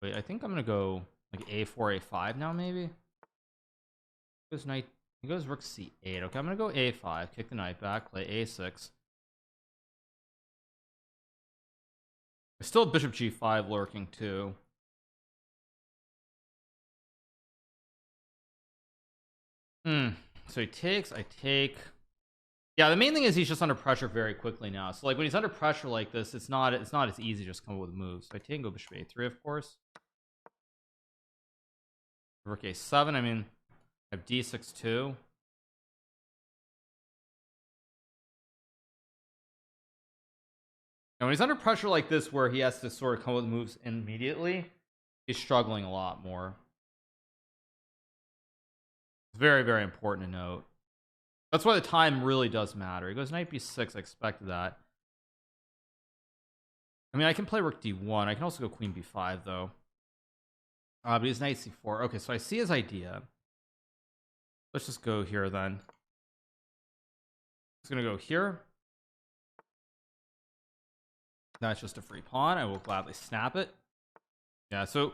Wait, I think I'm gonna go like a4, a5 now, maybe. Goes knight. He goes rook c8. Okay, I'm gonna go a5, kick the knight back, play a6. There's still bishop g5 lurking too. So he takes, I take. Yeah, the main thing is he's just under pressure very quickly now. So like when he's under pressure like this, it's not as easy to just come up with moves. So I take and go bishop a3, of course. Rook a7. I mean, I have d6 too. And when he's under pressure like this, where he has to sort of come with moves immediately, he's struggling a lot more. It's very, very important to note. That's why the time really does matter. He goes knight b6. I expected that. I mean, I can play rook d1. I can also go queen b5 though. But he's knight c4. Okay, so I see his idea. Let's just go here then. It's gonna go here. That's just a free pawn. I will gladly snap it. Yeah, so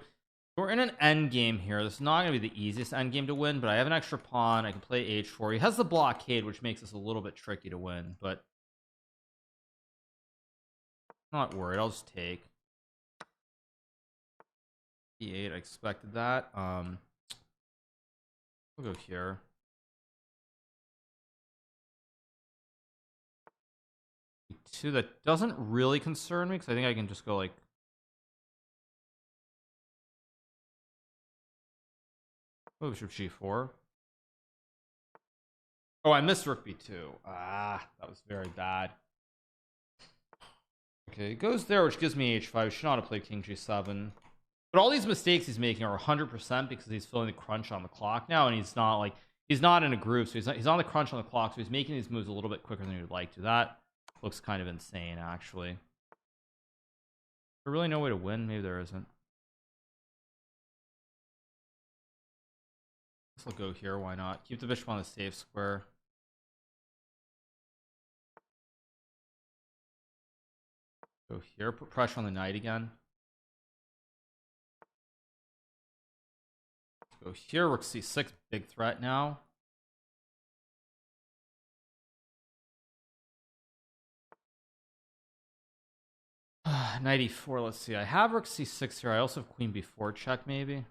we're in an end game here. This is not going to be the easiest end game to win, but I have an extra pawn. I can play h4. He has the blockade, which makes this a little bit tricky to win, but I'm not worried. I'll just take e8. I expected that. We'll go here. E2. That doesn't really concern me because I think I can just go like bishop g4. Oh, I missed rook b2. Ah, that was very bad. Okay, it goes there, which gives me h5. I should not have played king g7. But all these mistakes he's making are 100% because he's feeling the crunch on the clock now, and he's not in a groove, so he's on the crunch on the clock, so he's making these moves a little bit quicker than he would like to. That looks kind of insane, actually. There's really no way to win. Maybe there isn't. I'll go here. Why not? Keep the bishop on the safe square. Go here. Put pressure on the knight again. Let's go here. Rook c6. Big threat now. Knight e4. Let's see. I have rook c6 here. I also have queen b4 check, maybe.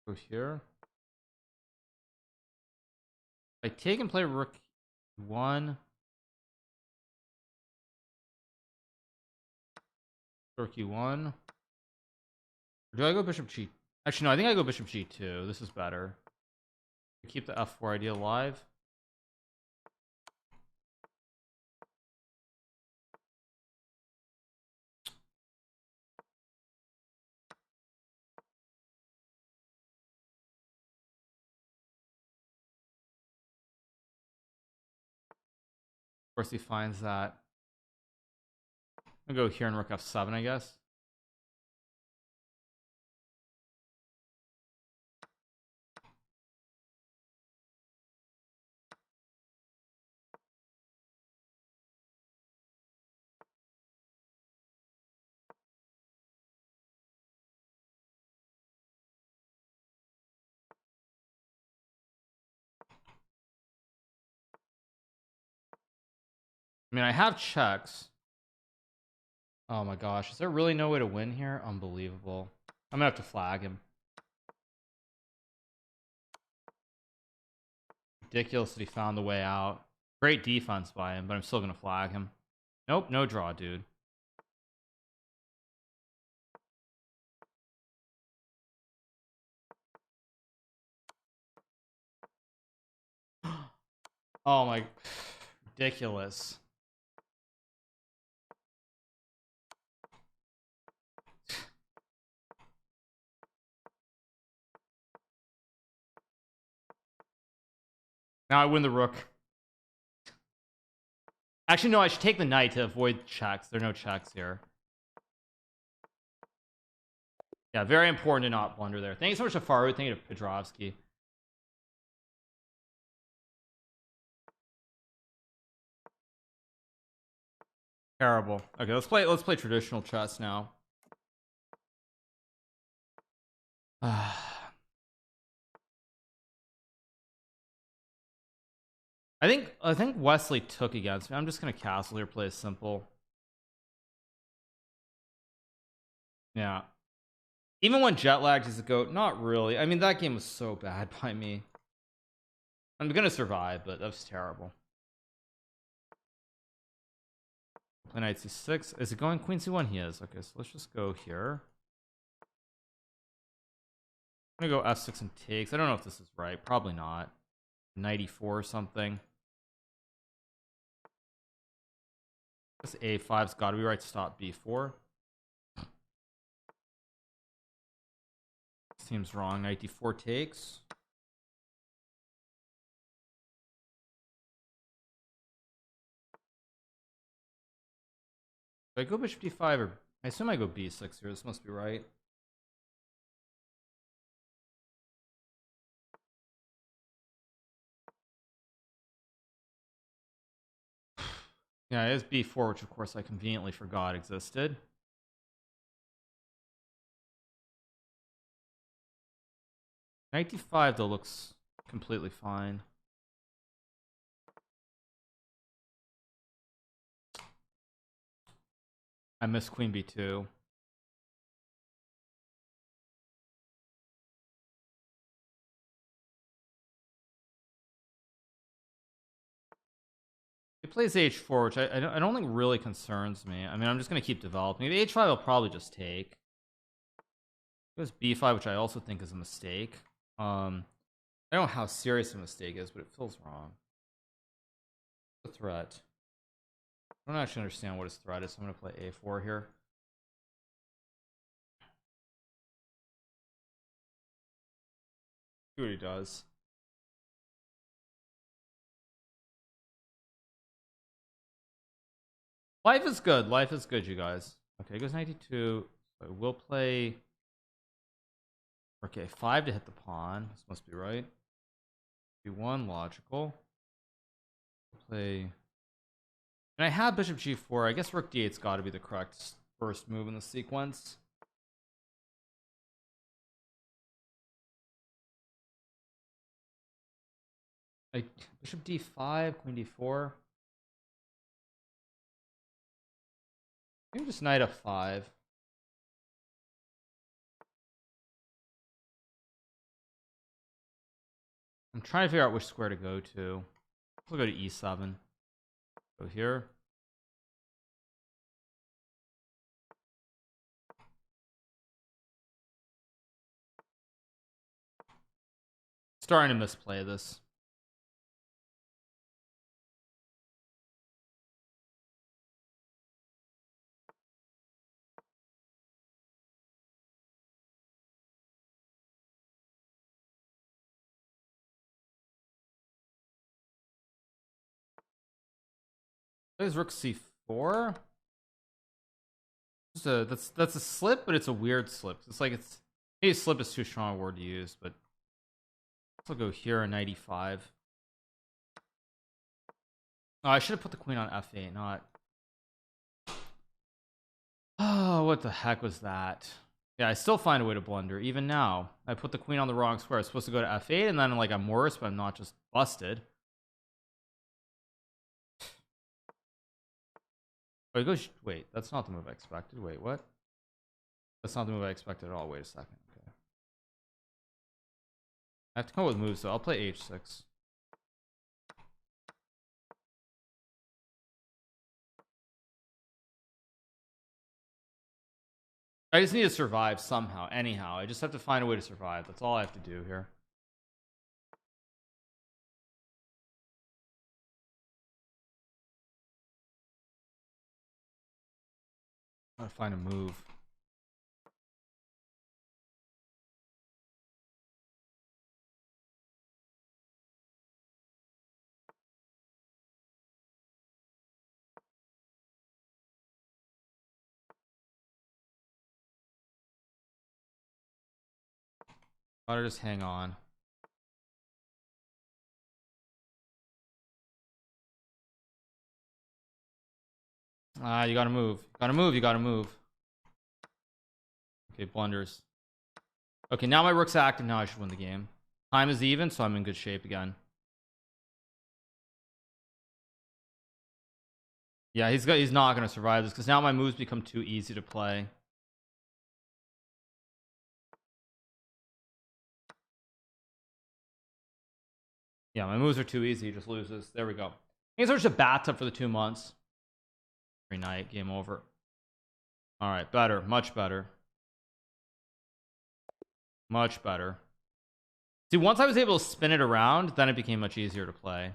Go here. I take and play rook e1. Rook e1. Or do I go bishop g? Actually, no. I think I go bishop g2. This is better. Keep the f4 idea alive. Of course, he finds that. I'm gonna go here and rook f7, I guess. I mean, I have checks. Oh my gosh, is there really no way to win here? Unbelievable. I'm gonna have to flag him. Ridiculous that he found the way out. Great defense by him, but I'm still gonna flag him. Nope, no draw, dude. Oh my, ridiculous. Now I win the rook. Actually, no, I should take the knight to avoid checks. There are no checks here. Yeah, very important to not blunder there. Thank you so much to Faru. Thank you to Pedrovsky. Terrible. Okay, let's play traditional chess now. I think Wesley took against me. I'm just gonna castle here, play simple. Yeah. Even when jet lagged is a goat, not really. I mean, that game was so bad by me. I'm gonna survive, but that was terrible. Play knight c6. Is it going queen c1? He is. Okay, so let's just go here. I'm gonna go f6 and takes. I don't know if this is right. Probably not. 94 or something. This a5's got to be right to stop b4. Seems wrong. 94 takes. Do I go bishop d5 or I assume I go b6 here. This must be right. Yeah, it is b4, which of course I conveniently forgot existed. Knight d5 though looks completely fine. I missed queen b2. He plays h4, which I don't think really concerns me. I mean, I'm just going to keep developing. The h5 I'll probably just take. It goes b5, which I also think is a mistake. I don't know how serious a mistake is, but it feels wrong. The threat. I don't actually understand what his threat is, so I'm going to play a4 here. See what he does. Life is good. Life is good, you guys. Okay, it goes 92. So we'll play. Okay, 5 to hit the pawn. This must be right. b1, logical. We'll play. And I have bishop g4. I guess rook d8's got to be the correct first move in the sequence. Like bishop d5, queen d4. Maybe just knight f5. I'm trying to figure out which square to go to. We'll go to e7. Go here. Starting to misplay this. There's rook c4. That's a slip, but it's a weird slip. It's like it's maybe slip is too strong a word to use, but I'll go here on 95. Oh, I should have put the queen on f8, not. Oh, what the heck was that? Yeah, I still find a way to blunder even now. I put the queen on the wrong square. It's supposed to go to f8, and then like I'm worse, but I'm not just busted. Oh, it goes. Wait, that's not the move I expected. Wait, what? That's not the move I expected at all. Wait a second. Okay. I have to come up with moves, so I'll play h6. I just need to survive somehow, anyhow. I just have to find a way to survive. That's all I have to do here. I gotta find a move. Gotta just hang on. You gotta move. Gotta move, you gotta move. Okay, blunders. Okay, now my rook's active. Now I should win the game. Time is even, so I'm in good shape again. Yeah, he's not gonna survive this because now my moves become too easy to play. Yeah, my moves are too easy. He just loses. There we go. He's just a bathtub for the 2 months. Every night, game over. All right, better, much better. Much better. See, once I was able to spin it around, then it became much easier to play.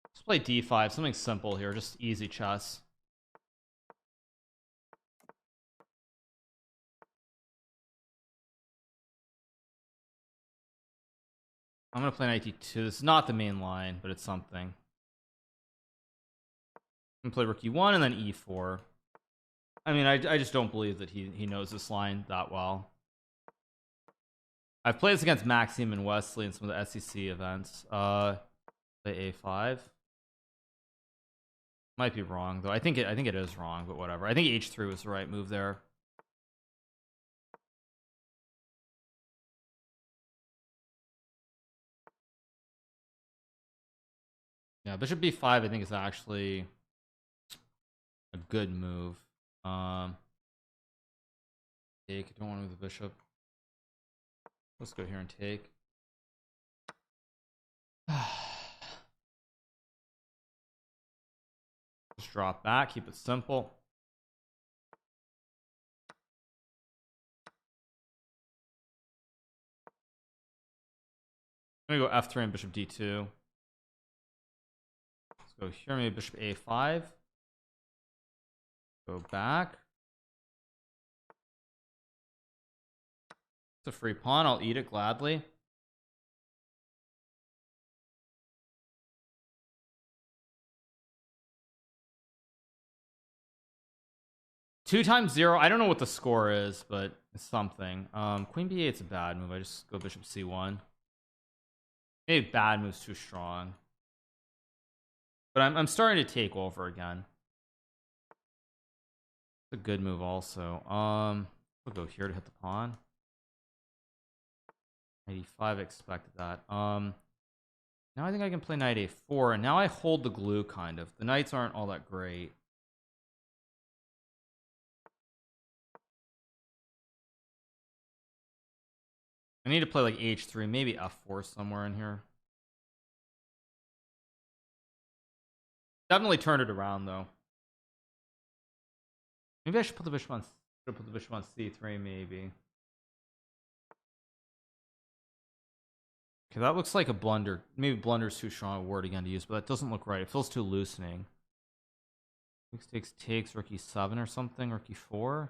Let's play d5, something simple here, just easy chess. I'm gonna play knight d2. This is not the main line, but it's something. I'm gonna play rook e1 and then e4. I mean, I just don't believe that he knows this line that well. I've played this against Maxime and Wesley in some of the SEC events. Play a5. Might be wrong though. I think it is wrong, but whatever. I think h3 was the right move there. Yeah, bishop b5 I think is actually a good move. Take. I don't want to move the bishop. Let's go here and take. Just drop back, keep it simple. I'm gonna go f3 and bishop d2. Let's go here, maybe bishop a5. Go back. It's a free pawn. I'll eat it gladly. Two times 0. I don't know what the score is, but it's something. Queen b8's a bad move. I just go bishop c1. Maybe bad move's too strong. But I'm starting to take over again. It's a good move also. We'll go here to hit the pawn. 85, I expected that. Now I think I can play knight a4, and now I hold the glue kind of. The knights aren't all that great. I need to play like h3, maybe f4 somewhere in here. Definitely turned it around though. Maybe I should put the bishop on c3 maybe. Okay, that looks like a blunder. Maybe blunder's too strong a word again to use, but that doesn't look right. It feels too loosening. Takes rook e7 or something, rook e4.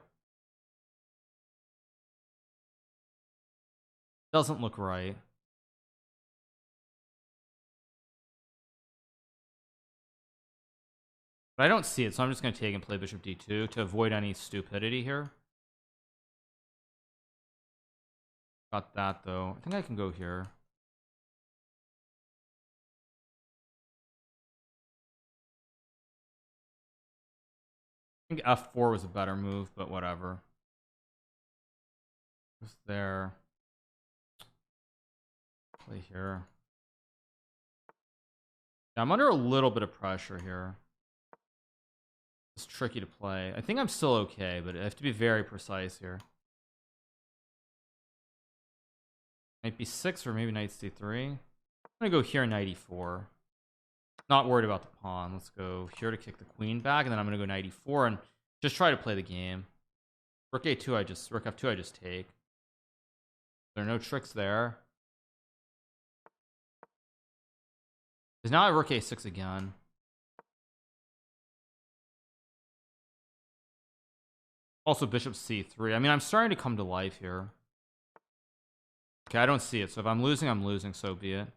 Doesn't look right. But I don't see it, so I'm just going to take and play bishop d2 to avoid any stupidity here. Got that though. I think I can go here. I think f4 was a better move, but whatever. Just there. Play here. Yeah, I'm under a little bit of pressure here. It's tricky to play. I think I'm still okay, but I have to be very precise here. Knight b6 or maybe knight c3. I'm gonna go here, knight e4. Not worried about the pawn. Let's go here to kick the queen back, and then I'm gonna go knight e4 and just try to play the game. Rook a2, rook f2 I just take. There are no tricks there. Because now I rook a6 again. Also bishop c3. I mean, I'm starting to come to life here. Okay, I don't see it. So if I'm losing, so be it.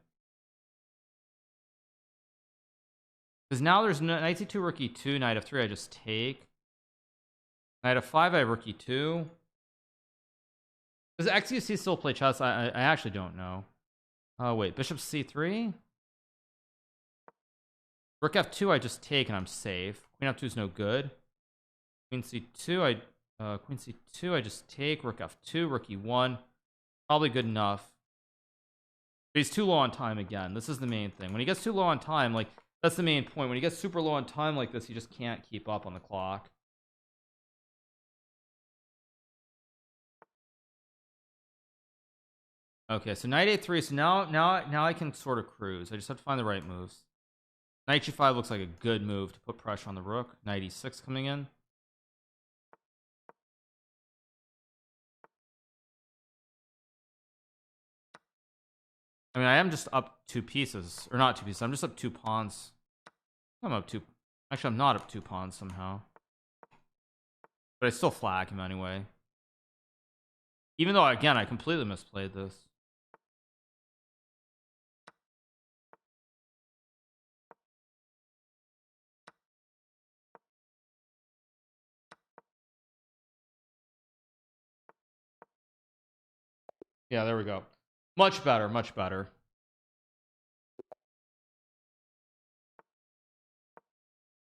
Because now there's no knight c2, rook e2, knight f3, I just take. Knight f5, I have rook e2. Does XUC still play chess? I actually don't know. Oh, wait. Bishop c3? Rook f2, I just take and I'm safe. Queen f2 is no good. Queen c2, I just take. Rook f2, rook e1. Probably good enough. But he's too low on time again. This is the main thing. When he gets too low on time, like, that's the main point. When he gets super low on time like this, he just can't keep up on the clock. Okay, so knight a3. So now I can sort of cruise. I just have to find the right moves. Knight g5 looks like a good move to put pressure on the rook. Knight e6 coming in. I mean, I am just up 2 pieces, or not 2 pieces. I'm just up 2 pawns. I'm up 2. Actually, I'm not up 2 pawns somehow, but I still flag him anyway. Even though, again, I completely misplayed this. Yeah, there we go. Much better, much better.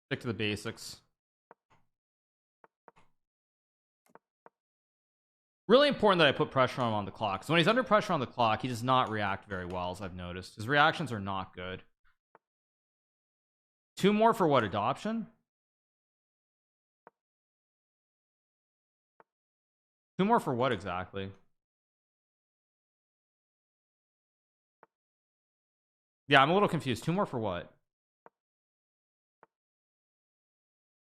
Stick to the basics. Really important that I put pressure on him on the clock. So when he's under pressure on the clock, he does not react very well, as I've noticed. His reactions are not good. 2 more for what, adoption? 2 more for what exactly? Yeah, I'm a little confused. 2 more for what?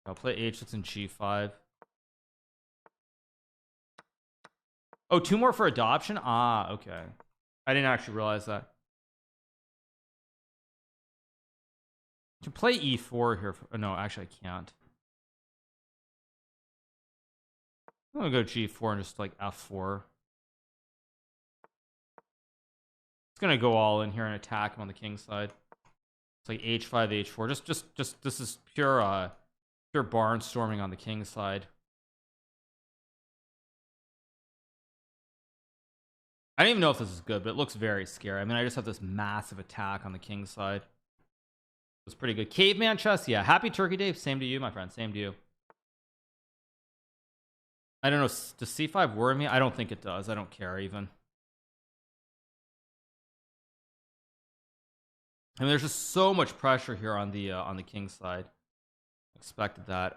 I'll play h6 and g5. Oh, 2 more for adoption? Ah, okay. I didn't actually realize that. To play e4 here. Oh, no, actually, I can't. I'm gonna go g4 and just like f4. It's gonna go all in here and attack him on the king side. It's like h5, h4. Just this is pure pure barnstorming on the king side. I don't even know if this is good, but it looks very scary. I mean, I just have this massive attack on the king side. It's pretty good. Caveman chess, yeah. Happy Turkey Day. Same to you, my friend. Same to you. I don't know. Does c5 worry me? I don't think it does. I don't care even. I mean, there's just so much pressure here on the king side. Expected that.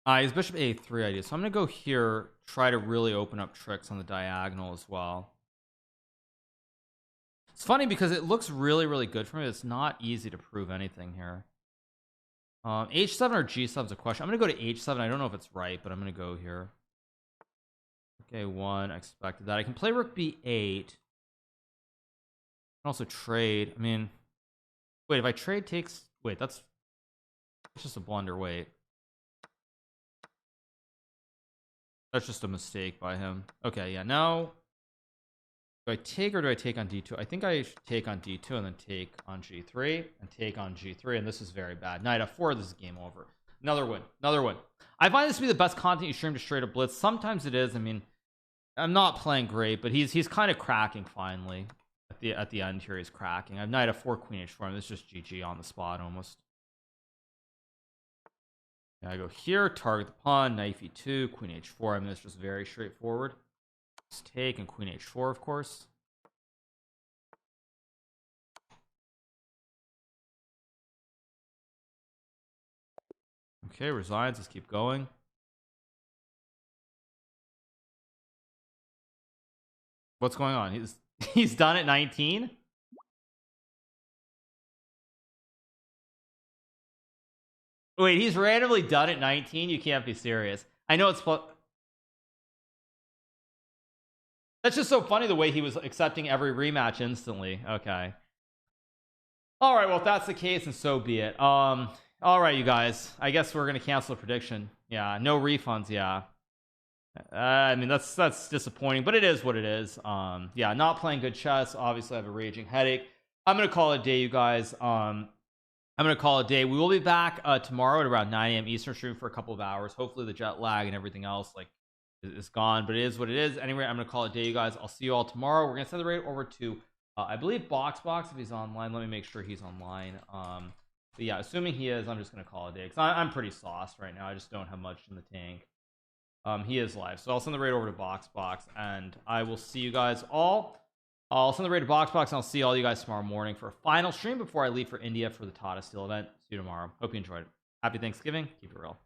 His bishop a3 idea. So I'm gonna go here, try to really open up tricks on the diagonal as well. It's funny because it looks really, really good for me. It's not easy to prove anything here. H7 or G7 is a question. I'm gonna go to H7. I don't know if it's right, but I'm gonna go here. Okay, 1. I expected that. I can play rook b8. I can also trade. I mean, wait, if I trade takes. Wait, that's just a blunder. Wait. That's just a mistake by him. Okay, yeah. Now, do I take or do I take on d2? I think I should take on d2 and then take on g3 and take on g3. And this is very bad. Knight f4. This is game over. Another win. Another win. I find this to be the best content you stream to straight up blitz. Sometimes it is. I mean, I'm not playing great, but he's kind of cracking finally. At the end here, he's cracking. I have knight f4, queen h4, and this is just GG on the spot almost. I go here, target the pawn, knight e2, queen h4. I mean, it's just very straightforward. Let's take and queen h4, of course. Okay, resigns. Let's keep going. What's going on? He's done at 19. Wait, he's randomly done at 19? You can't be serious. I know it's... That's just so funny the way he was accepting every rematch instantly. Okay. All right, well, if that's the case, then so be it. All right, you guys. I guess we're going to cancel a prediction. Yeah, no refunds, yeah. I mean, that's disappointing, but it is what it is. Yeah, not playing good chess. Obviously, I have a raging headache. I'm going to call it a day, you guys. I'm going to call it a day. We will be back tomorrow at around 9 a.m. Eastern stream for a couple of hours. Hopefully the jet lag and everything else is gone, but it is what it is. Anyway, I'm going to call it a day, you guys. I'll see you all tomorrow. We're going to send the raid over to I believe Box if he's online. Let me make sure he's online. But yeah, assuming he is, I'm just going to call it a day because I'm pretty sauced right now. I just don't have much in the tank. He is live, so I'll send the raid over to Box and I will see you guys all. I'll send the raid to Box and I'll see all you guys tomorrow morning for a final stream before I leave for India for the Tata Steel event. See you tomorrow. Hope you enjoyed it. Happy Thanksgiving. Keep it real.